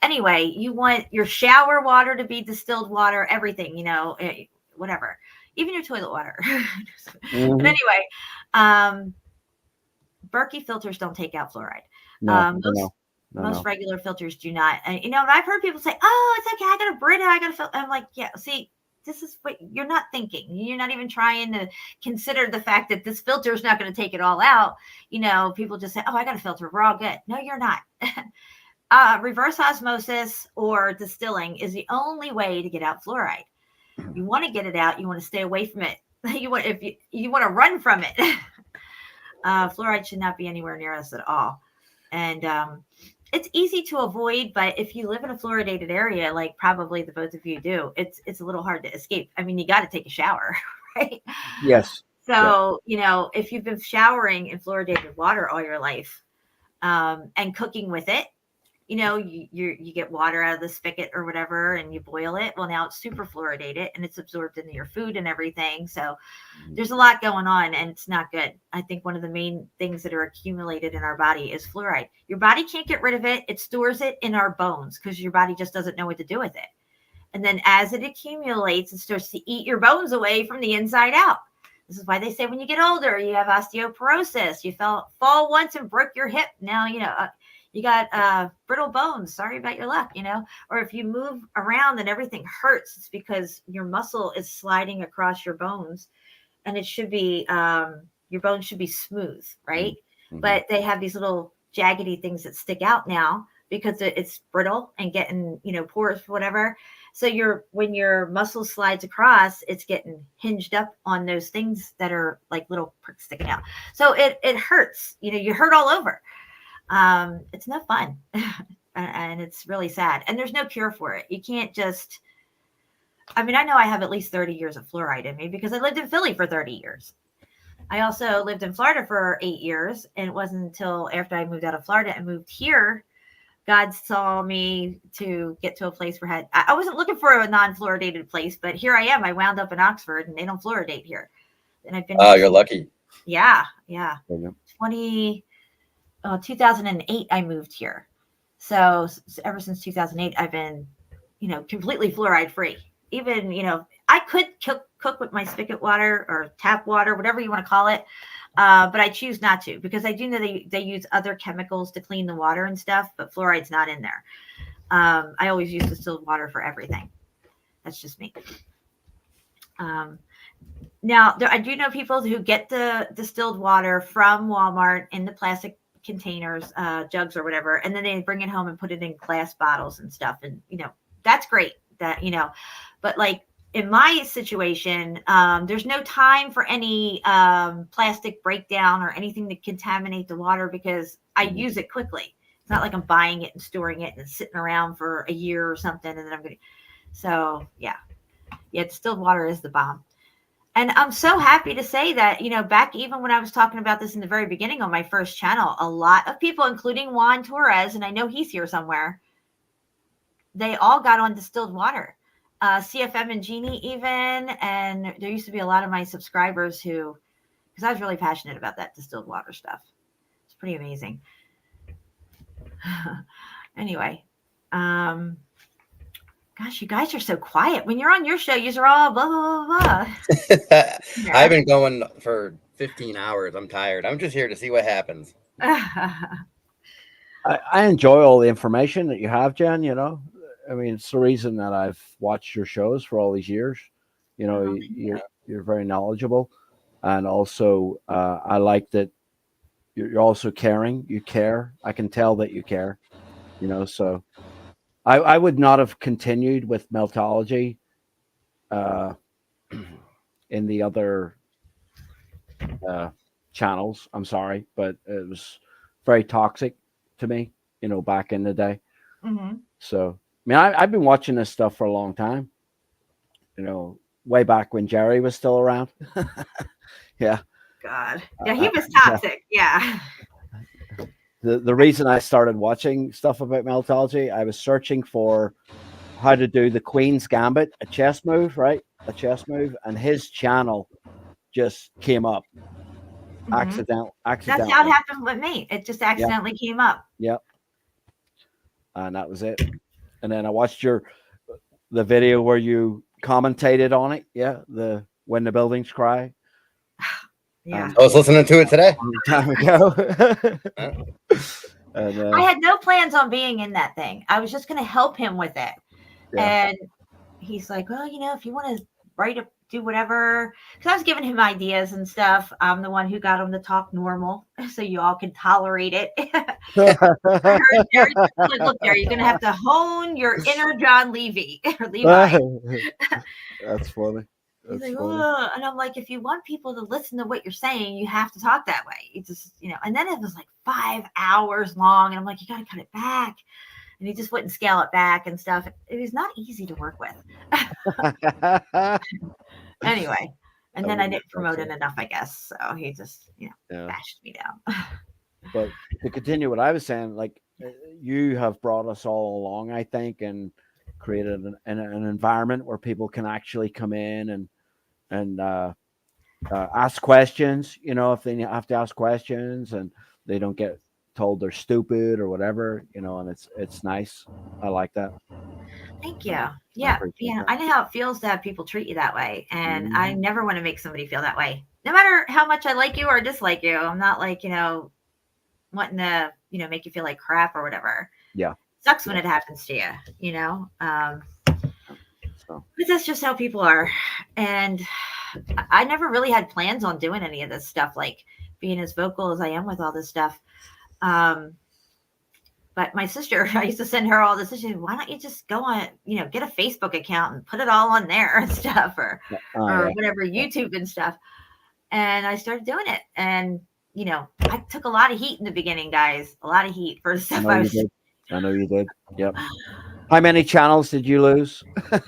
anyway, you want your shower water to be distilled water, everything, you know, whatever, even your toilet water. But anyway, Berkey filters don't take out fluoride. Most regular filters do not. And, you know, I've heard people say, oh, it's okay, I got a Brita, I got a filter. I'm like, yeah, see, this is what you're not thinking. You're not even trying to consider the fact that this filter is not going to take it all out. You know, people just say, oh, I got a filter, we're all good. No, you're not. Reverse osmosis or distilling is the only way to get out fluoride. You want to get it out, you want to stay away from it. You want to run from it. Fluoride should not be anywhere near us at all. And it's easy to avoid, but if you live in a fluoridated area, like probably the both of you do, it's a little hard to escape. I mean, you got to take a shower, right? Yes. So, you know, if you've been showering in fluoridated water all your life, and cooking with it, you know, you get water out of the spigot or whatever, and you boil it. Well, now it's super fluoridated and it's absorbed into your food and everything. So there's a lot going on, and it's not good. I think one of the main things that are accumulated in our body is fluoride. Your body can't get rid of it. It stores it in our bones because your body just doesn't know what to do with it. And then as it accumulates, it starts to eat your bones away from the inside out. This is why they say when you get older, you have osteoporosis. You fall once and broke your hip. Now, you know, you got brittle bones. Sorry about your luck, you know. Or if you move around and everything hurts, it's because your muscle is sliding across your bones, and it should be your bones should be smooth, right? Mm-hmm. But they have these little jaggedy things that stick out now because it's brittle and getting, you know, porous, whatever. So when your muscle slides across, it's getting hinged up on those things that are like little pricks sticking out. So it hurts. You know, you hurt all over. It's no fun. And it's really sad. And there's no cure for it. You can't just, I mean, I know I have at least 30 years of fluoride in me because I lived in Philly for 30 years. I also lived in Florida for 8 years. And it wasn't until after I moved out of Florida and moved here, God saw me to get to a place where I wasn't looking for a non-fluoridated place, but here I am. I wound up in Oxford and they don't fluoridate here. And I've been. Oh, you're lucky. Yeah. 2008, I moved here. So ever since 2008, I've been, you know, completely fluoride free. Even, you know, I could cook with my spigot water or tap water, whatever you want to call it. But I choose not to because I do know they use other chemicals to clean the water and stuff, but fluoride's not in there. I always use distilled water for everything. That's just me. Now, I do know people who get the distilled water from Walmart in the plastic containers, jugs or whatever, and then they bring it home and put it in glass bottles and stuff. And, you know, that's great that, you know, but like in my situation, there's no time for any plastic breakdown or anything to contaminate the water because I use it quickly. It's not like I'm buying it and storing it and it's sitting around for a year or something. And then I'm going to, so yeah, distilled water is the bomb. And I'm so happy to say that, you know, back even when I was talking about this in the very beginning on my first channel, a lot of people, including Juan Torres, and I know he's here somewhere, they all got on distilled water. CFM and Jeannie even, and there used to be a lot of my subscribers who, because I was really passionate about that distilled water stuff. It's pretty amazing. Anyway, gosh, you guys are so quiet. When you're on your show, you're all blah, blah, blah, blah. I've been going for 15 hours. I'm tired. I'm just here to see what happens. I enjoy all the information that you have, Jen, you know. I mean, it's the reason that I've watched your shows for all these years. You know, you're very knowledgeable. And also, I like that you're also caring. You care. I can tell that you care, you know, so I would not have continued with Meltology in the other channels. I'm sorry, but it was very toxic to me, back in the day. Mm-hmm. So, I mean, I've been watching this stuff for a long time, way back when Jerry was still around. Yeah. God. Yeah, he was toxic. Yeah. The reason I started watching stuff about Meltology, I was searching for how to do the Queen's Gambit, a chess move, right? A chess move, and his channel just came up. Mm-hmm. That's Accidentally. how it happened with me. It just accidentally came up. Yep. And that was it. And then I watched the video where you commentated on it. Yeah, the When the Buildings Cry. Yeah. I was listening to it today. A long time ago. And, I had no plans on being in that thing. I was just going to help him with it. Yeah. And he's like, well, if you want to write do whatever, because I was giving him ideas and stuff. I'm the one who got him to talk normal, so you all can tolerate it. I heard Jerry, look, Jerry, you're going to have to hone your inner John Levi. That's funny. He's like, oh, and I'm like, if you want people to listen to what you're saying, you have to talk that way. You just, and then it was like 5 hours long, and I'm like, you got to cut it back. And he just wouldn't scale it back and stuff. It was not easy to work with. Anyway, and then I didn't promote it enough, I guess. So he just, bashed me down. But to continue what I was saying, like, you have brought us all along, I think, and created an environment where people can actually come in and ask questions, if they have to ask questions, and they don't get told they're stupid or whatever, and it's nice. I like that. Thank you. Yeah. I know how it feels to have people treat you that way. And I never want to make somebody feel that way. No matter how much I like you or dislike you. I'm not like, wanting to, make you feel like crap or whatever. Yeah. It sucks when it happens to you, but that's just how people are. And I never really had plans on doing any of this stuff, like being as vocal as I am with all this stuff. But my sister, I used to send her all this. She said, why don't you just go on, get a Facebook account and put it all on there and stuff, or whatever, YouTube and stuff. And I started doing it. And, I took a lot of heat in the beginning, guys. A lot of heat for the stuff I was. I know you did. Yep. How many channels did you lose? What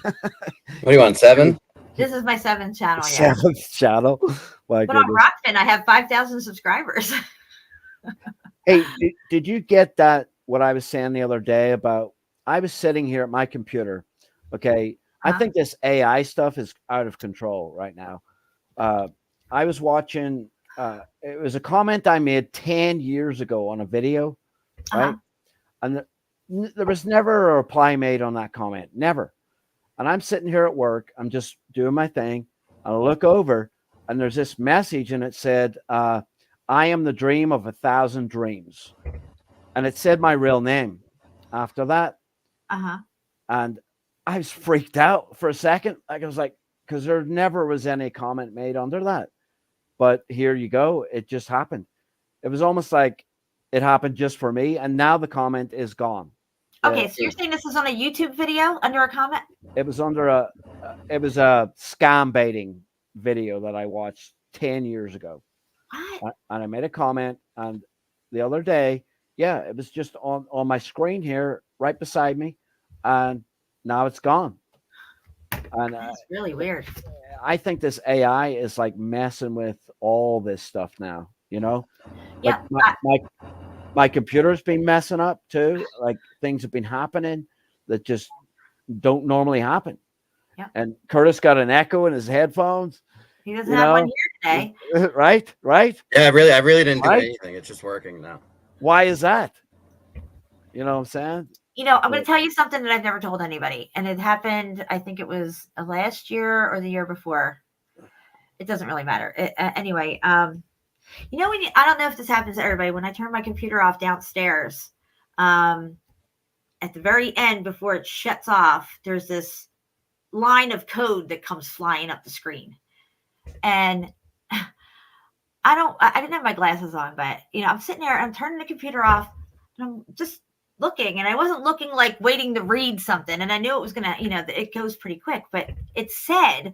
do you want, 7? This is my 7th channel. Yeah. 7th channel. But on Rockfin, I have 5,000 subscribers. Hey, did you get that? What I was saying the other day about, I was sitting here at my computer. Okay. I think this AI stuff is out of control right now. I was watching, it was a comment I made 10 years ago on a video, right? And there was never a reply made on that comment. Never. And I'm sitting here at work. I'm just doing my thing. I look over and there's this message and it said, I am the dream of 1,000 dreams. And it said my real name after that. And I was freaked out for a second. I was like, because there never was any comment made under that. But here you go. It just happened. It was almost like it happened just for me. And now the comment is gone. Okay. So you're saying this is on a YouTube video under a comment? It was under it was a scam baiting video that I watched 10 years ago. What? And I made a comment. And the other day, yeah, it was just on my screen here, right beside me, and now it's gone. And that's really weird. I think this AI is like messing with all this stuff now. Yeah. Like my computer's been messing up too. Like things have been happening that just don't normally happen. Yeah. And Curtis got an echo in his headphones. He doesn't have one here today. Right. Yeah, I really didn't do anything. It's just working now. Why is that? You know what I'm saying? I'm going to tell you something that I've never told anybody. And it happened, I think it was last year or the year before. It doesn't really matter. Anyway, I don't know if this happens to everybody. When I turn my computer off downstairs, at the very end, before it shuts off, there's this line of code that comes flying up the screen. And I didn't have my glasses on, but I'm sitting there, I'm turning the computer off, and I'm just looking, and I wasn't looking like waiting to read something, and I knew it was gonna, it goes pretty quick, but it said,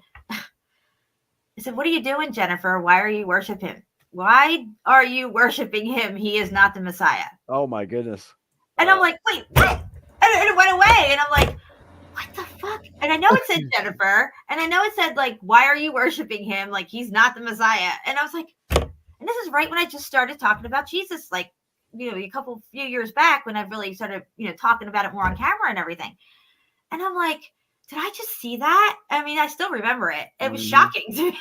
"What are you doing, Jennifer? Why are you worshiping him? Why are you worshiping him? He is not the Messiah." Oh my goodness. And I'm like, "Wait, what?" And it went away, and I'm like, "What the fuck?" And I know it said Jennifer, and I know it said like, "Why are you worshiping him? Like he's not the Messiah." And I was like, and this is right when I just started talking about Jesus, like, a few years back when I really started, talking about it more on camera and everything. And I'm like, did I just see that? I mean, I still remember it. It was shocking to me.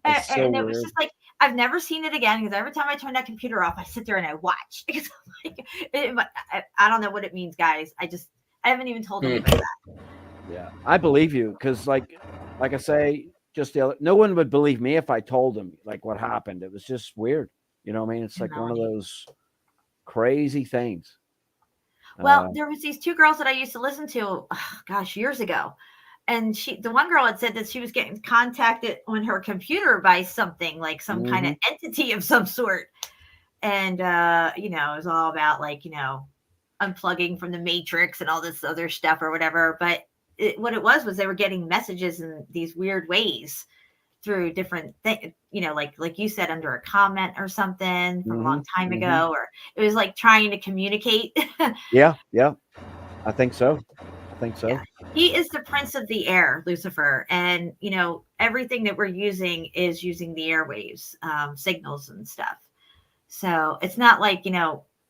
And it was just like, I've never seen it again, because every time I turn that computer off, I sit there and I watch. Because I'm like, I don't know what it means, guys. I haven't even told anybody that. Yeah, I believe you, because like I say, no one would believe me if I told them like what happened. It was just weird. You know what I mean? It's like one of those crazy things. Well, there was these two girls that I used to listen to, years ago. And the one girl had said that she was getting contacted on her computer by something, like some kind of entity of some sort. And, it was all about like, unplugging from the matrix and all this other stuff or whatever. But what it was they were getting messages in these weird ways through different things, like you said, under a comment or something from a long time ago, or it was like trying to communicate. Yeah. I think so. Yeah. He is the prince of the air, Lucifer. And, everything that we're using is using the airwaves, signals and stuff. So it's not like,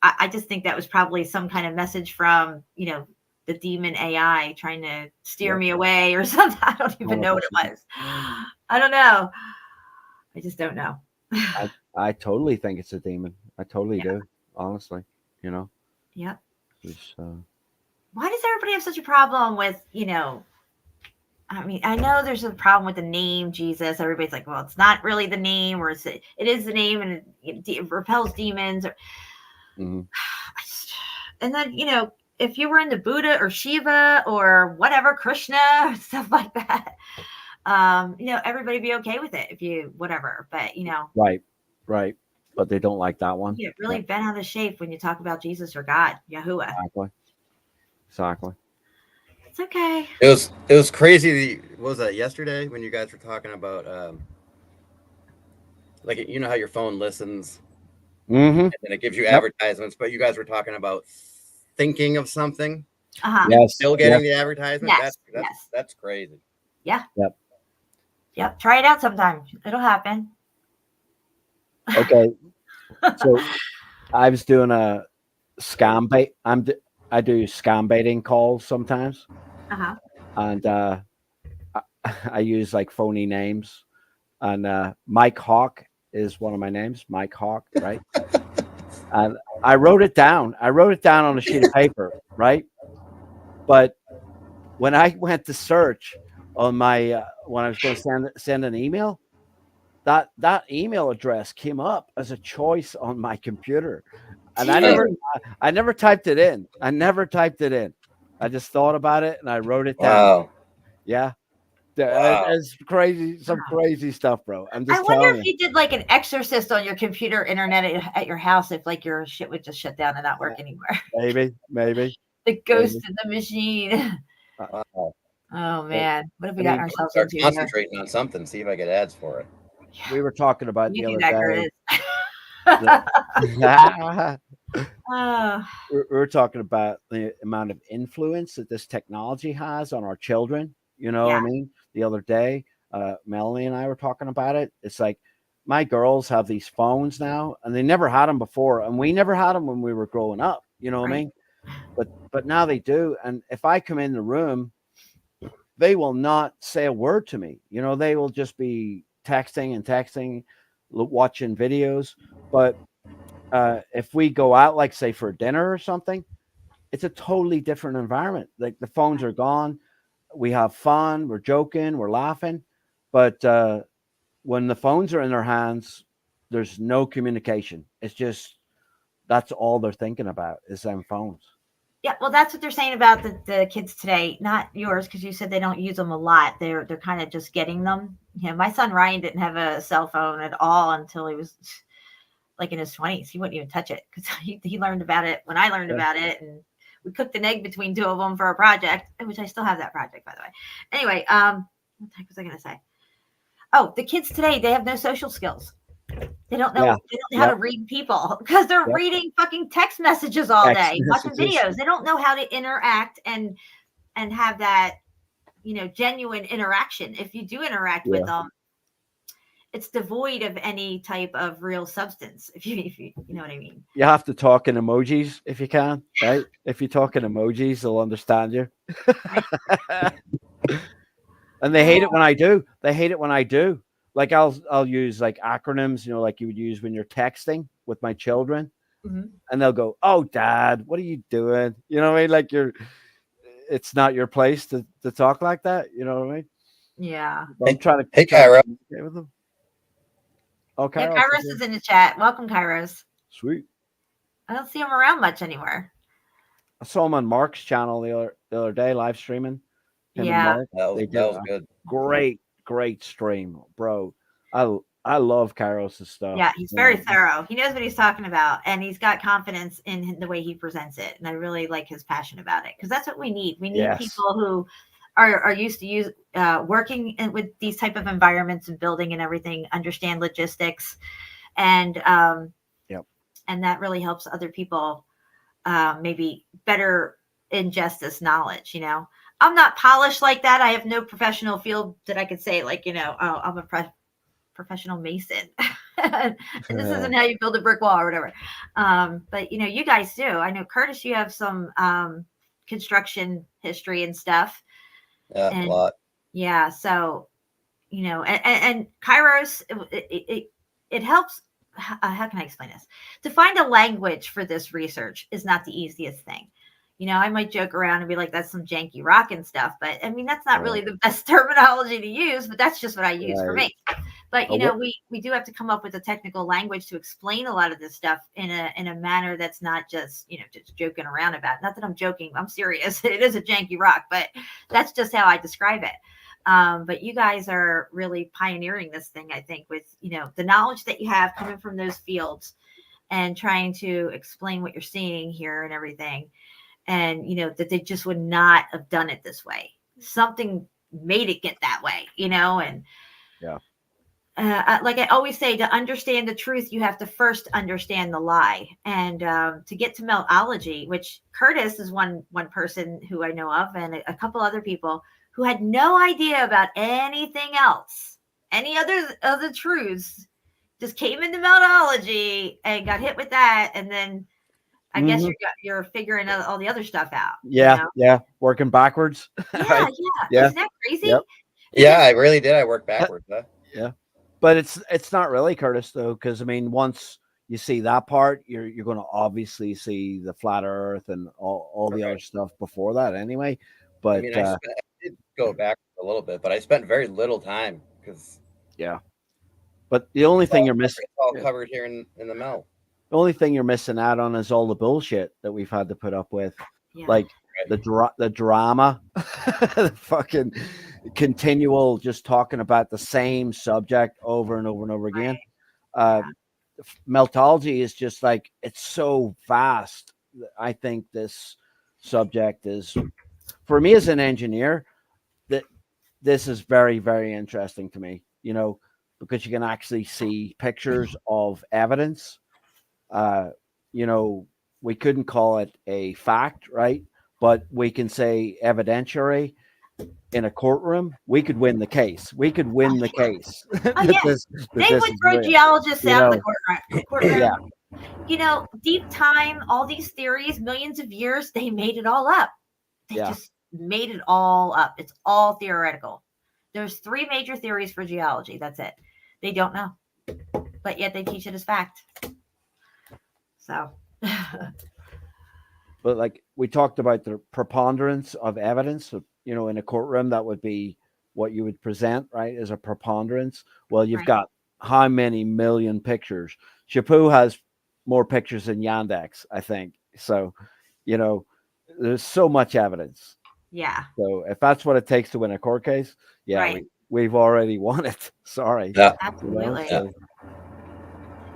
I just think that was probably some kind of message from, the demon AI trying to steer me away or something. I don't even know what it was. I don't know. I just don't know. I totally think it's a demon. I totally do. Honestly, Yep. It's, why does everybody have such a problem with, I mean, I know there's a problem with the name Jesus. Everybody's like, well, it's not really the name, or it is the name, and it repels demons. And then, if you were into Buddha or Shiva or whatever, Krishna, stuff like that, everybody be okay with it if you, whatever. But, Right. But they don't like that one. You get really bent out of shape when you talk about Jesus or God, Yahuwah. Exactly. It's okay. It was crazy. What was that, yesterday, when you guys were talking about like, how your phone listens and then it gives you advertisements, but you guys were talking about thinking of something. Yes. Still getting the advertisement. Yes. That's crazy. Yeah. Yep. Try it out sometime. It'll happen. Okay. So I was doing a scam bait. I do scam baiting calls sometimes. And I use like phony names. And Mike Hawk is one of my names, Mike Hawk, right? And I wrote it down. On a sheet of paper, right? But when I went to search on my when I was going to send an email, that email address came up as a choice on my computer, and I never typed it in. I just thought about it and I wrote it down. Wow. Yeah. Wow. It's crazy, some crazy stuff, bro. I'm just I wonder telling if you did like an exorcist on your computer internet at your house, if like your shit would just shut down and not work anymore. Maybe. The ghost in the machine. Wow. Oh man, what have we gotten ourselves start into? Concentrating on something, see if I get ads for it. We were talking about the other day. We were talking about the amount of influence that this technology has on our children. You know what I mean? The other day, Melanie and I were talking about it. It's like my girls have these phones now, and they never had them before, and we never had them when we were growing up. You know what I mean? But now they do. And if I come in the room, they will not say a word to me. They will just be texting, watching videos. But if we go out, like say for dinner or something, it's a totally different environment. Like the phones are gone. We have fun. We're joking. We're laughing. But when the phones are in their hands, there's no communication. It's just, that's all they're thinking about is them phones. Yeah, well, that's what they're saying about the kids today, not yours, because you said they don't use them a lot. They're kind of just getting them. My son Ryan didn't have a cell phone at all until he was like in his 20s. He wouldn't even touch it because he learned about it when I learned about it, and we cooked an egg between two of them for a project, which I still have that project, by the way. Anyway, what the heck was I going to say? Oh, the kids today, they have no social skills. They don't know, they don't know how to read people because they're reading fucking text messages all day, watching videos. They don't know how to interact and have that, you know, genuine interaction. If you do interact with them, it's devoid of any type of real substance. If you know what I mean. You have to talk in emojis if you can, right? If you talk in emojis, they'll understand you. And they hate it when I do. They hate it when I do. Like I'll use like acronyms, you know, like you would use when you're texting with my children, and they'll go, "Oh, Dad, what are you doing?" You know what I mean? Like it's not your place to talk like that. You know what I mean? Yeah. I'm trying to Kyra. communicate with them. Oh, Yeah, Kairos, Kairos is in the chat. Welcome, Kairos. Sweet. I don't see him around much anymore. I saw him on Mark's channel the other day, live streaming. Him and Yeah. Mark. That They did was a good. Great stream, bro. I love Kairos' stuff. Yeah, he's very thorough. He knows what he's talking about, and he's got confidence in the way he presents it. And I really like his passion about it because that's what we need. We need people who are used to working with these type of environments and building and everything, understand logistics, and and that really helps other people maybe better ingest this knowledge. You know, I'm not polished like that. I have no professional field that I could say like, you know, oh, I'm a professional mason and this isn't how you build a brick wall or whatever. But you know, you guys do. I know, Curtis, you have some construction history and stuff. Yeah, and, a lot. Yeah. So, you know, and Kairos, it helps. How can I explain this? To find a language for this research is not the easiest thing. You know, I might joke around and be like, that's some janky rock and stuff, but I mean, that's not really the best terminology to use, but that's just what I use for me. But, you know, we do have to come up with a technical language to explain a lot of this stuff in a manner that's not just, you know, just joking around about. Not that I'm joking, I'm serious. It is a janky rock, but that's just how I describe it. But you guys are really pioneering this thing, I think, with, you know, the knowledge that you have coming from those fields and trying to explain what you're seeing here and everything. And, you know, that they just would not have done it this way. Something made it get that way, you know, and like I always say, to understand the truth, you have to first understand the lie. And to get to meltology, which Curtis is one person who I know of, and a couple other people who had no idea about anything else, any other truths, just came into meltology and got hit with that, and then I guess you're figuring all the other stuff out. Yeah, you know? yeah, working backwards. Yeah, Right? yeah. Isn't that crazy? Yep. Yeah, I really did. I worked backwards. Huh? Yeah, but it's not really, Curtis, though, because I mean, once you see that part, you're going to obviously see the flat Earth and all the other stuff before that, anyway. But I mean, I did go back a little bit, but I spent very little time because but the only thing you're missing, it's all covered here in the melt. the only thing you're missing out on is all the bullshit that we've had to put up with, like the drama, the fucking continual just talking about the same subject over and over and over again. Meltology is just like, it's so vast. I think this subject is, for me as an engineer, that this is very, very interesting to me, you know, because you can actually see pictures of evidence. You know, we couldn't call it a fact, right? But we can say evidentiary in a courtroom. We could win the case. We could win the case. They would throw geologists out of the courtroom. Yeah. You know, deep time, all these theories, millions of years, they made it all up. They just made it all up. It's all theoretical. There's 3 major theories for geology. That's it. They don't know, but yet they teach it as fact. So, but like we talked about the preponderance of evidence, so, you know, in a courtroom, that would be what you would present, right, as a preponderance. Well, you've got how many million pictures? Chapu has more pictures than Yandex, I think. So, you know, there's so much evidence. Yeah. So if that's what it takes to win a court case, we've already won it. Sorry. Yeah. Absolutely. You know,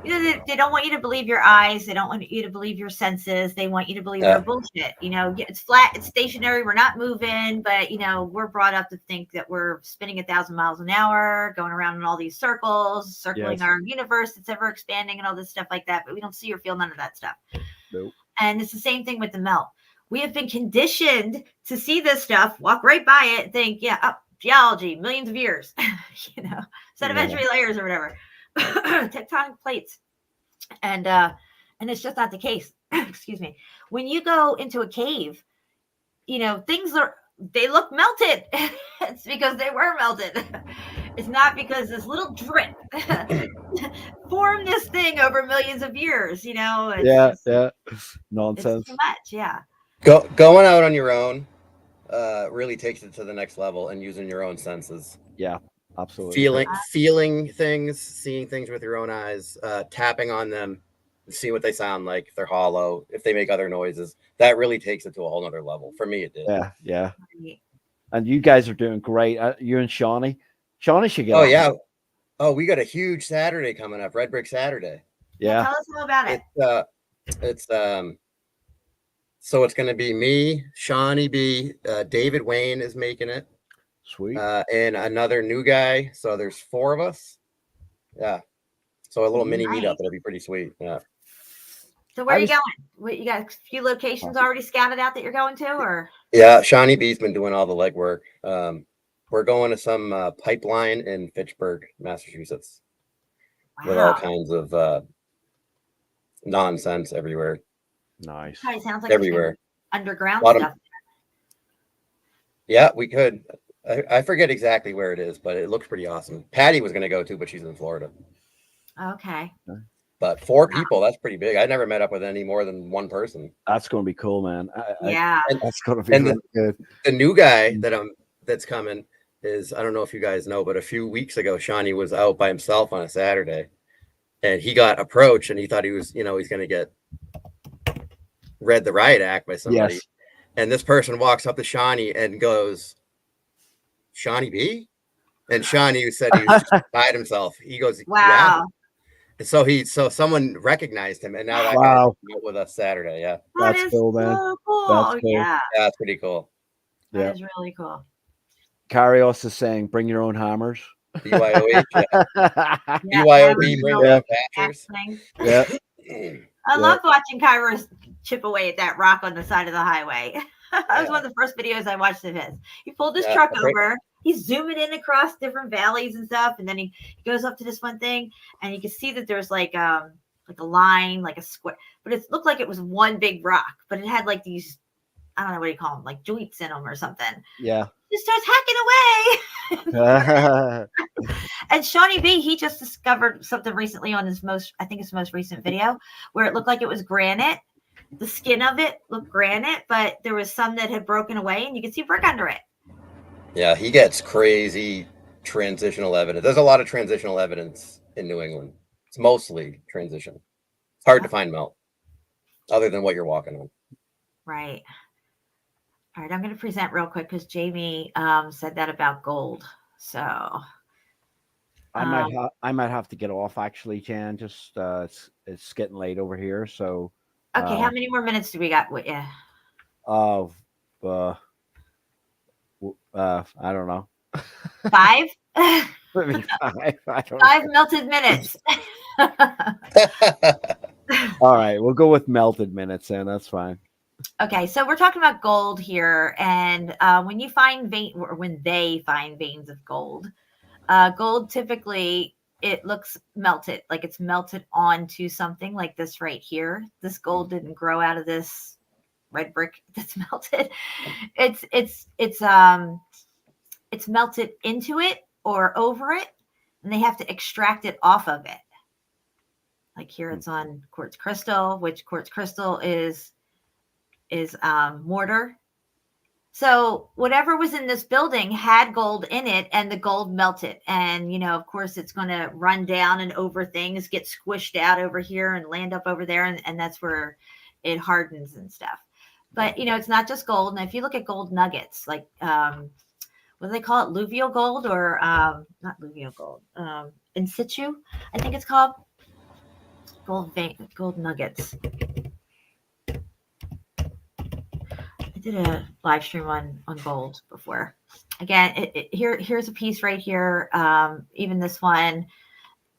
They don't want you to believe your eyes. They don't want you to believe your senses. They want you to believe their bullshit. It's flat, it's stationary. We're not moving, but we're brought up to think that we're spinning 1,000 miles an hour, going around in all these circles, circling our universe that's ever expanding and all this stuff like that. But we don't see or feel none of that stuff. Nope. And it's the same thing with the melt. We have been conditioned to see this stuff, walk right by it, and think, geology, millions of years, sedimentary layers or whatever. Tectonic plates, and it's just not the case. Excuse me. When you go into a cave, things they look melted. It's because they were melted. It's not because this little drip formed this thing over millions of years. It's Nonsense. It's too much. Yeah. Going out on your own really takes it to the next level, and using your own senses. Yeah. Absolutely. Feeling things, seeing things with your own eyes, tapping on them, see what they sound like, if they're hollow, if they make other noises. That really takes it to a whole nother level. For me, it did. Yeah. And you guys are doing great. You and Shawnee. Shawnee should get. Oh yeah. Oh, we got a huge Saturday coming up, Red Brick Saturday. Yeah. Tell us all about it. So it's going to be me, Shawnee B, David Wayne is making it. Sweet. And another new guy. So there's 4 of us. Yeah. So a little mini meetup. It'll be pretty sweet. Yeah. So where are you going? What, you got a few locations already scouted out that you're going to, or? Yeah, Shawnee B's been doing all the legwork. We're going to some pipeline in Fitchburg, Massachusetts. Wow. With all kinds of nonsense everywhere. Nice. Probably sounds like everywhere. Underground stuff. Yeah, we could. I forget exactly where it is, but it looks pretty awesome. Patty was going to go too, but she's in Florida. Okay. But 4 people, that's pretty big. I never met up with any more than 1 person. That's going to be cool, man. That's going to be and really good. The new guy that's coming is, I don't know if you guys know, but a few weeks ago, Shawnee was out by himself on a Saturday, and he got approached, and he thought he was, he's going to get read the riot act by somebody. Yes. And this person walks up to Shawnee and goes, "Shawnee B?" And Shawnee said he was beside himself. He goes, "Wow." Yeah. So someone recognized him, and now that Wow. guy's out with us Saturday. Yeah, that's cool, man. So cool. That's cool. Yeah, that's pretty cool. That is really cool. Karios is saying, "Bring your own hammers." BYOH. BYOB. Bring your own patchers. Yeah. I love watching Kairos chip away at that rock on the side of the highway. That was one of the first videos I watched of his. He pulled his truck over. He's zooming in across different valleys and stuff, and then he goes up to this one thing, and you can see that there's like a line, like a square, but it looked like it was one big rock, but it had like these, I don't know what you call them, like joints in them or something. Yeah. He starts hacking away. And Shawnee B, he just discovered something recently on his most recent video, where it looked like it was granite. The skin of it looked granite, but there was some that had broken away, and you could see brick under it. Yeah, he gets crazy transitional evidence. There's a lot of transitional evidence in New England. It's mostly transition. It's hard to find melt, other than what you're walking on. Right. All right, I'm going to present real quick because Jamie said that about gold. So I might have to get off actually, Jan. Just it's getting late over here. So okay, how many more minutes do we got? Yeah. I don't know. 5? Maybe 5. I don't 5 melted minutes. All right, we'll go with melted minutes, and that's fine. Okay, so we're talking about gold here, and when you find when they find veins of gold, gold typically it looks melted, like it's melted onto something like this right here. This gold didn't grow out of this red brick that's melted. It's melted into it or over it, and they have to extract it off of it. Like here, it's on quartz crystal, which quartz crystal is mortar. So whatever was in this building had gold in it, and the gold melted. And, of course, it's going to run down and over things, get squished out over here and land up over there. And that's where it hardens and stuff. But, it's not just gold. And if you look at gold nuggets, like, what do they call it? Luvial gold or not luvial gold, in situ, I think it's called. gold nuggets. I did a live stream on gold before. Again, here's a piece right here. Even this one,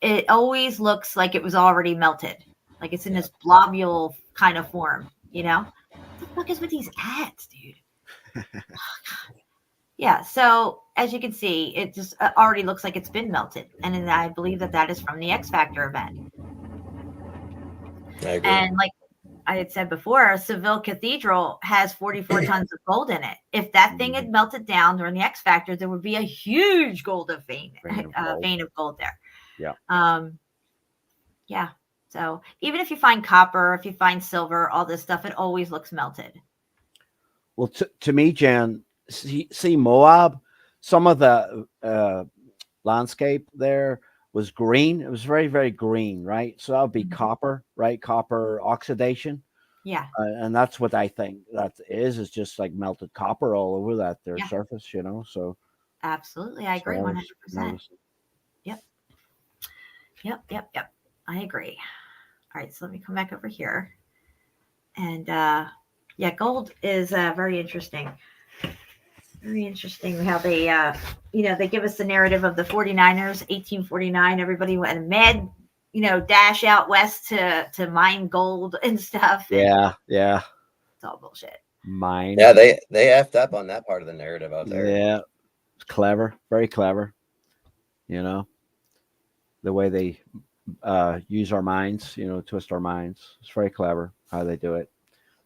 it always looks like it was already melted, like it's in this blobule kind of form. You know, what the fuck is with these ads, dude? Yeah. So as you can see, it just already looks like it's been melted, and I believe that is from the X Factor event. I agree. And like I had said before, Seville Cathedral has 44 tons of gold in it. If that thing had melted down during the X Factor, there would be a huge vein of gold there. Yeah. Yeah. So even if you find copper, if you find silver, all this stuff, it always looks melted. Well, to me, Jan, see Moab, some of the landscape there was green. It was very, very green, right? So that would be copper, right? Copper oxidation. Yeah. And that's what I think that is just like melted copper all over their surface, you know? So absolutely. I agree 100%. Yep. I agree. All right. So let me come back over here. And gold is very interesting. Very interesting how they, they give us the narrative of the 49ers, 1849. Everybody went mad, dash out west to mine gold and stuff. Yeah. It's all bullshit. Mine. Yeah, they effed up on that part of the narrative out there. Yeah. It's clever. Very clever. You know, the way they use our minds, twist our minds. It's very clever how they do it.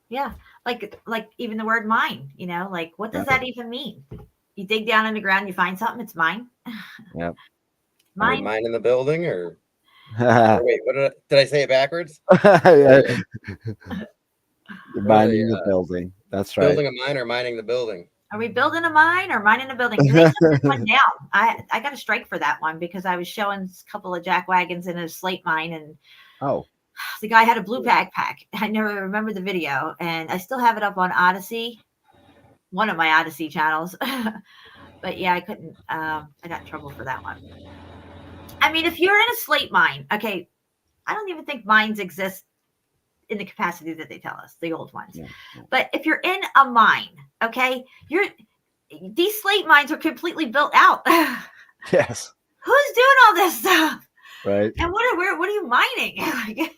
Yeah. Like even the word mine, like what does that even mean? You dig down in the ground, you find something, it's mine. Yep. Mine in the building or wait, what did I say it backwards? Mining the building. That's right. Building a mine or mining the building? Are we building a mine or mining a building? They shut this one down. I got a strike for that one because I was showing a couple of jack wagons in a slate mine and the guy had a blue backpack. I never remember the video, and I still have it up on Odyssey, one of my Odyssey channels. But yeah, I couldn't. I got in trouble for that one. I mean, if you're in a slate mine, okay, I don't even think mines exist in the capacity that they tell us, the old ones. Yeah. But if you're in a mine, okay, these slate mines are completely built out. Yes. Who's doing all this stuff? Right. And what are you mining?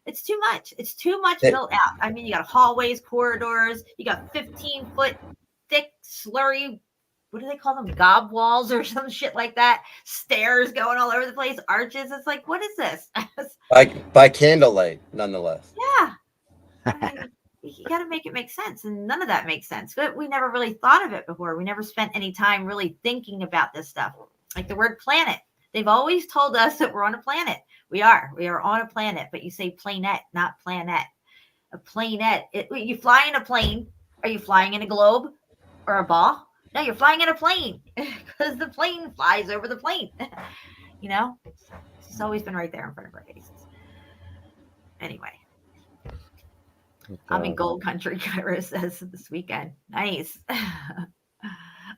It's too much. It's too much built out. I mean, you got hallways, corridors, you got 15-foot thick slurry, what do they call them? Gob walls or some shit like that. Stairs going all over the place, arches. It's like, what is this? by candlelight, nonetheless. Yeah. I mean, you got to make it make sense. And none of that makes sense. But we never really thought of it before. We never spent any time really thinking about this stuff. Like the word planet. They've always told us that we're on a planet. We are on a planet, but you say planet, not planet. A planet. You fly in a plane. Are you flying in a globe or a ball? No, you're flying in a plane because the plane flies over the plane. It's always been right there in front of our faces. Anyway, I'm in gold country, Kyra says this weekend. Nice.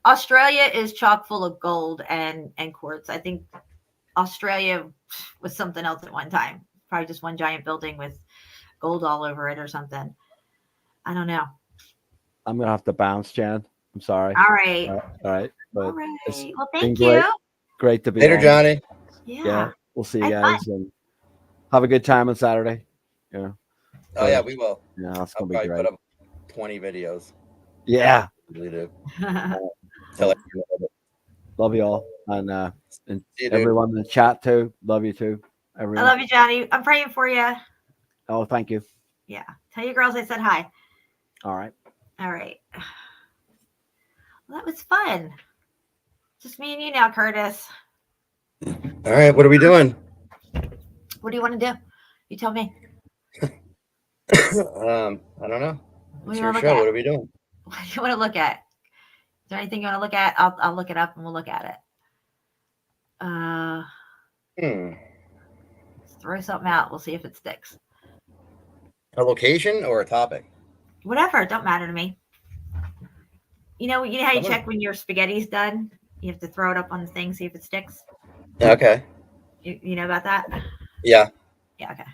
Australia is chock full of gold and quartz. I think Australia was something else at one time. Probably just one giant building with gold all over it or something. I don't know. I'm going to have to bounce, Jan. I'm sorry. All right. All right. But all right. Well, thank you. Great to be later, on. Johnny. Yeah. We'll see you guys and have a good time on Saturday. Yeah. Oh, yeah, we will. Yeah, that's I'll going to be great. Put up 20 videos. Yeah. Really do. Love you all. And you, everyone in the chat too. Love you too. Everyone. I love you, Johnny. I'm praying for you. Oh, thank you. Yeah. Tell your girls I said hi. All right. All right. Well, that was fun. Just me and you now, Curtis. All right. What are we doing? What do you want to do? You tell me. I don't know. It's your show. What are we doing? What do you want to look at? Is there anything you want to look at? I'll look it up and we'll look at it. Let's throw something out. We'll see if it sticks. A location or a topic? Whatever. It don't matter to me. You know how you check when your spaghetti's done? You have to throw it up on the thing, see if it sticks. Okay. You know about that? Yeah. Yeah, okay.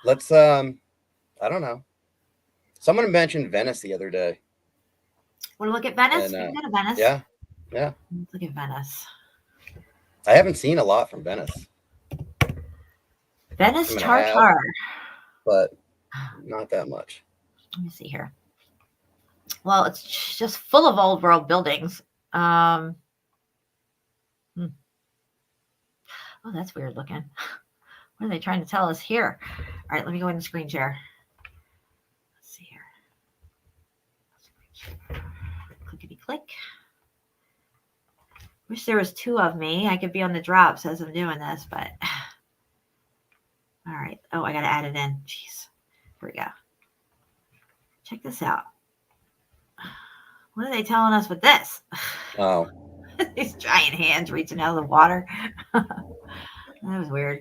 Let's I don't know. Someone mentioned Venice the other day. Want to look at Venice? And, We can go to Venice. Yeah. Let's look at Venice. I haven't seen a lot from Venice. Venice I mean, Tartar. But not that much. Let me see here. Well, it's just full of old world buildings. Oh, that's weird looking. What are they trying to tell us here? All right, let me go into screen share. Let's see here. Clickety click. Wish there was two of me. I could be on the drops as I'm doing this, but all right. Oh, I got to add it in. Jeez. Here we go. Check this out. What are they telling us with this? Oh. These giant hands reaching out of the water. That was weird.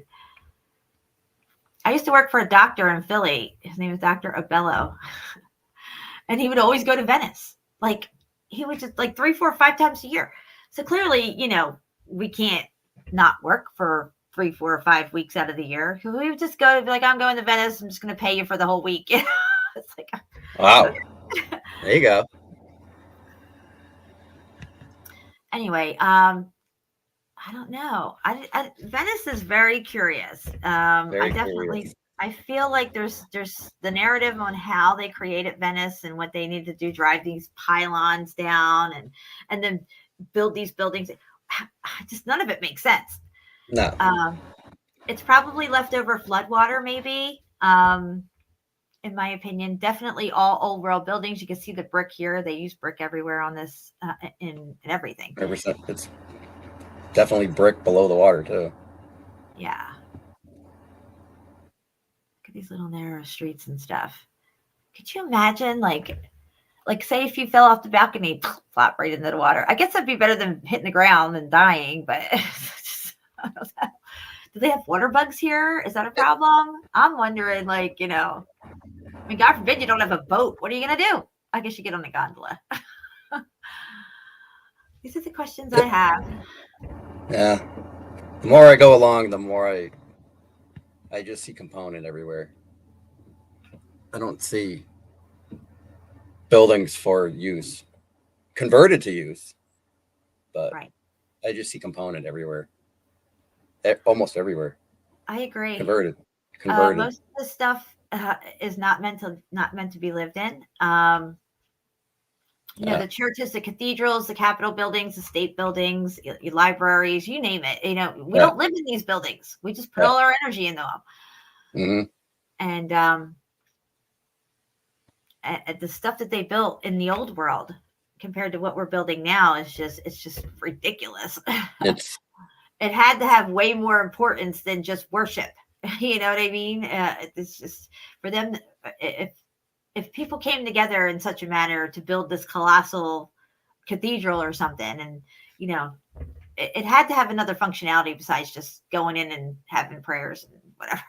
I used to work for a doctor in Philly. His name was Dr. Abello. And he would always go to Venice. Like, he would just, like, 3, 4, 5 times a year. So clearly, you know, we can't not work for 3, 4, or 5 weeks out of the year. We would just go, be like, I'm going to Venice. I'm just going to pay you for the whole week. It's like, wow. There you go. Anyway, I don't know. Venice is very curious. Very I definitely, curious. I feel like there's the narrative on how they created Venice and what they need to do, drive these pylons down and then build these buildings. Just none of it makes sense. No. It's probably leftover floodwater, maybe. In my opinion, definitely all old world buildings. You can see the brick here. They use brick everywhere on this in everything. It's definitely brick below the water too. Yeah. Look at these little narrow streets and stuff. Could you imagine, like say if you fell off the balcony, flop right into the water? I guess that'd be better than hitting the ground and dying, but do they have water bugs here? Is that a problem? I'm wondering, like, you know, I mean, God forbid you don't have a boat. What are you going to do? I guess you get on a gondola. These are the questions I have. Yeah. The more I go along, the more I just see component everywhere. I don't see buildings for use, converted to use, but right. I just see component everywhere. Almost everywhere. I agree. Converted. Most of the stuff is not meant to be lived in. You know, the churches, the cathedrals, the Capitol buildings, the state buildings, libraries, you name it. You know, we don't live in these buildings. We just put all our energy into them. Mm-hmm. And the stuff that they built in the old world compared to what we're building now it's just ridiculous. It had to have way more importance than just worship. You know what I mean? It's just for them. If people came together in such a manner to build this colossal cathedral or something, and you know, it had to have another functionality besides just going in and having prayers and whatever.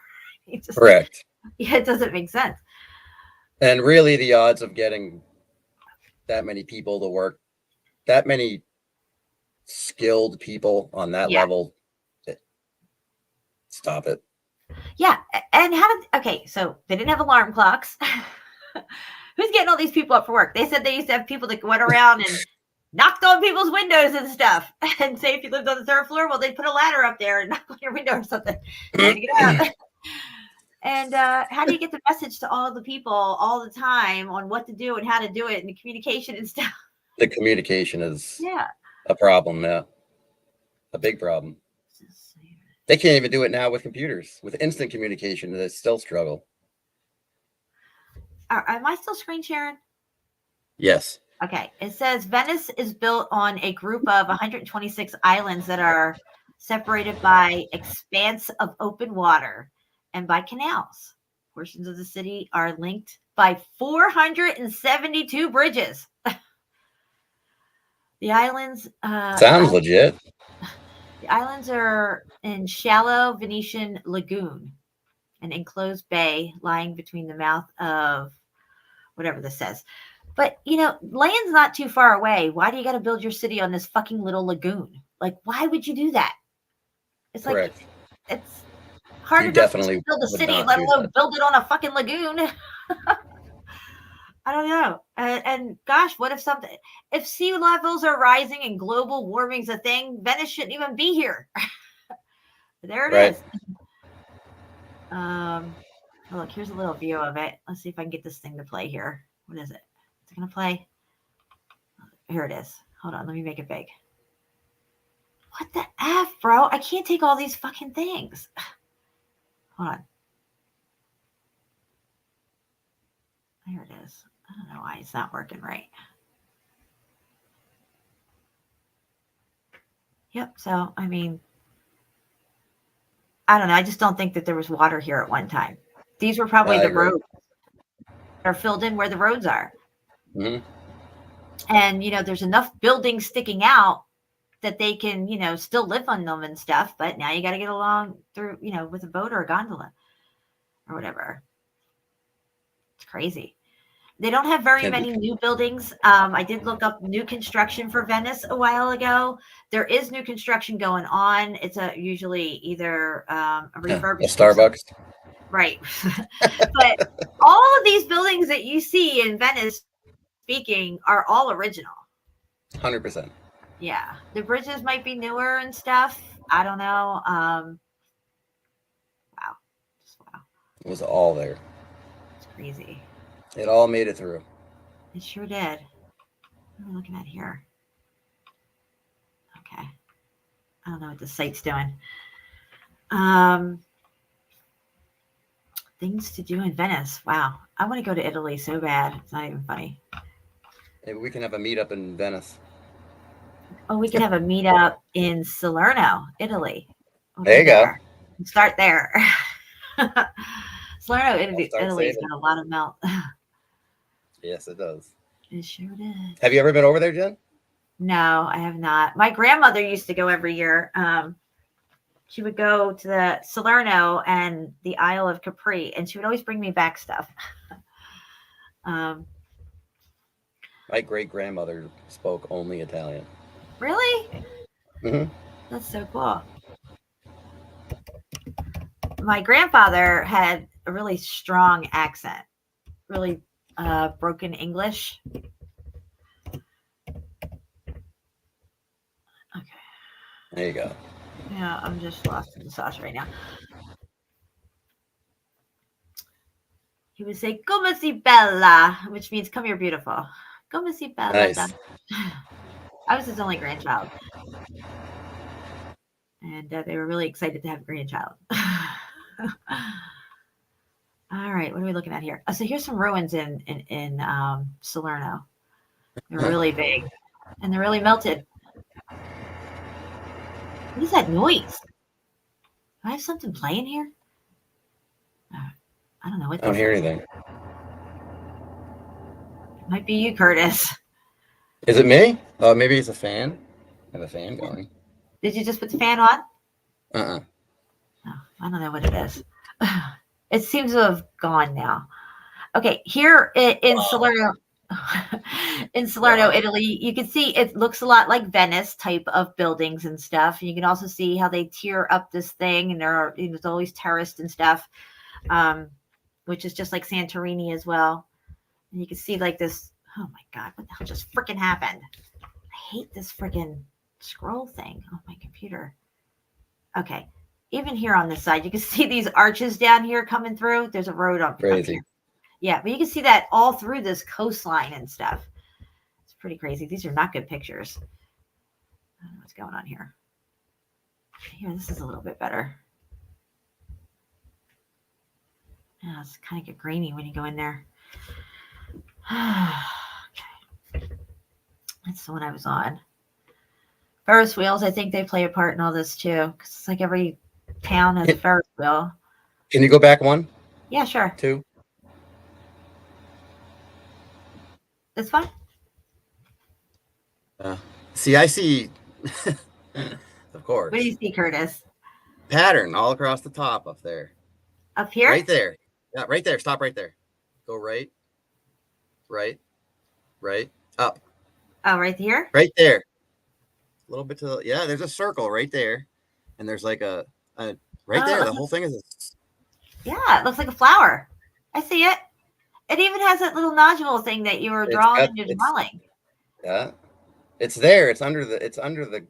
Correct. Yeah, it doesn't make sense. And really, the odds of getting that many people to work, that many skilled people on that level, stop it. Yeah, and so they didn't have alarm clocks. Who's getting all these people up for work? They said they used to have people that went around and knocked on people's windows and stuff. And say if you lived on the 3rd floor, well, they'd put a ladder up there and knock on your window or something. To get out. And how do you get the message to all the people all the time on what to do and how to do it and the communication and stuff? The communication is a problem now. A big problem. They can't even do it now with computers. With instant communication, they still struggle. Am I still screen sharing? Yes. Okay. It says Venice is built on a group of 126 islands that are separated by expanse of open water and by canals. Portions of the city are linked by 472 bridges. The islands sounds legit. The islands are in shallow Venetian lagoon, an enclosed bay lying between the mouth of whatever this says. But, you know, land's not too far away. Why do you got to build your city on this fucking little lagoon? Like, why would you do that? It's like, Correct. Hard You enough definitely to build a would city, not let do alone that. build it on a fucking lagoon. I don't know. And gosh, what if sea levels are rising and global warming's a thing, Venice shouldn't even be here. There it Right. is. Oh, look, here's a little view of it. Let's see if I can get this thing to play here. What is it? Is it going to play? Here it is. Hold on. Let me make it big. What the F, bro? I can't take all these fucking things. Hold on. There it is. I don't know why it's not working right. Yep. So, I mean, I don't know. I just don't think that there was water here at one time. These were probably I the agree. roads that are filled in where the roads are. Mhm. And, there's enough buildings sticking out that they can, still live on them and stuff. But now you got to get along through, with a boat or a gondola or whatever. It's crazy. They don't have very many new buildings. I did look up new construction for Venice a while ago. There is new construction going on. It's usually either a A refurbishment. Starbucks. Right. But all of these buildings that you see in Venice speaking are all original. 100%. Yeah. The bridges might be newer and stuff. I don't know. Wow. Just wow. It was all there. It's crazy. It all made it through. It sure did. What are we looking at here? Okay. I don't know what the site's doing. Things to do in Venice. Wow. I want to go to Italy so bad. It's not even funny. Maybe we can have a meetup in Venice. Oh, we can have a meetup in Salerno, Italy. There you go. Start there. Salerno, Italy's saving. got a lot of melt. Yes, it does. It sure did. Have you ever been over there, Jen? No, I have not. My grandmother used to go every year. She would go to the Salerno and the Isle of Capri, and she would always bring me back stuff. My great grandmother spoke only Italian. Really? Mm-hmm. That's so cool. My grandfather had a really strong accent, really broken English. Okay. There you go. Yeah, I'm just lost in the sauce right now. He would say, "Come si bella," which means "come here, beautiful." Come si bella. Nice. I was his only grandchild. And they were really excited to have a grandchild. All right, what are we looking at here? So here's some ruins in Salerno. They're really big, and they're really melted. What is that noise? Do I have something playing here? I don't know what. I don't hear anything. It might be you, Curtis. Is it me? Oh, maybe it's a fan. I have a fan going. Did you just put the fan on? Uh-uh. Oh, I don't know what it is. It seems to have gone now. Okay, here in Salerno, Italy, you can see it looks a lot like Venice type of buildings and stuff. You can also see how they tear up this thing, and there's always terraced and stuff, which is just like Santorini as well. And you can see like this. Oh my God, what the hell just freaking happened? I hate this freaking scroll thing on my computer. Okay, even here on this side, you can see these arches down here coming through. There's a road up here. Yeah, but you can see that all through this coastline and stuff. It's pretty crazy. These are not good pictures. I don't know what's going on here. Here, this is a little bit better. Yeah, it's kind of get grainy when you go in there. Okay. That's the one I was on. Ferris wheels, I think they play a part in all this too. Because it's like every town has a Ferris wheel. Can you go back one? Yeah, sure. 2. It's fine. See, I see. Of course. What do you see, Curtis? Pattern all across the top up there. Up here? Right there. Yeah, right there. Stop right there. Go right. Right. Right. Up. Oh, right here? Right there. A little bit to the, yeah, there's a circle right there. And there's like a right there. The whole thing is a Yeah, it looks like a flower. I see it. It even has that little nodule thing that you were drawing in your drawing. Yeah, it's there. It's under the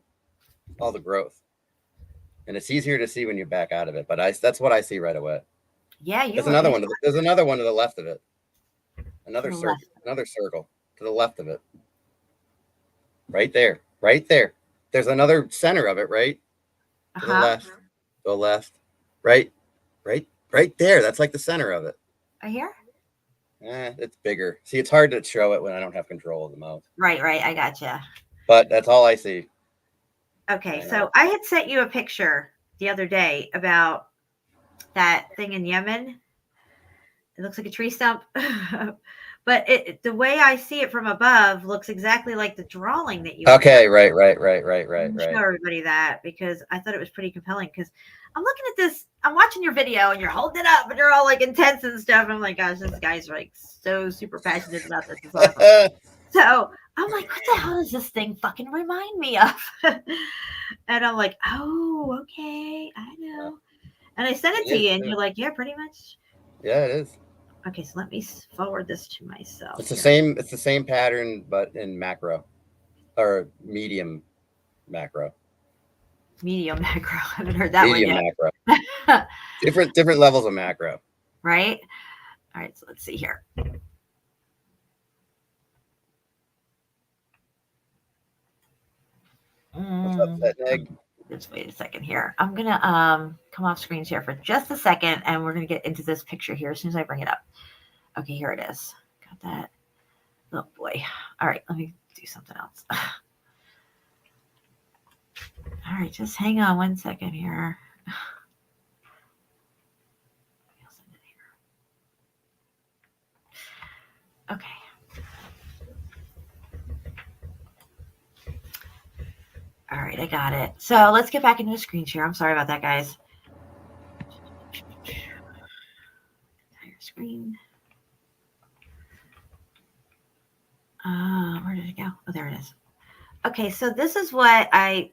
all the growth, and it's easier to see when you back out of it. But that's what I see right away. Yeah, there's another one. There's another one to the left of it. Another circle. Another circle to the left of it. Right there. Right there. There's another center of it. Right. To the left. To the left. Right. Right. Right there. That's like the center of it. Right here. It's bigger. See, it's hard to show it when I don't have control of the mouth. Right. I gotcha. But that's all I see. Okay, so I had sent you a picture the other day about that thing in Yemen. It looks like a tree stump, but the way I see it from above looks exactly like the drawing that you. Okay, right. Show everybody that because I thought it was pretty compelling. Because I'm looking at this, I'm watching your video, and you're holding it up, and you're all like intense and stuff. And I'm like, gosh, this guy's like so super passionate about this. It's awesome. So I'm like, what the hell does this thing fucking remind me of? And I'm like, oh, okay, I know. And I sent it to you, and you're like, yeah, pretty much. Yeah, it is. Okay, so let me forward this to myself. It's the same. It's the same pattern, but in macro or medium macro. Medium macro. I haven't heard that medium one yet. Macro. different levels of macro. Right. All right. So let's see here. What's up, Set Egg? Just wait a second here. I'm gonna come off screens here for just a second, and we're gonna get into this picture here as soon as I bring it up. Okay, here it is. Got that. Oh boy. All right, let me do something else. All right, just hang on one second here. Okay. All right, I got it. So let's get back into the screen share. I'm sorry about that, guys. Entire screen. Where did it go? Oh, there it is. Okay, so this is what I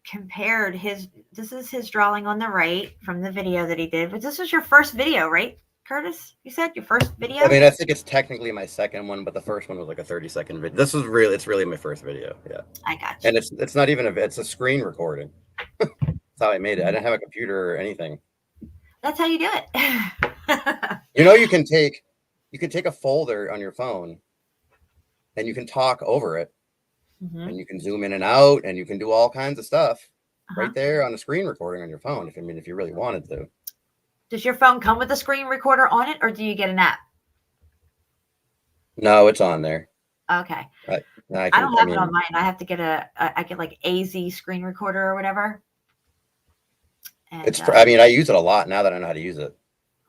compared this is his drawing on the right from the video that he did. But this was your first video, right, Curtis? You said your first video? I mean, I think it's technically my second one, but the first one was like a 30-second video. This was it's really my first video. Yeah. I got you. And it's not even it's a screen recording. That's how I made it. I didn't have a computer or anything. That's how you do it. You can take a folder on your phone and you can talk over it. Mm-hmm. And you can zoom in and out, and you can do all kinds of stuff right there on the screen recording on your phone. If you really wanted to. Does your phone come with a screen recorder on it, or do you get an app? No, it's on there. Okay. Right. I don't have it on mine. I have to get I get like AZ screen recorder or whatever. And, I use it a lot now that I know how to use it.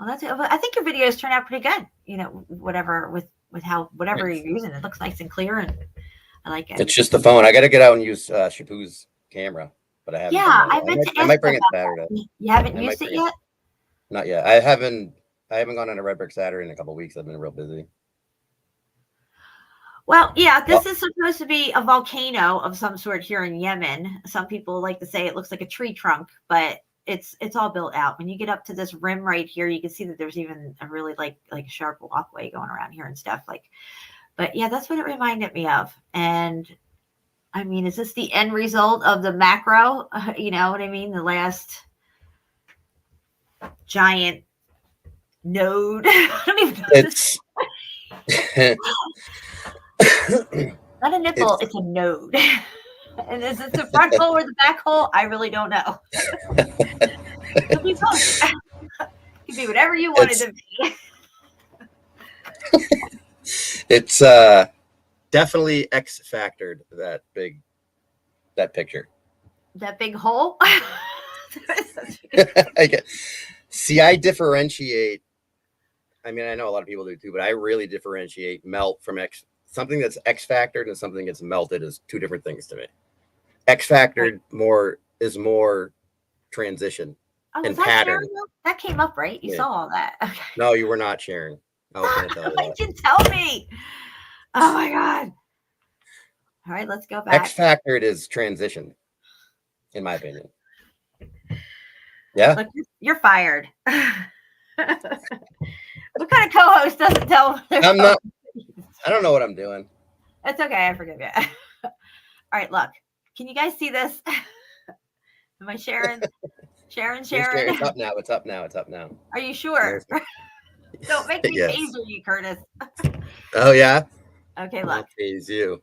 Well, I think your videos turn out pretty good. Whatever you're using, it looks nice and clear, and I like it. It's just the phone. I got to get out and use Shapu's camera, but I haven't. Yeah, I might bring it Saturday. You haven't used it yet? Not yet. I haven't gone on a Red Brick Saturday in a couple of weeks. I've been real busy. Well, yeah, this is supposed to be a volcano of some sort here in Yemen. Some people like to say it looks like a tree trunk, but it's all built out. When you get up to this rim right here, you can see that there's even a really like a sharp walkway going around here and stuff like. But yeah, that's what it reminded me of. And I mean, is this the end result of the macro? You know what I mean? The last giant node. I don't even know. It's not a nipple, it's a node. And is it the front hole or the back hole? I really don't know. It could be both. It could be whatever you want it to be. It's definitely X-factored that picture. That big hole? See, I differentiate. I mean, I know a lot of people do too, but I really differentiate melt from something that's X-factored and something that's melted is two different things to me. X-factored is more transition and pattern. That came up, right? You saw all that. Okay. No, you were not sharing. I was going to tell you that. You tell me. Oh my God. All right, let's go back. X-factored is transition, in my opinion. Yeah. Look, you're fired. What kind of co-host doesn't tell them their I'm not. phone? I don't know what I'm doing. It's okay. I forgive you. All right, look. Can you guys see this? Am I sharing? You're scared. It's up now. It's up now. It's up now. Are you sure? Don't make me Yes. taser you, Curtis. Oh yeah. Okay, I'll look. tease you.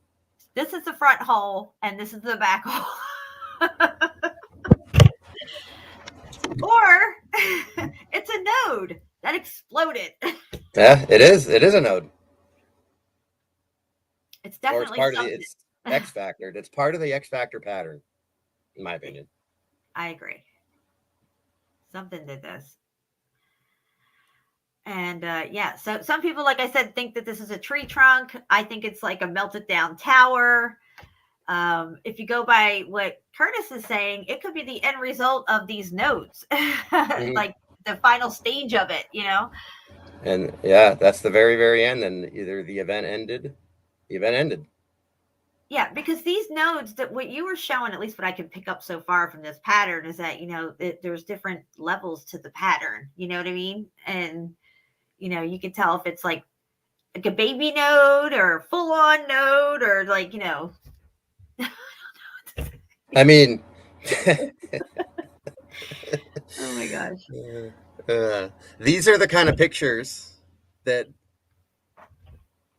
This is the front hole, and this is the back hole. Or it's a node that exploded. Yeah, it is. It is a node. It's Or definitely it's part something. of the. It's X factor. It's part of the X factor pattern, in my opinion. I agree. Something did this. And yeah, so some people, like I said, think that this is a tree trunk. I think it's like a melted down tower. If you go by what Curtis is saying, it could be the end result of these nodes, like the final stage of it, you know? And yeah, that's the very, very end. And either the event ended. Yeah, because these nodes, that what you were showing, at least what I can pick up so far from this pattern, is that, you know, there's different levels to the pattern. You know what I mean? And, you know, you can tell if it's like a baby node or a full on node or like, you know. I mean, oh my gosh. These are the kind of pictures that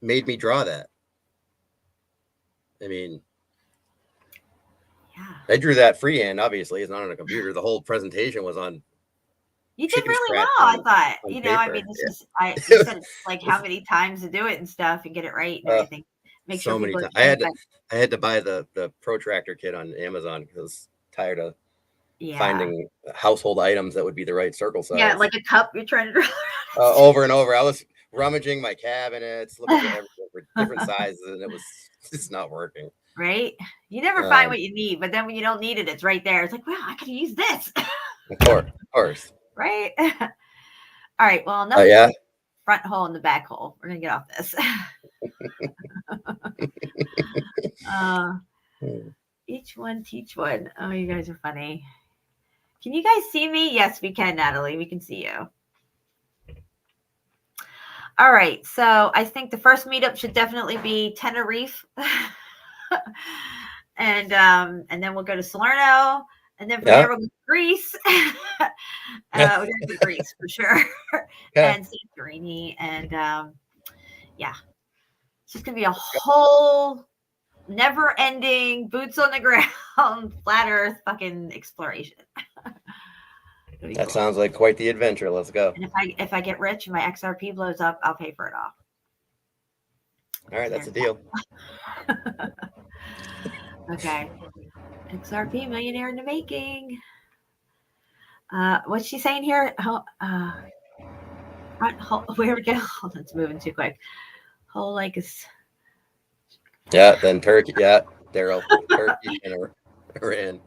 made me draw that. I mean, yeah. I drew that freehand. Obviously, it's not on a computer. The whole presentation was on. You did really well, I thought. You know, I mean, this is you said it's like how many times to do it and stuff and get it right and everything. Make so sure many people times. I had to buy the protractor kit on Amazon because I was tired of finding household items that would be the right circle size. Yeah, like a cup you're trying to draw. Over and over. I was rummaging my cabinets, looking at everything for different sizes, and it's not working. Right? You never find what you need, but then when you don't need it, it's right there. It's like, wow, I could use this. Of course. Right? All right. Well, enough front hole and the back hole. We're gonna get off this. Each one teach one. Oh, you guys are funny. Can you guys see me? Yes, we can, Natalie. We can see you. All right. So I think the first meetup should definitely be Tenerife. and then we'll go to Salerno. And then from there we'll go to Greece. We're going to Greece for sure. And Santorini. And yeah. It's just going to be a whole never-ending, boots on the ground, flat earth fucking exploration. That sounds like quite the adventure. Let's go. And if I get rich and my XRP blows up, I'll pay for it all. All right, that's a deal. Okay. XRP millionaire in the making. What's she saying here? Where we go? Hold on, it's moving too quick. Whole like is. Yeah, then Turkey. Yeah, Daryl. Turkey and Iran.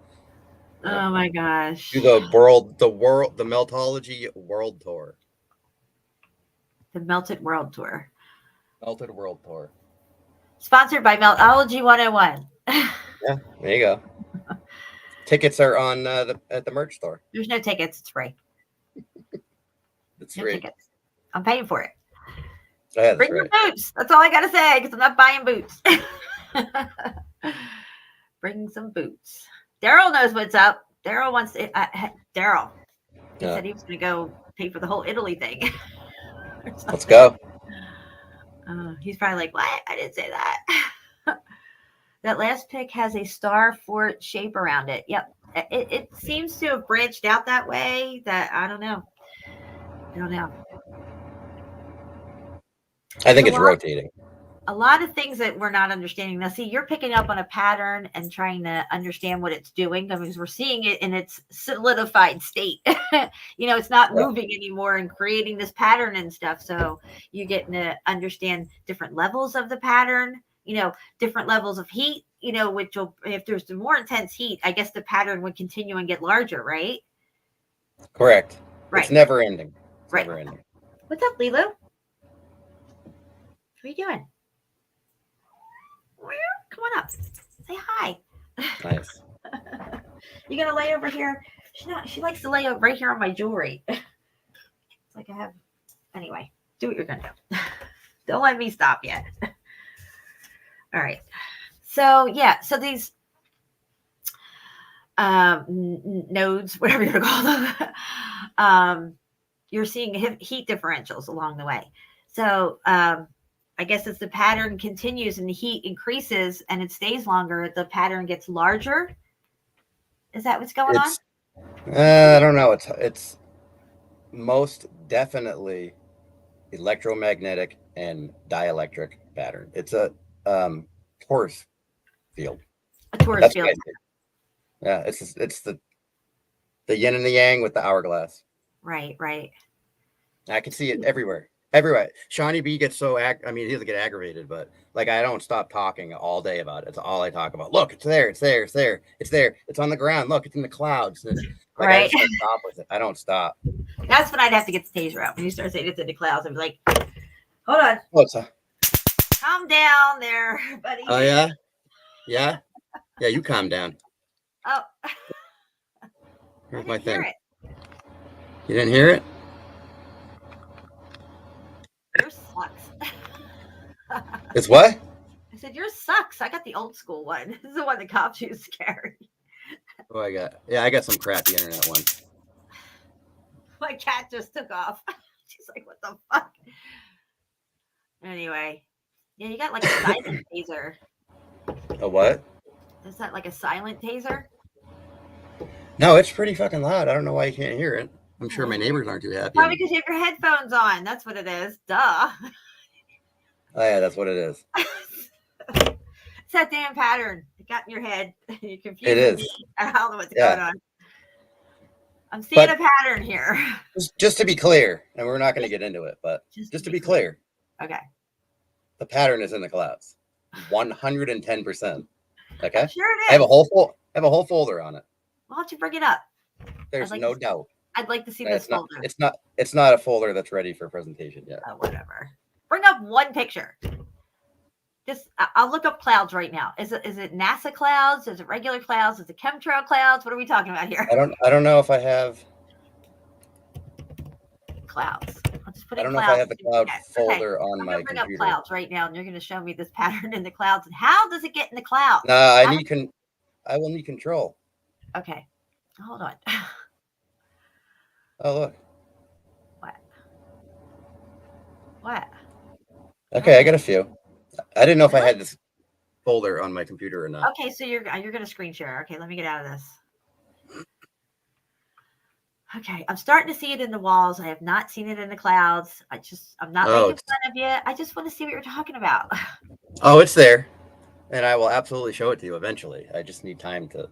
Oh my gosh. Do the Meltology World Tour. The Melted World Tour. Melted World Tour. Sponsored by Meltology 101. Yeah, there you go. Tickets are on at the merch store. There's no tickets. It's free. It's free. No tickets. I'm paying for it. Oh, yeah, bring your boots. That's all I gotta say because I'm not buying boots. Bring some boots. Daryl knows what's up. Daryl wants to. Daryl. He said he was going to go pay for the whole Italy thing. Let's go. He's probably like, what? I didn't say that. That last pic has a star fort shape around it. Yep. It seems to have branched out that way. That I don't know. I think it's rotating. A lot of things that we're not understanding. Now, see, you're picking up on a pattern and trying to understand what it's doing because we're seeing it in its solidified state. It's not moving anymore and creating this pattern and stuff. So you're getting to understand different levels of the pattern, different levels of heat, which will, if there's the more intense heat, I guess the pattern would continue and get larger, right? Correct. Right. It's never ending. Right. Never ending. What's up, Lilo? What are you doing? Come on up. Say hi. Nice. You gonna lay over here? She likes to lay over right here on my jewelry. It's like I have. Anyway, do what you're gonna do. Don't let me stop yet. All right. So yeah, so these nodes, whatever you're call them, you're seeing heat differentials along the way. So I guess as the pattern continues and the heat increases and it stays longer, the pattern gets larger. Is that what's going on? I don't know. It's most definitely electromagnetic and dielectric pattern. It's a torus field. A torus field. Yeah, it's the yin and the yang with the hourglass. Right. I can see it everywhere. Everywhere. Shawnee B gets so he doesn't get aggravated, but like I don't stop talking all day about it. It's all I talk about. Look, it's there, it's there, it's there, it's there, it's on the ground. Look, it's in the clouds. And like I just don't stop with it. I don't stop. That's when I'd have to get the taser out. When you start saying it's in the clouds, I'd be like, hold on. Calm down there, buddy. Oh yeah? Yeah? Yeah, you calm down. Oh. Here's my thing. You didn't hear it? Yours sucks. It's what? I said, yours sucks. I got the old school one. This is the one the cops used to carry. Oh, I got some crappy internet one. My cat just took off. She's like, what the fuck? Anyway. Yeah, you got like a silent taser. A what? Is that like a silent taser? No, it's pretty fucking loud. I don't know why you can't hear it. I'm sure my neighbors aren't too happy. Probably because you have your headphones on. That's what it is. Duh. Oh yeah, that's what it is. It's that damn pattern. It got in your head. You're confused. It is. I don't know what's going on. I'm seeing a pattern here. Just to be clear, and we're not going to get into it, but just to be clear. Okay. The pattern is in the clouds. 110%. Okay. Sure it is. I have a whole folder on it. Why don't you bring it up? There's no doubt. I'd like to see this folder. It's not a folder that's ready for presentation yet. Whatever. Bring up one picture. Just I'll look up clouds right now. Is it NASA clouds? Is it regular clouds? Is it chemtrail clouds? What are we talking about here? I don't know if I have clouds. I'll just put I don't in know clouds. if I have the cloud folder on my bring computer. up clouds right now, and you're going to show me this pattern in the clouds. And how does it get in the clouds? No, I will need control. Okay, hold on. Oh look. What? Okay, I got a few. I didn't know if I had this folder on my computer or not. Okay, so you're going to screen share. Okay, let me get out of this. Okay, I'm starting to see it in the walls. I have not seen it in the clouds. I'm not making fun of you. I just want to see what you're talking about. Oh, it's there. And I will absolutely show it to you eventually. I just need time to.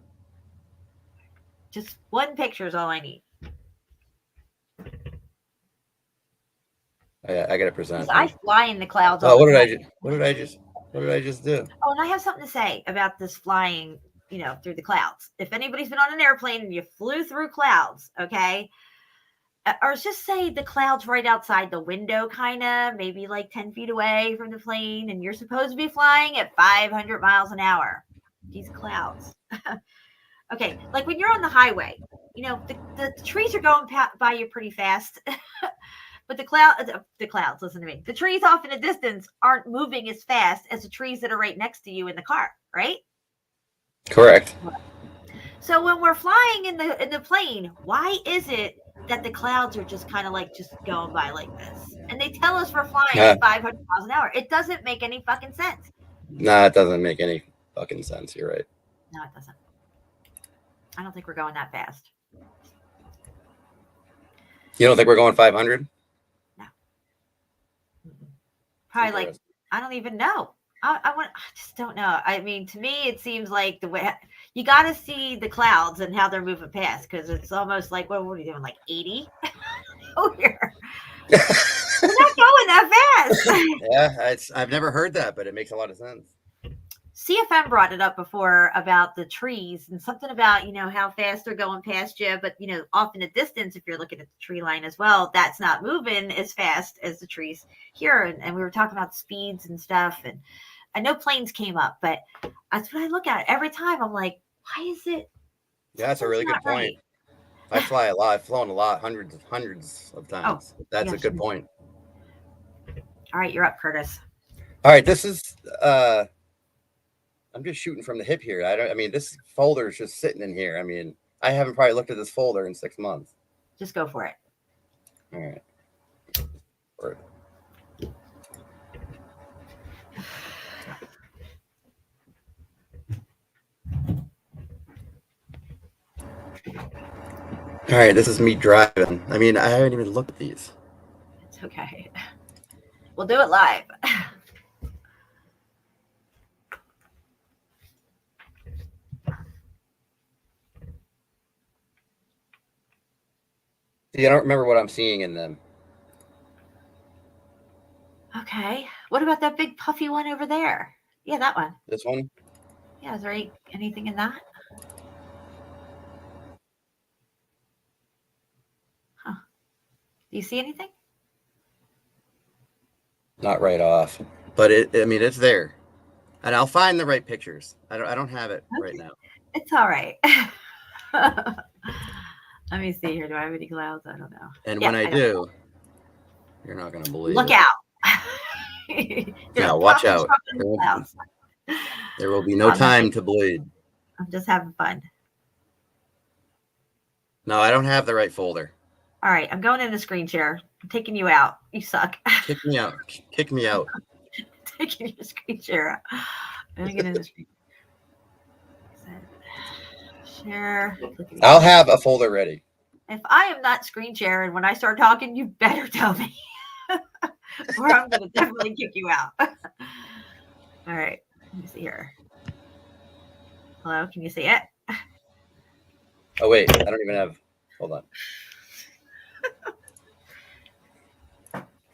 Just one picture is all I need. I got to present. I fly in the clouds. Oh, what did I just do? Oh, and I have something to say about this flying, through the clouds. If anybody's been on an airplane and you flew through clouds, okay, or just say the clouds right outside the window, kind of, maybe like 10 feet away from the plane, and you're supposed to be flying at 500 miles an hour. These clouds. Okay, like when you're on the highway, the trees are going by you pretty fast. But the clouds, listen to me. The trees off in the distance aren't moving as fast as the trees that are right next to you in the car, right? Correct. So when we're flying in the plane, why is it that the clouds are just kind of like just going by like this? And they tell us we're flying at 500 miles an hour. It doesn't make any fucking sense. No, it doesn't make any fucking sense. You're right. No, it doesn't. I don't think we're going that fast. You don't think we're going 500? Probably like, I don't even know. I just don't know. I mean, to me, it seems like the way you got to see the clouds and how they're moving past, because it's almost like, what are you doing? Like 80? Oh, here. We're not going that fast. Yeah, I've never heard that, but it makes a lot of sense. CFM brought it up before about the trees and something about, how fast they're going past you. But, off in the distance, if you're looking at the tree line as well, that's not moving as fast as the trees here. And we were talking about speeds and stuff. And I know planes came up, but that's what I look at every time. I'm like, why is it? Yeah, that's a really good point. I fly a lot. I've flown a lot, hundreds of times. That's yes, a good you- point. All right, you're up, Curtis. All right, this is I'm just shooting from the hip here. I mean, this folder is just sitting in here. I mean, I haven't probably looked at this folder in 6 months. Just go for it. All right. All right, this is me driving. I mean, I haven't even looked at these. It's okay. We'll do it live. See, I don't remember what I'm seeing in them. Okay. What about that big puffy one over there? Yeah, that one. This one? Yeah, is there anything in that? Huh. Do you see anything? Not right off, but I mean, it's there, and I'll find the right pictures. I don't have it right now. It's all right. Let me see here. Do I have any clouds? I don't know. And Yeah, when I do, you're not going to believe look it. out. Yeah, watch out. There will be no time to bleed. I'm just having fun. No, I don't have the right folder. All right, I'm going in the screen share. I'm taking you out. You suck. Kick me out. Kick me out. Taking your screen share out. I'm gonna get in the screen share. I'll have a folder ready. If I am not screen sharing when I start talking, you better tell me, or I'm gonna definitely kick you out. All right, let me see here. Hello, can you see it? Oh wait, I don't even have. Hold on.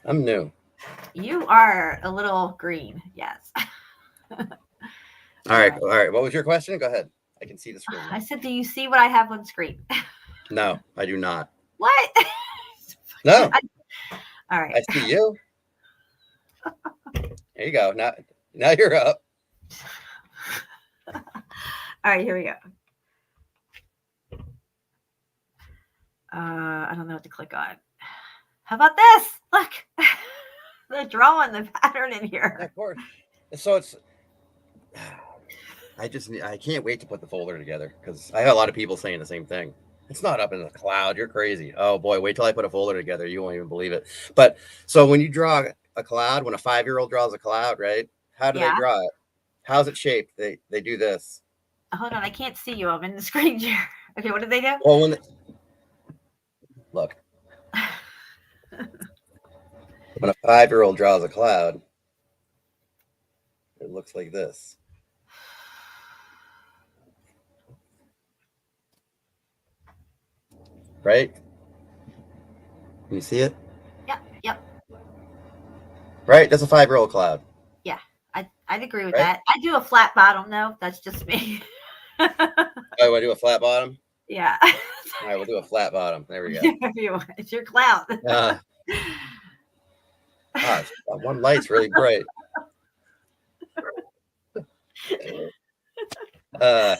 I'm new. You are a little green, yes. All right. What was your question? Go ahead. I can see the screen. I said, do you see what I have on screen? No, I do not. What? No. All right. I see you. There you go. Now you're up. All right, here we go. I don't know what to click on. How about this? Look, they're drawing the pattern in here. Yeah, of course. So it's. I can't wait to put the folder together because I have a lot of people saying the same thing. It's not up in the cloud. You're crazy. Oh boy, wait till I put a folder together. You won't even believe it. But so when you draw a cloud, when a 5-year-old draws a cloud, right? How do they draw it? How's it shaped? They do this. Hold on, I can't see you. I'm in the screen share. Okay, what did they do? Well, look. When a 5-year-old draws a cloud, it looks like this. Right? Can you see it? Yep. Right? That's a 5-year-old cloud. Yeah, I'd agree with that. I do a flat bottom though. That's just me. Oh, I do a flat bottom? Yeah. All right, we'll do a flat bottom. There we go. It's your cloud. Gosh, one light's really bright. Oh my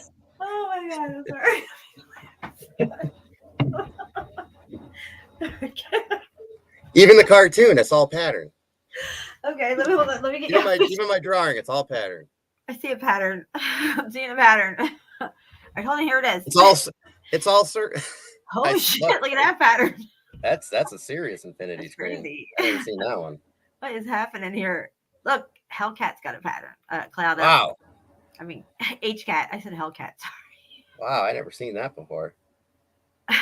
God, I'm sorry. Even the cartoon, it's all pattern. Okay, let me hold on. Let me get even my drawing, it's all pattern. I see a pattern. I'm seeing a pattern. All right, hold on. Here it is. It's all certain. Holy shit! Look at that pattern. That's a serious infinity screen. Crazy. I haven't seen that one. What is happening here? Look, Hellcat's got a pattern. Cloud. Wow. I mean, H-Cat. I said Hellcat. Sorry. Wow, I never seen that before. All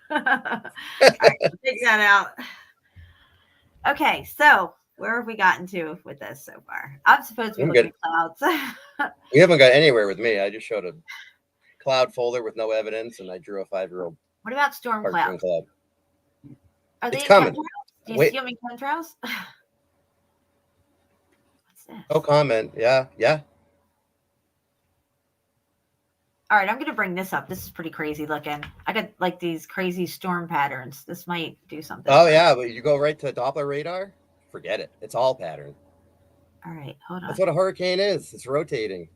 right, take that out. Okay, so where have we gotten to with this so far? I'm supposed to be looking at clouds. We haven't got anywhere with me. I just showed a cloud folder with no evidence, and I drew a 5-year-old. What about storm clouds? Cloud. Are they it's coming. Do you see them in chemtrails? What's this? No comment. Yeah. All right, I'm going to bring this up. This is pretty crazy looking. I got like these crazy storm patterns. This might do something. Oh, yeah, but you go right to Doppler radar? Forget it. It's all pattern. All right, hold on. That's what a hurricane is. It's rotating.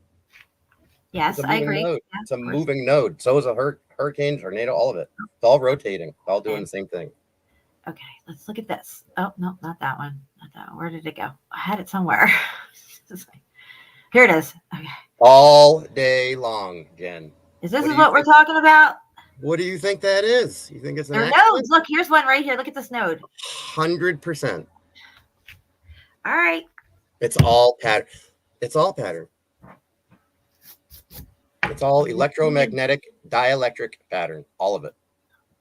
Yes, It's a I moving agree. node. Yeah, It's a of course. moving node. So is a hurricane, tornado, all of it. It's all rotating. It's all doing Okay. the same thing. Okay, let's look at this. Oh, no, not that one. Not that one. Where did it go? I had it somewhere. Here it is. Okay. All day long, Jen. Is this What do you what we're think? talking about? What do you think that is? You think it's an They're accident? nodes. Look, here's one right here. Look at this node. 100%. All right. It's all pattern. It's all pattern. It's all electromagnetic dielectric pattern. All of it.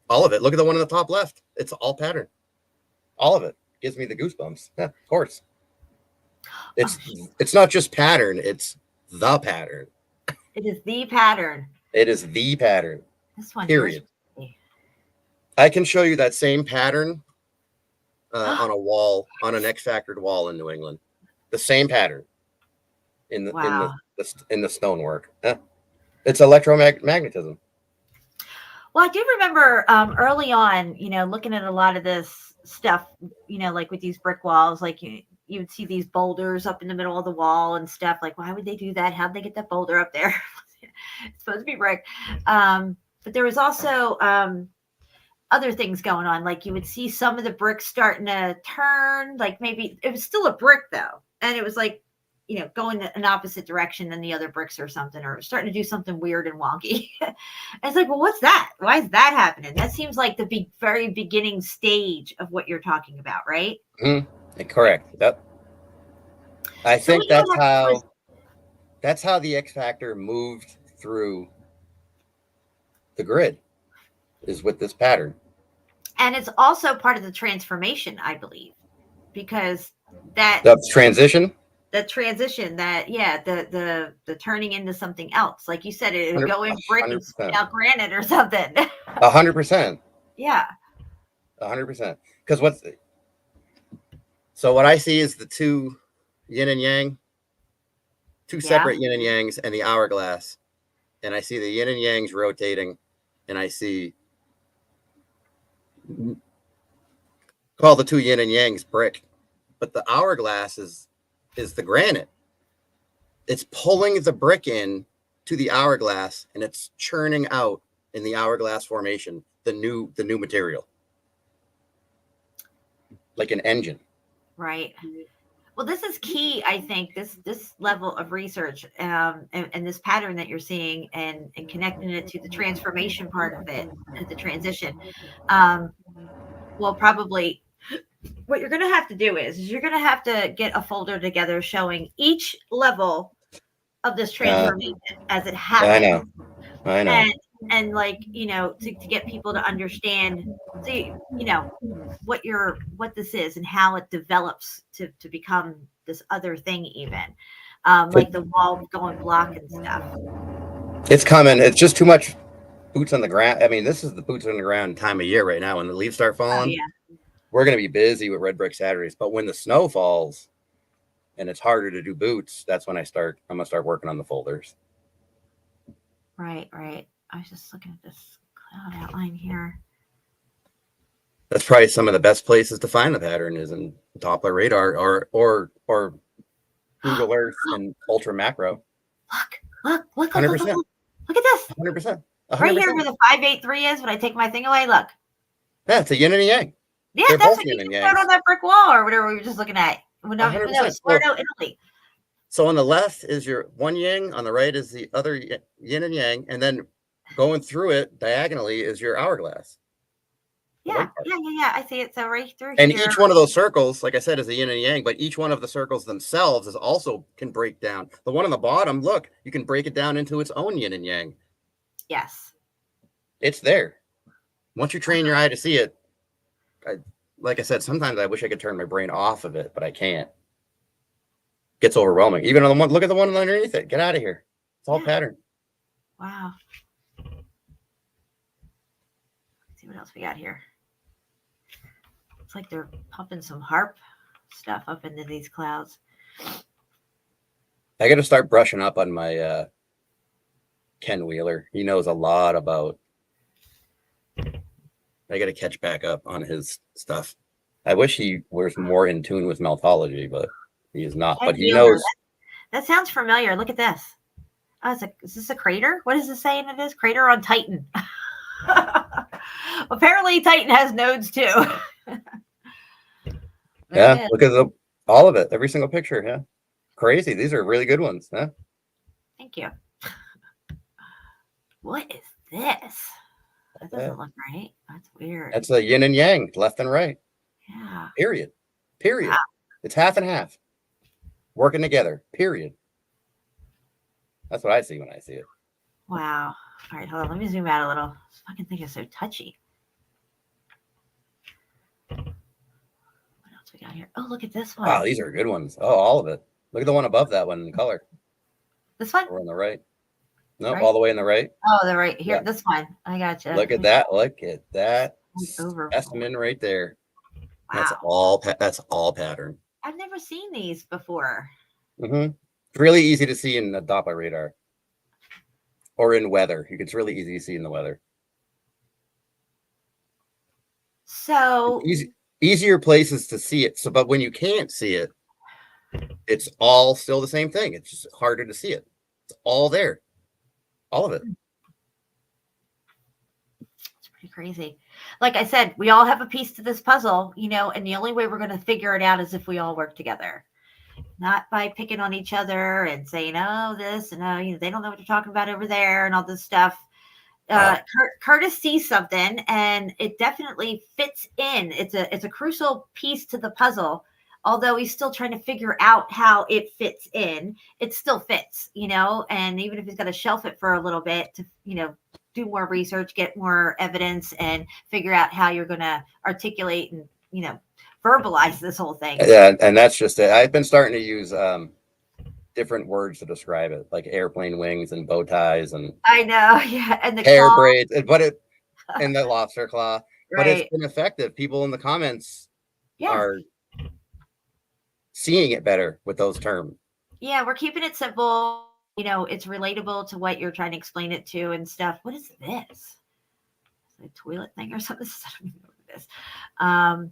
All of it. Look at the one on the top left. It's all pattern. All of it gives me the goosebumps. Yeah, of course. It's not just pattern. It's the pattern. It is the pattern. It is the pattern. This one. Period. I can show you that same pattern on a wall, on an X-factored wall in New England. The same pattern in the stonework. Yeah. It's electromagnetism. Well, I do remember early on, looking at a lot of this stuff, like with these brick walls, like you would see these boulders up in the middle of the wall and stuff. Like, why would they do that? How'd they get that boulder up there? It's supposed to be brick. But there was also other things going on. Like you would see some of the bricks starting to turn, like maybe it was still a brick though. And it was like, going an opposite direction than the other bricks or something, or starting to do something weird and wonky. It's like, well, what's that? Why is that happening? That seems like the very beginning stage of what you're talking about, right? Mm-hmm. Correct. Yep. I think that's how the X Factor moved through the grid, is with this pattern. And it's also part of the transformation, I believe, because the transition. The transition, the turning into something else, like you said, it would go in brick and spit out granite or something. 100%. Yeah. 100%. Because what I see is the two yin and yang, two separate yin and yangs, and the hourglass, and I see the yin and yangs rotating, and I see call the two yin and yangs brick, but the hourglass is the granite. It's pulling the brick in to the hourglass, and it's churning out in the hourglass formation the new material, like an engine. Right. Well, this is key, I think, this level of research and this pattern that you're seeing and connecting it to the transformation part of it, and the transition. Well, probably what you're going to have to do is you're going to have to get a folder together showing each level of this transformation as it happens. I know. And like, to get people to understand, what this is and how it develops to become this other thing, even like the wall going block and stuff. It's coming. It's just too much boots on the ground. I mean, this is the boots on the ground time of year right now. When the leaves start falling, we're going to be busy with Red Brick Saturdays. But when the snow falls and it's harder to do boots, that's when I'm going to start working on the folders. Right. I was just looking at this cloud outline here. That's probably some of the best places to find the pattern is in Doppler radar or Google Earth and ultra macro. Look 100%. Look at this. 100%. Right here where the 583 is. When I take my thing away, look. Yeah, it's a yin and a yang. Yeah, They're that's both what you yin and just yang. showed on that brick wall or whatever we were just looking at. No, 100%. Sparto, Italy. So on the left is your one yang, on the right is the other yin and yang, and then going through it diagonally is your hourglass. Yeah. I see it. So right through and here. Each one of those circles, like I said, is a yin and yang, but each one of the circles themselves is also can break down. The one on the bottom, look, you can break it down into its own yin and yang. Yes. It's there. Once you train your eye to see it, like I said, sometimes I wish I could turn my brain off of it, but I can't. Gets overwhelming. Even on the one, look at the one underneath it. Get out of here. It's all pattern. Wow. Let's see what else we got here. It's like they're pumping some harp stuff up into these clouds. I got to start brushing up on my Ken Wheeler. He knows a lot about. I got to catch back up on his stuff. I wish he was more in tune with meltology, but he is not. Ken But he Wheeler, knows. that sounds familiar. Look at this. Oh, is this a crater? What is this saying it is? Crater on Titan. Apparently Titan has nodes too. Yeah, look at all of it, every single picture. Yeah, crazy. These are really good ones. Huh? Thank you. What is this? That doesn't look right. That's weird. That's a yin and yang, left and right. Yeah. Period. Period. Wow. It's half and half. Working together. Period. That's what I see when I see it. Wow. All right, hold on. Let me zoom out a little. This fucking thing is so touchy. What else we got here? Oh, look at this one. Wow, these are good ones. Oh, all of it. Look at the one above that one in color. This one? Or on the right. No, Right? all the way in the right. Oh, the right here. Yeah. This one. I got you. Look at that. Look at that Over. specimen right there. Wow. That's all pattern. I've never seen these before. Mm-hmm. Really easy to see in the Doppler radar. Or in weather. It's really easy to see in the weather. So easier places to see it. So, but when you can't see it, it's all still the same thing. It's just harder to see it. It's all there. All of it. It's pretty crazy. Like I said, we all have a piece to this puzzle, you know, and the only way we're going to figure it out is if we all work together. Not by picking on each other and saying, oh, this and you know, they don't know what you're talking about over there and all this stuff. Curtis sees something and it definitely fits in. It's a crucial piece to the puzzle. Although he's still trying to figure out how it fits in, it still fits, you know, and even if he's got to shelf it for a little bit to, you know, do more research, get more evidence and figure out how you're going to articulate and, you know, verbalize this whole thing. Yeah, and that's just it. I've been starting to use different words to describe it, like airplane wings and bow ties and I know, yeah, and the hair claw. braids, and the lobster claw. But Right. it's been effective. People in the comments Yeah. are seeing it better with those terms. Yeah, we're keeping it simple. You know, it's relatable to what you're trying to explain it to and stuff. What is this? Is it a toilet thing or something? I don't even know what it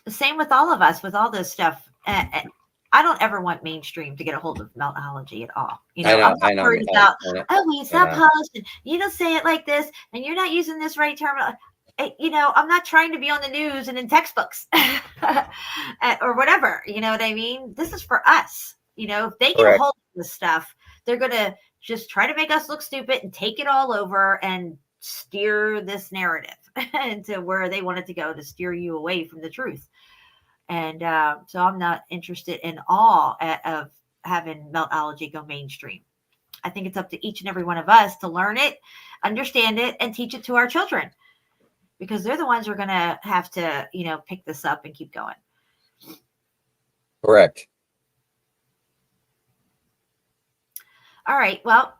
is. Same with all of us, with all this stuff. I don't ever want mainstream to get a hold of meltology at all. You know, I'm not worried about, oh, it's not polished, and you don't say it like this, and you're not using this right term. You know, I'm not trying to be on the news and in textbooks or whatever. You know what I mean? This is for us. You know, if they get a hold of this stuff, they're going to just try to make us look stupid and take it all over and steer this narrative into where they want it to go, to steer you away from the truth. And so I'm not interested in all of having meltology go mainstream. I think it's up to each and every one of us to learn it, understand it, and teach it to our children, because they're the ones who are going to have to, you know, pick this up and keep going. Correct. All right. Well,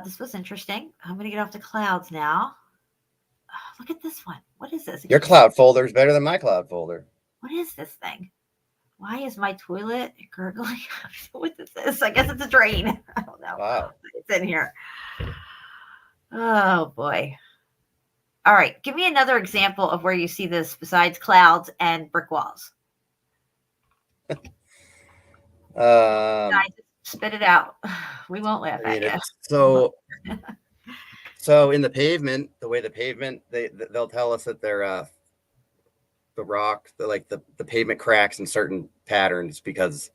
this was interesting. I'm going to get off the clouds now. Oh, look at this one. What is this? Your cloud folder is better than my cloud folder. What is this thing? Why is my toilet gurgling? What is this? I guess it's a drain. I don't know. Wow. It's in here. Oh, boy. All right. Give me another example of where you see this besides clouds and brick walls. Guys, spit it out. We won't laugh at you. So in the pavement, the way the pavement, they'll tell us that they're the rock, the pavement cracks in certain patterns because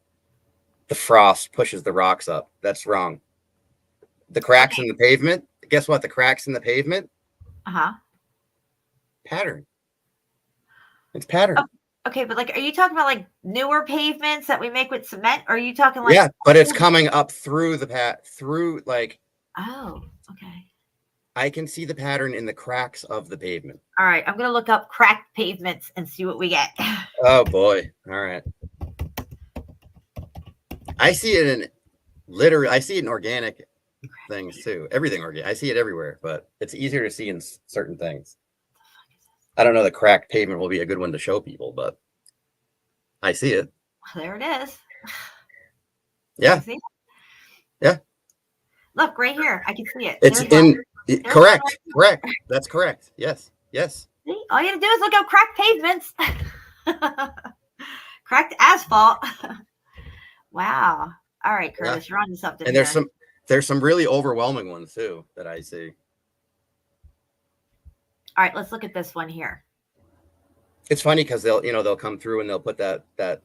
the frost pushes the rocks up. That's wrong. The cracks in the pavement, guess what? The cracks in the pavement, pattern. It's pattern. Okay, but like, are you talking about like newer pavements that we make with cement? Or are you talking like? Yeah, but it's coming up through the like. Oh, okay. I can see the pattern in the cracks of the pavement. All right, I'm gonna look up cracked pavements and see what we get. Oh boy! All right. I see it in literally. I see it in organic things too. Everything organic. I see it everywhere, but it's easier to see in certain things. I don't know. The cracked pavement will be a good one to show people, but I see it. There it is. Yeah. See it? Yeah. Look right here. I can see it. It's correct. Correct. That's correct. Yes. Yes. See? All you have to do is look up cracked pavements. Cracked asphalt. Wow. All right, Curtis, you're on to something. And there's There's some really overwhelming ones too that I see. All right, let's look at this one here. It's funny because they'll come through and they'll put that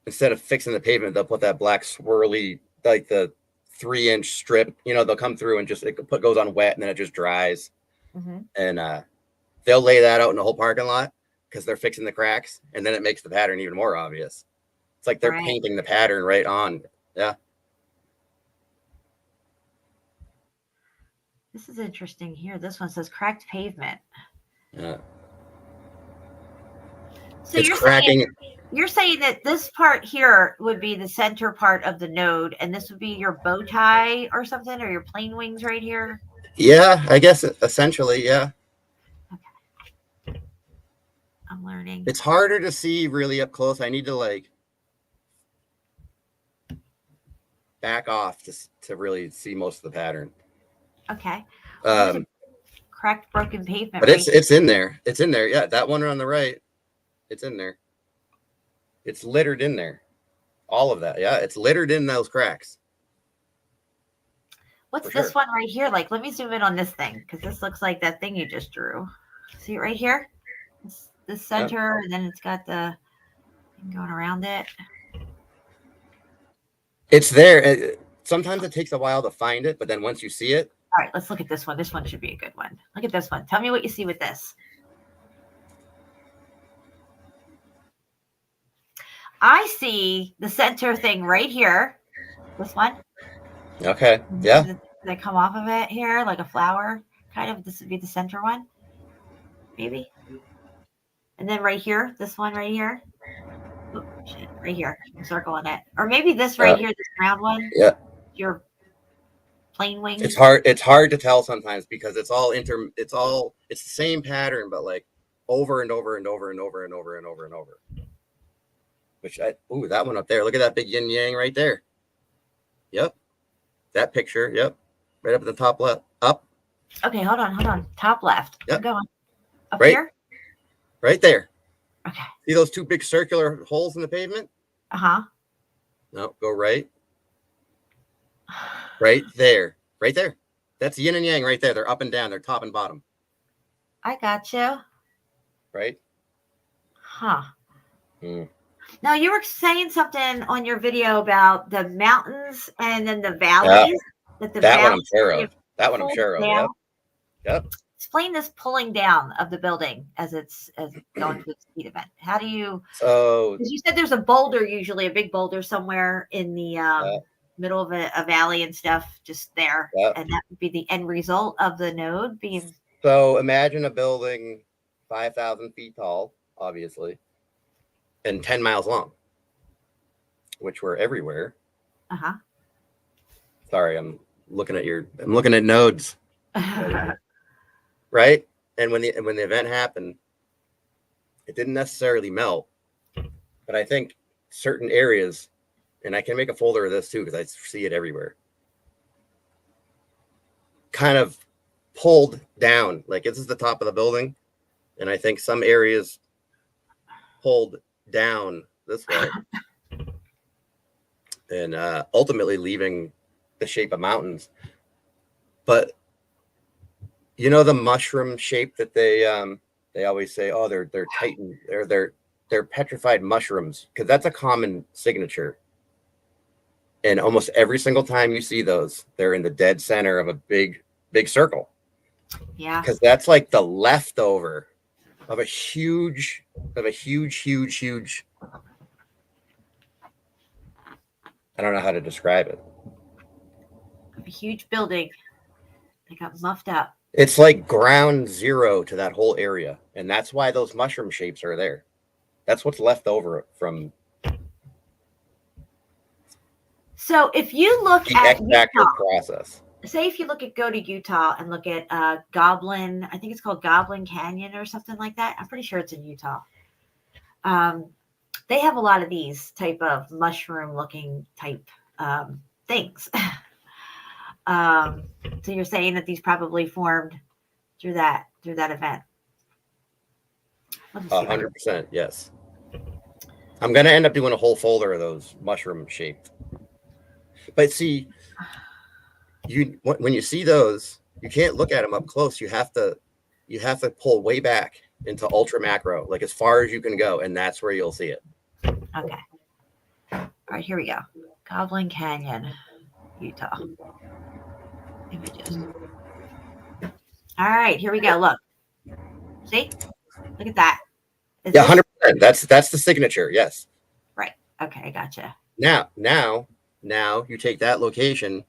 instead of fixing the pavement, they'll put that black swirly, like the 3-inch strip. They'll come through and just goes on wet and then it just dries. Mm-hmm. And they'll lay that out in the whole parking lot because they're fixing the cracks, and then it makes the pattern even more obvious. It's like they're painting the pattern right on. Yeah. This is interesting here. This one says cracked pavement. Yeah. So it's cracking. You're saying that this part here would be the center part of the node, and this would be your bow tie or something, or your plane wings right here? Yeah, I guess essentially, yeah. Okay. I'm learning. It's harder to see really up close. I need to back off to really see most of the pattern. Okay. Cracked broken pavement. But it's in there. It's in there. Yeah, that one on the right. It's in there. It's littered in there. All of that. Yeah, it's littered in those cracks. What's this one right here? Like, let me zoom in on this thing, because this looks like that thing you just drew. See it right here? The center, and then it's got the thing going around it. It's there. Sometimes it takes a while to find it, but then once you see it. All right, let's look at this one. This one should be a good one. Look at this one. Tell me what you see with this. I see the center thing right here. This one. Okay. Yeah. They come off of it here like a flower, kind of. This would be the center one, maybe. And then right here, this one right here. Oh, shit, right here. I'm circling it. Or maybe this right here, this round one. Yeah. Your plain wings. It's hard to tell sometimes because it's the same pattern, but like over and over and over and over and over and over and over. That one up there. Look at that big yin yang right there. Yep. That picture. Yep. Right up at the top left. Up. Okay, hold on. Top left. Yep. I'm going. Up right here? Right there. Okay. See those two big circular holes in the pavement? Uh-huh. No, go right. Right there. Right there. That's yin and yang right there. They're up and down. They're top and bottom. I got you. Right? Huh. Mm. Now, you were saying something on your video about the mountains and then the valleys. Yeah. That one I'm sure of. That one I'm sure of. Yep. Explain this pulling down of the building as it's going to its speed event. How do you? So, because you said there's a boulder, usually a big boulder somewhere in the middle of a valley and stuff, just there, and that would be the end result of the node being. So imagine a building 5,000 feet tall, obviously, and 10 miles long, which were everywhere. Uh-huh. Sorry, I'm looking at nodes. Right? And when the event happened, it didn't necessarily melt, but I think certain areas, and I can make a folder of this too because I see it everywhere, kind of pulled down. Like this is the top of the building, and I think some areas pulled down this way, and ultimately leaving the shape of mountains. But you know the mushroom shape that they always say, oh, they're tightened, they're petrified mushrooms, because that's a common signature. And almost every single time you see those, they're in the dead center of a big circle. Yeah. Because that's like the leftover of a huge. I don't know how to describe it. A huge building. They got muffed up. It's like ground zero to that whole area. And that's why those mushroom shapes are there. That's what's left over from. So if you look the at X-factor Utah, process. say if you go to Utah and look at Goblin, I think it's called Goblin Canyon or something like that. I'm pretty sure it's in Utah. They have a lot of these type of mushroom looking type things. So you're saying that these probably formed through that event. 100%, yes. I'm gonna end up doing a whole folder of those mushroom shaped. But see, when you see those, you can't look at them up close. You have to pull way back into ultra macro, like as far as you can go, and that's where you'll see it. Okay. All right, here we go. Goblin Canyon, Utah. Images. All right, here we go. Look. See? Look at that. Yeah, 100%. That's the signature. Yes. Right. Okay, I gotcha. Now you take that location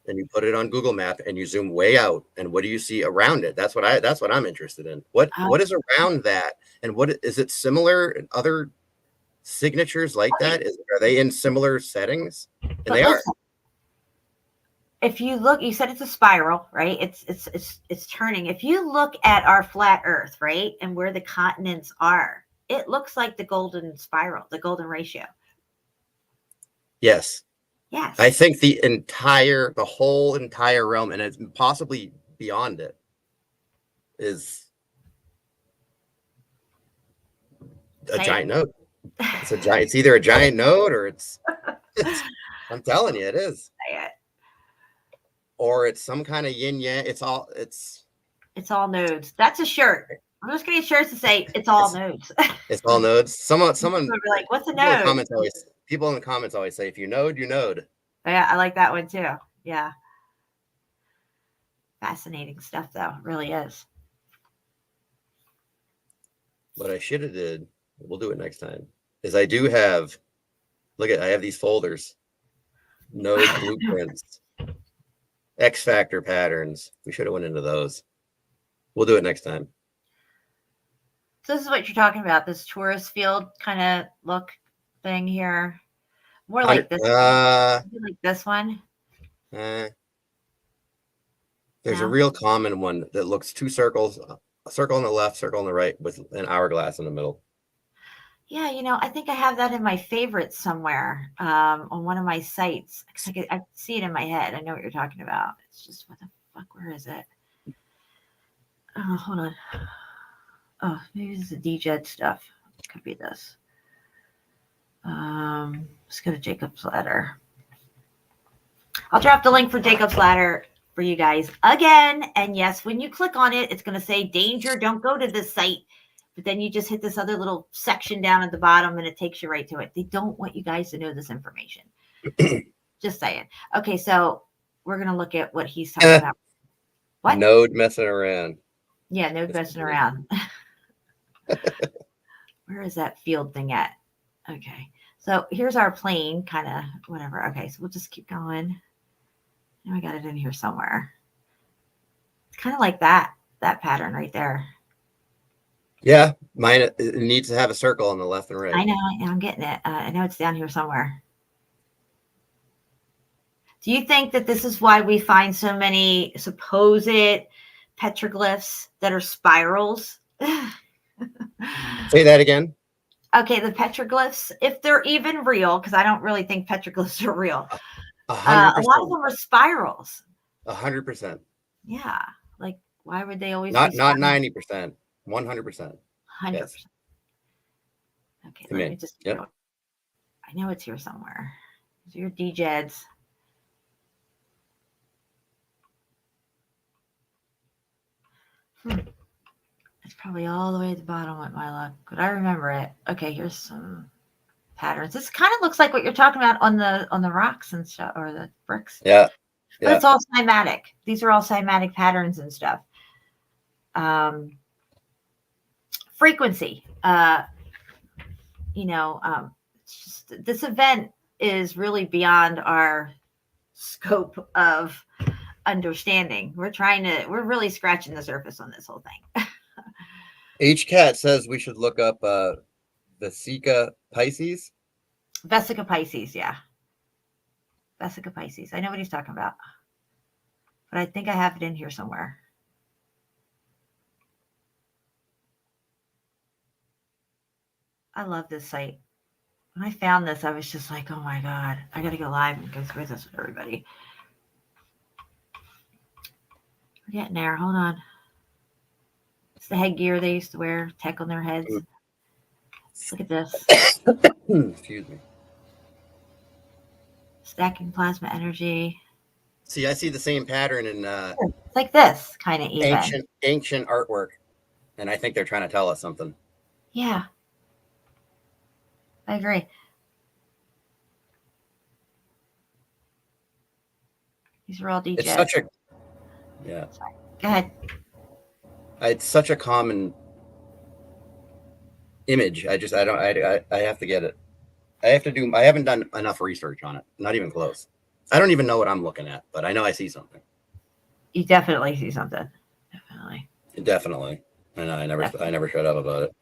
and you put it on Google Map and you zoom way out, and what do you see around it? That's what I'm interested in. What is around that, and what is it similar in other signatures like that? Are they in similar settings? And they are. If you look, you said it's a spiral, right? It's turning. If you look at our flat Earth, right, and where the continents are, it looks like the golden spiral, the golden ratio. Yes. Yes. I think the whole entire realm, and it's possibly beyond it, is a giant node. It's either a giant node or it's I'm telling you, it is. Or it's some kind of yin yang. It's all nodes. That's a shirt. I'm just gonna get shirts to say it's all nodes. It's all nodes. Someone be like, what's a node? People in the comments always say, if you node, you node. Yeah, I like that one too. Yeah. Fascinating stuff though. It really is. What I should have did, we'll do it next time, is I do have, I have these folders. Node blueprints. X factor patterns. We should have went into those. We'll do it next time. So this is what you're talking about, this tourist field kind of look thing here. More like this one. Like this one. There's a real common one that looks two circles, a circle on the left, circle on the right, with an hourglass in the middle. Yeah, I think I have that in my favorites somewhere on one of my sites. I see it in my head. I know what you're talking about. It's just, what the fuck, where is it? Oh, hold on. Oh, maybe this is the DJed stuff. It could be this. Let's go to Jacob's Ladder. I'll drop the link for Jacob's Ladder for you guys again. And yes, when you click on it, it's going to say danger, don't go to this site. But then you just hit this other little section down at the bottom and it takes you right to it. They don't want you guys to know this information. Just saying. Okay, so we're going to look at what he's talking about. What? Node messing around. Yeah, node messing around. Where is that field thing at? Okay, so here's our plane, kind of whatever. Okay, so we'll just keep going. Now I got it in here somewhere. It's kind of like that pattern right there. Yeah, mine, it needs to have a circle on the left and right. I know, I'm getting it. I know it's down here somewhere. Do you think that this is why we find so many supposed petroglyphs that are spirals? Say that again. Okay, the petroglyphs, if they're even real, because I don't really think petroglyphs are real. 100%. A lot of them are spirals. 100%. Yeah, like why would they always not be 90%? 100%. 100%. Yes. Okay, let me just yep. I know it's here somewhere. These are your DJeds. It's probably all the way at the bottom with my luck, but I remember it. Okay, here's some patterns. This kind of looks like what you're talking about on the rocks and stuff, or the bricks. Yeah. But it's all cymatic. These are all cymatic patterns and stuff. Frequency. It's just, this event is really beyond our scope of understanding. We're really scratching the surface on this whole thing. HCAT says we should look up Vesica Pisces. Vesica Pisces, yeah. Vesica Pisces. I know what he's talking about. But I think I have it in here somewhere. I love this site. When I found this, I was just like, oh my God, I got to go live and go through this with everybody. We're getting there. Hold on. It's the headgear they used to wear, tech on their heads. Look at this. Excuse me. Stacking plasma energy. See, I see the same pattern in It's like this kind of even. ancient artwork, and I think they're trying to tell us something. Yeah, I agree. These are all DJs. It's such a yeah. Sorry. Go ahead. It's such a common image. I have to get it. I haven't done enough research on it. Not even close. I don't even know what I'm looking at, but I know I see something. You definitely see something. Definitely. And I never shut up about it.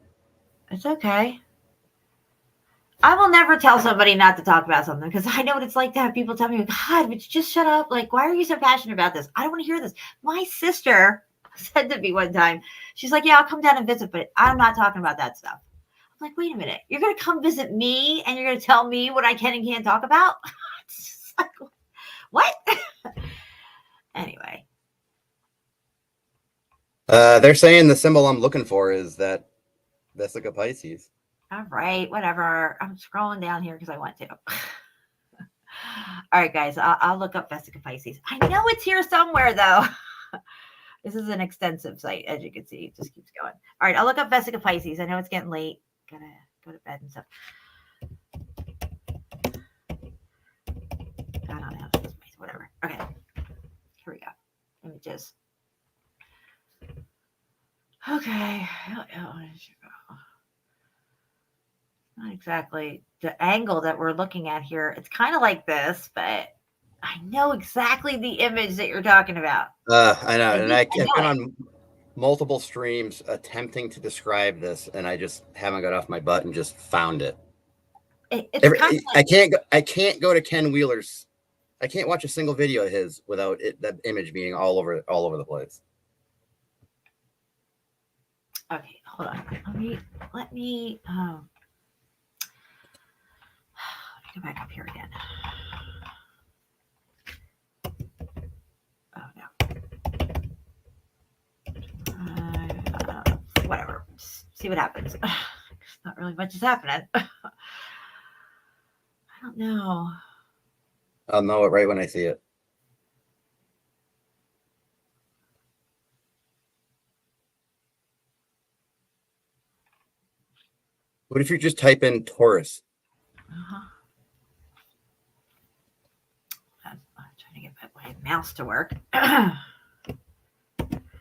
It's okay. I will never tell somebody not to talk about something because I know what it's like to have people tell me, God, would you just shut up? Like, why are you so passionate about this? I don't want to hear this. My sister said to me one time, she's like, yeah, I'll come down and visit, but I'm not talking about that stuff. I'm like, wait a minute. You're going to come visit me and you're going to tell me what I can and can't talk about? It's just like, what? Anyway. They're saying the symbol I'm looking for is that Vesica Pisces. All right, whatever. I'm scrolling down here because I want to. All right, guys, I'll look up Vesica Pisces. I know it's here somewhere, though. This is an extensive site, as you can see. It just keeps going. All right, I'll look up Vesica Pisces. I know it's getting late. Gotta go to bed and stuff. I don't know. Whatever. Okay, here we go. Images. Okay. Not exactly the angle that we're looking at here. It's kind of like this, but I know exactly the image that you're talking about. I know. And I've been on multiple streams attempting to describe this, and I just haven't got off my butt and just found it. I can't go to Ken Wheeler's. I can't watch a single video of his without that image being all over the place. Okay, hold on. Let me go back up here again. Oh no. Whatever. See what happens. Not really much is happening. I don't know. I'll know it right when I see it. What if you just type in Taurus? I'm trying to get my mouse to work. Yeah,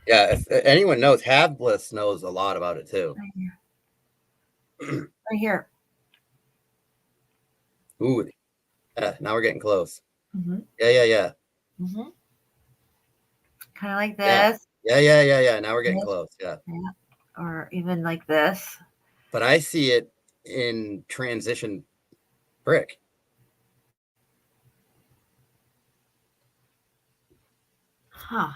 if anyone knows, Have Bliss knows a lot about it too. Right here. Ooh, now we're getting close. Mm-hmm. Yeah. Mm-hmm. Kind of like this. Yeah. Now we're getting close. Yeah. Or even like this. But I see it in transition brick. Huh.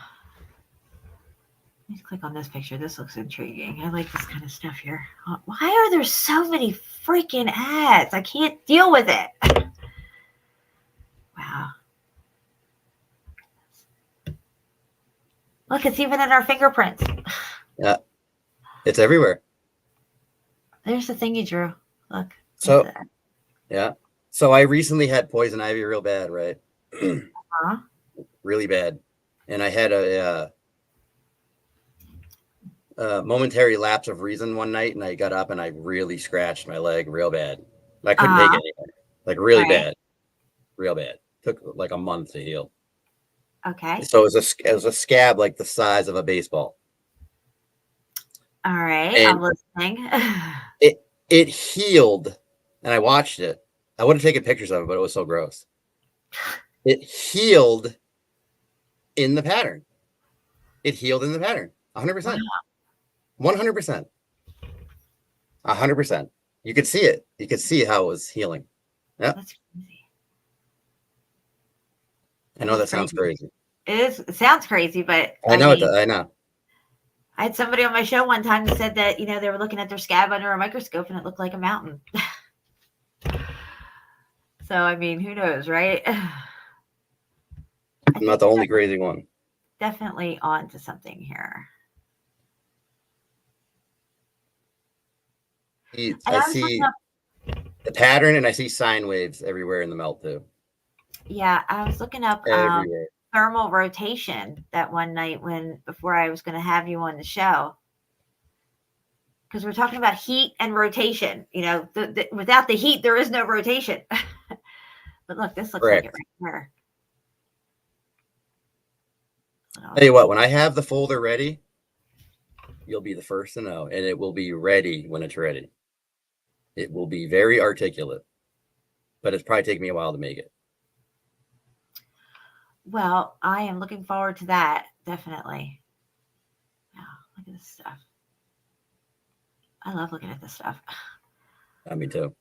Let's click on this picture. This looks intriguing. I like this kind of stuff here. Why are there so many freaking ads? I can't deal with it. Wow. Look, it's even in our fingerprints. Yeah. It's everywhere. There's the thing you drew. Look. So, yeah. So I recently had poison ivy real bad, right? Really bad. And I had a momentary lapse of reason one night, and I got up and I really scratched my leg real bad. I couldn't take it anymore. Like really bad. Real bad. Took like a month to heal. Okay. So it was a scab like the size of a baseball. All right. And I'm listening. it healed, and I watched it. I would have taken pictures of it, but it was so gross. It healed in the pattern. It healed in the pattern. 100%. 100%. 100%. You could see it. You could see how it was healing. Yeah. That's crazy. I know that sounds crazy. It sounds crazy, but I know it. I know. I had somebody on my show one time that said that, they were looking at their scab under a microscope and it looked like a mountain. So, I mean, who knows, right? I'm not the only crazy one. Definitely on to something here. I see the pattern, and I see sine waves everywhere in the melt too. Yeah, I was looking up everywhere. thermal rotation that one night before I was going to have you on the show. Because we're talking about heat and rotation. You know, without the heat, there is no rotation. But look, this looks like it right here. Tell you what, when I have the folder ready, you'll be the first to know, and it will be ready when it's ready. It will be very articulate, but it's probably taken me a while to make it. Well, I am looking forward to that, definitely. Oh, look at this stuff. I love looking at this stuff. Me too.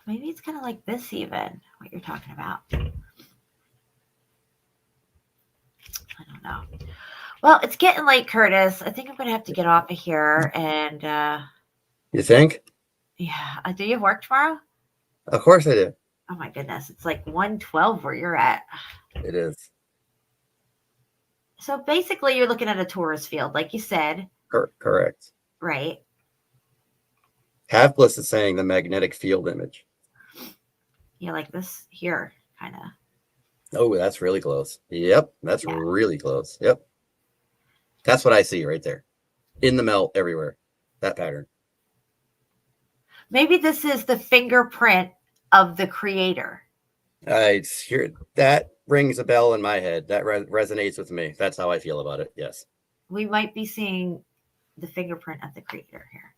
Maybe it's kind of like this even, what you're talking about. I don't know. Well, it's getting late, Curtis. I think I'm going to have to get off of here. And you think? Yeah. Do you have work tomorrow? Of course I do. Oh my goodness. It's like 1:12 where you're at. It is. So basically you're looking at a tourist field, like you said. Correct. Right. Havbliss is saying the magnetic field image. Yeah, like this here, kind of. Oh, that's really close. Yep, that's really close. Yep. That's what I see right there. In the melt everywhere. That pattern. Maybe this is the fingerprint of the creator. I hear that rings a bell in my head. That resonates with me. That's how I feel about it. Yes. We might be seeing the fingerprint of the creator here.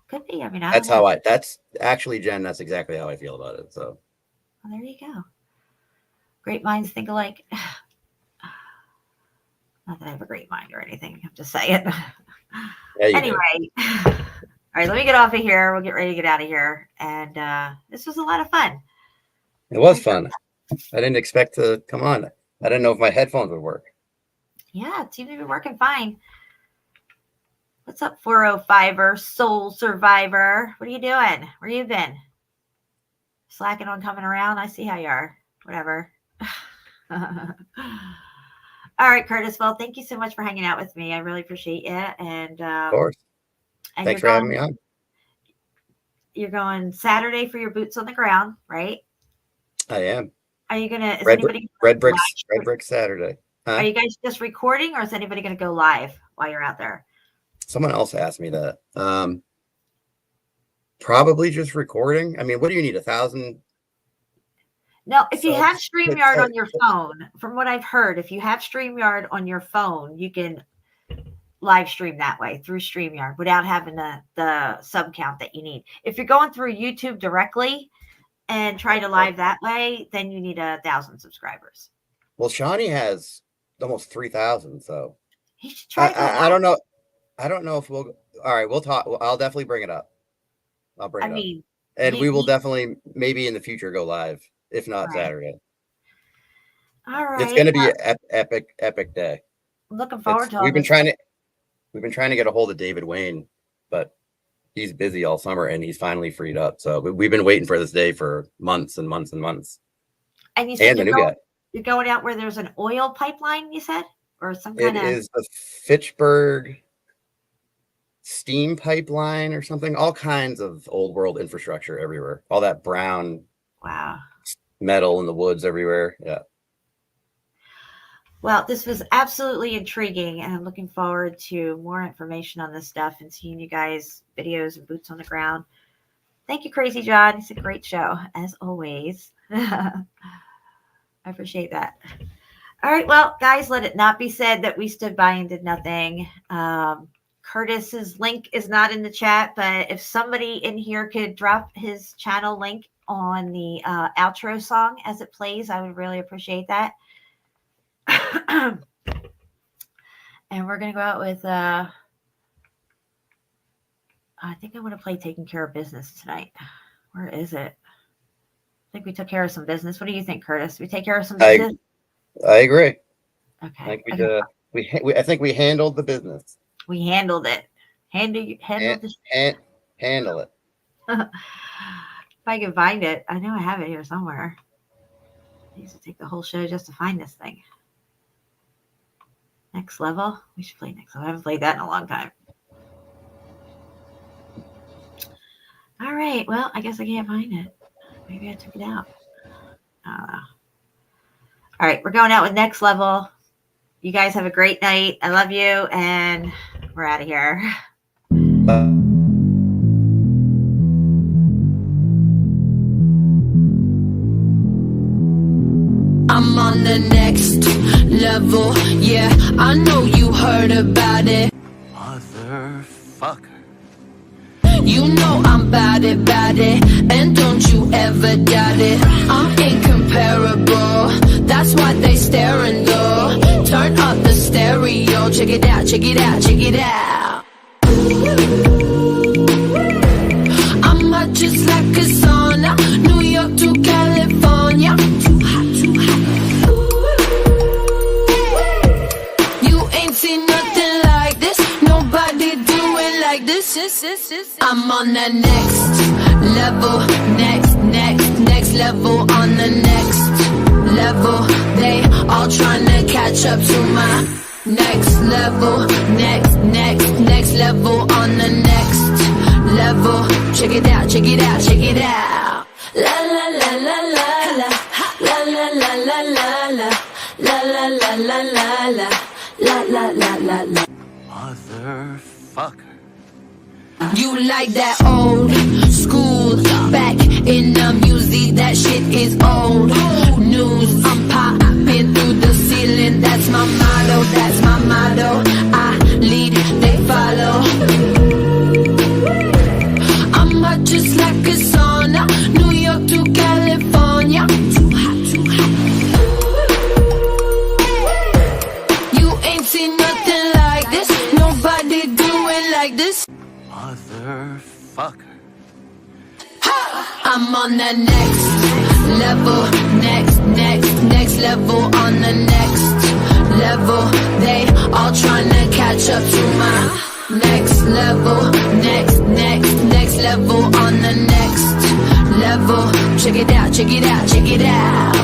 Could be. I mean, that's actually, Jen, that's exactly how I feel about it. So well, there you go. Great minds think alike. Not that I have a great mind or anything. I'm just saying. Anyway. All right, let me get off of here. We'll get ready to get out of here. And this was a lot of fun. It was fun. I didn't expect to come on. I didn't know if my headphones would work. Yeah, it seemed to be working fine. What's up, 405er, Soul Survivor? What are you doing? Where you been? Slacking on coming around? I see how you are. Whatever. All right, Curtis. Well, thank you so much for hanging out with me. I really appreciate it. And of course. And thanks for having me on. You're going Saturday for your boots on the ground, right? I am. Are you gonna? Is Red bricks Saturday. Huh? Are you guys just recording, or is anybody gonna go live while you're out there? Someone else asked me that. Probably just recording. I mean, what do you need? 1,000? No, if you have StreamYard on your phone, from what I've heard, if you have StreamYard on your phone, you can live stream that way through StreamYard without having the sub count that you need. If you're going through YouTube directly and try to live that way, then you need 1,000 subscribers. Well, Shawnee has almost 3,000, so he should try. I don't know. I don't know if we'll. All right, we'll talk. I'll definitely bring it up. I'll bring it up, and we will definitely maybe in the future go live, if not Saturday. All right, it's going to be an epic day. Looking forward to. We've been trying to get a hold of David Wayne, but he's busy all summer, and he's finally freed up. So we've been waiting for this day for months and months and months. And you said you're going out where there's an oil pipeline, you said, or some kind of. It is the Fitchburg steam pipeline or something. All kinds of old world infrastructure everywhere. All that brown metal in the woods everywhere. Yeah. Well, this was absolutely intriguing, and I'm looking forward to more information on this stuff and seeing you guys' videos and boots on the ground. Thank you, Crazy John. It's a great show, as always. I appreciate that. All right, well, guys, let it not be said that we stood by and did nothing. Curtis's link is not in the chat, but if somebody in here could drop his channel link on the outro song as it plays, I would really appreciate that. And we're going to go out with, I think I want to play Taking Care of Business tonight. Where is it? I think we took care of some business. What do you think, Curtis? We take care of some business? I agree. Okay. I think we handled the business. We handled it. Handle it. If I can find it. I know I have it here somewhere. I used to take the whole show just to find this thing. Next Level. We should play Next Level. I haven't played that in a long time. All right. Well, I guess I can't find it. Maybe I took it out. All right, we're going out with Next Level. You guys have a great night. I love you, and we're out of here. I'm on the next level. Yeah, I know you heard about it. Motherfucker. You know I'm bout it, and don't you ever doubt it. I'm incomparable, that's why they staring though. Turn up the stereo, check it out, check it out, check it out. I'm hot just like a sauna, New York to California. Too hot, too hot. You ain't seen nothing like this, nobody do it like this. I'm on the next level, next level, on the next level. They all trying to catch up to my next level, next level, on the next level. Check it out, check it out, check it out. La la la la la la, la la la la la la, la la la la la la, la la la la la. Motherfucker. You like that old school, back in the music, that shit is old news. I'm popping through the ceiling, that's my motto, that's my motto. I lead, they follow. I'm hot just like a sauna, New York to California. Too hot, too hot. You ain't seen nothing like this, nobody do it like this. Motherfucker. I'm on the next level, next level, on the next level. They all trying to catch up to my next level, next level, on the next level. Check it out, check it out, check it out.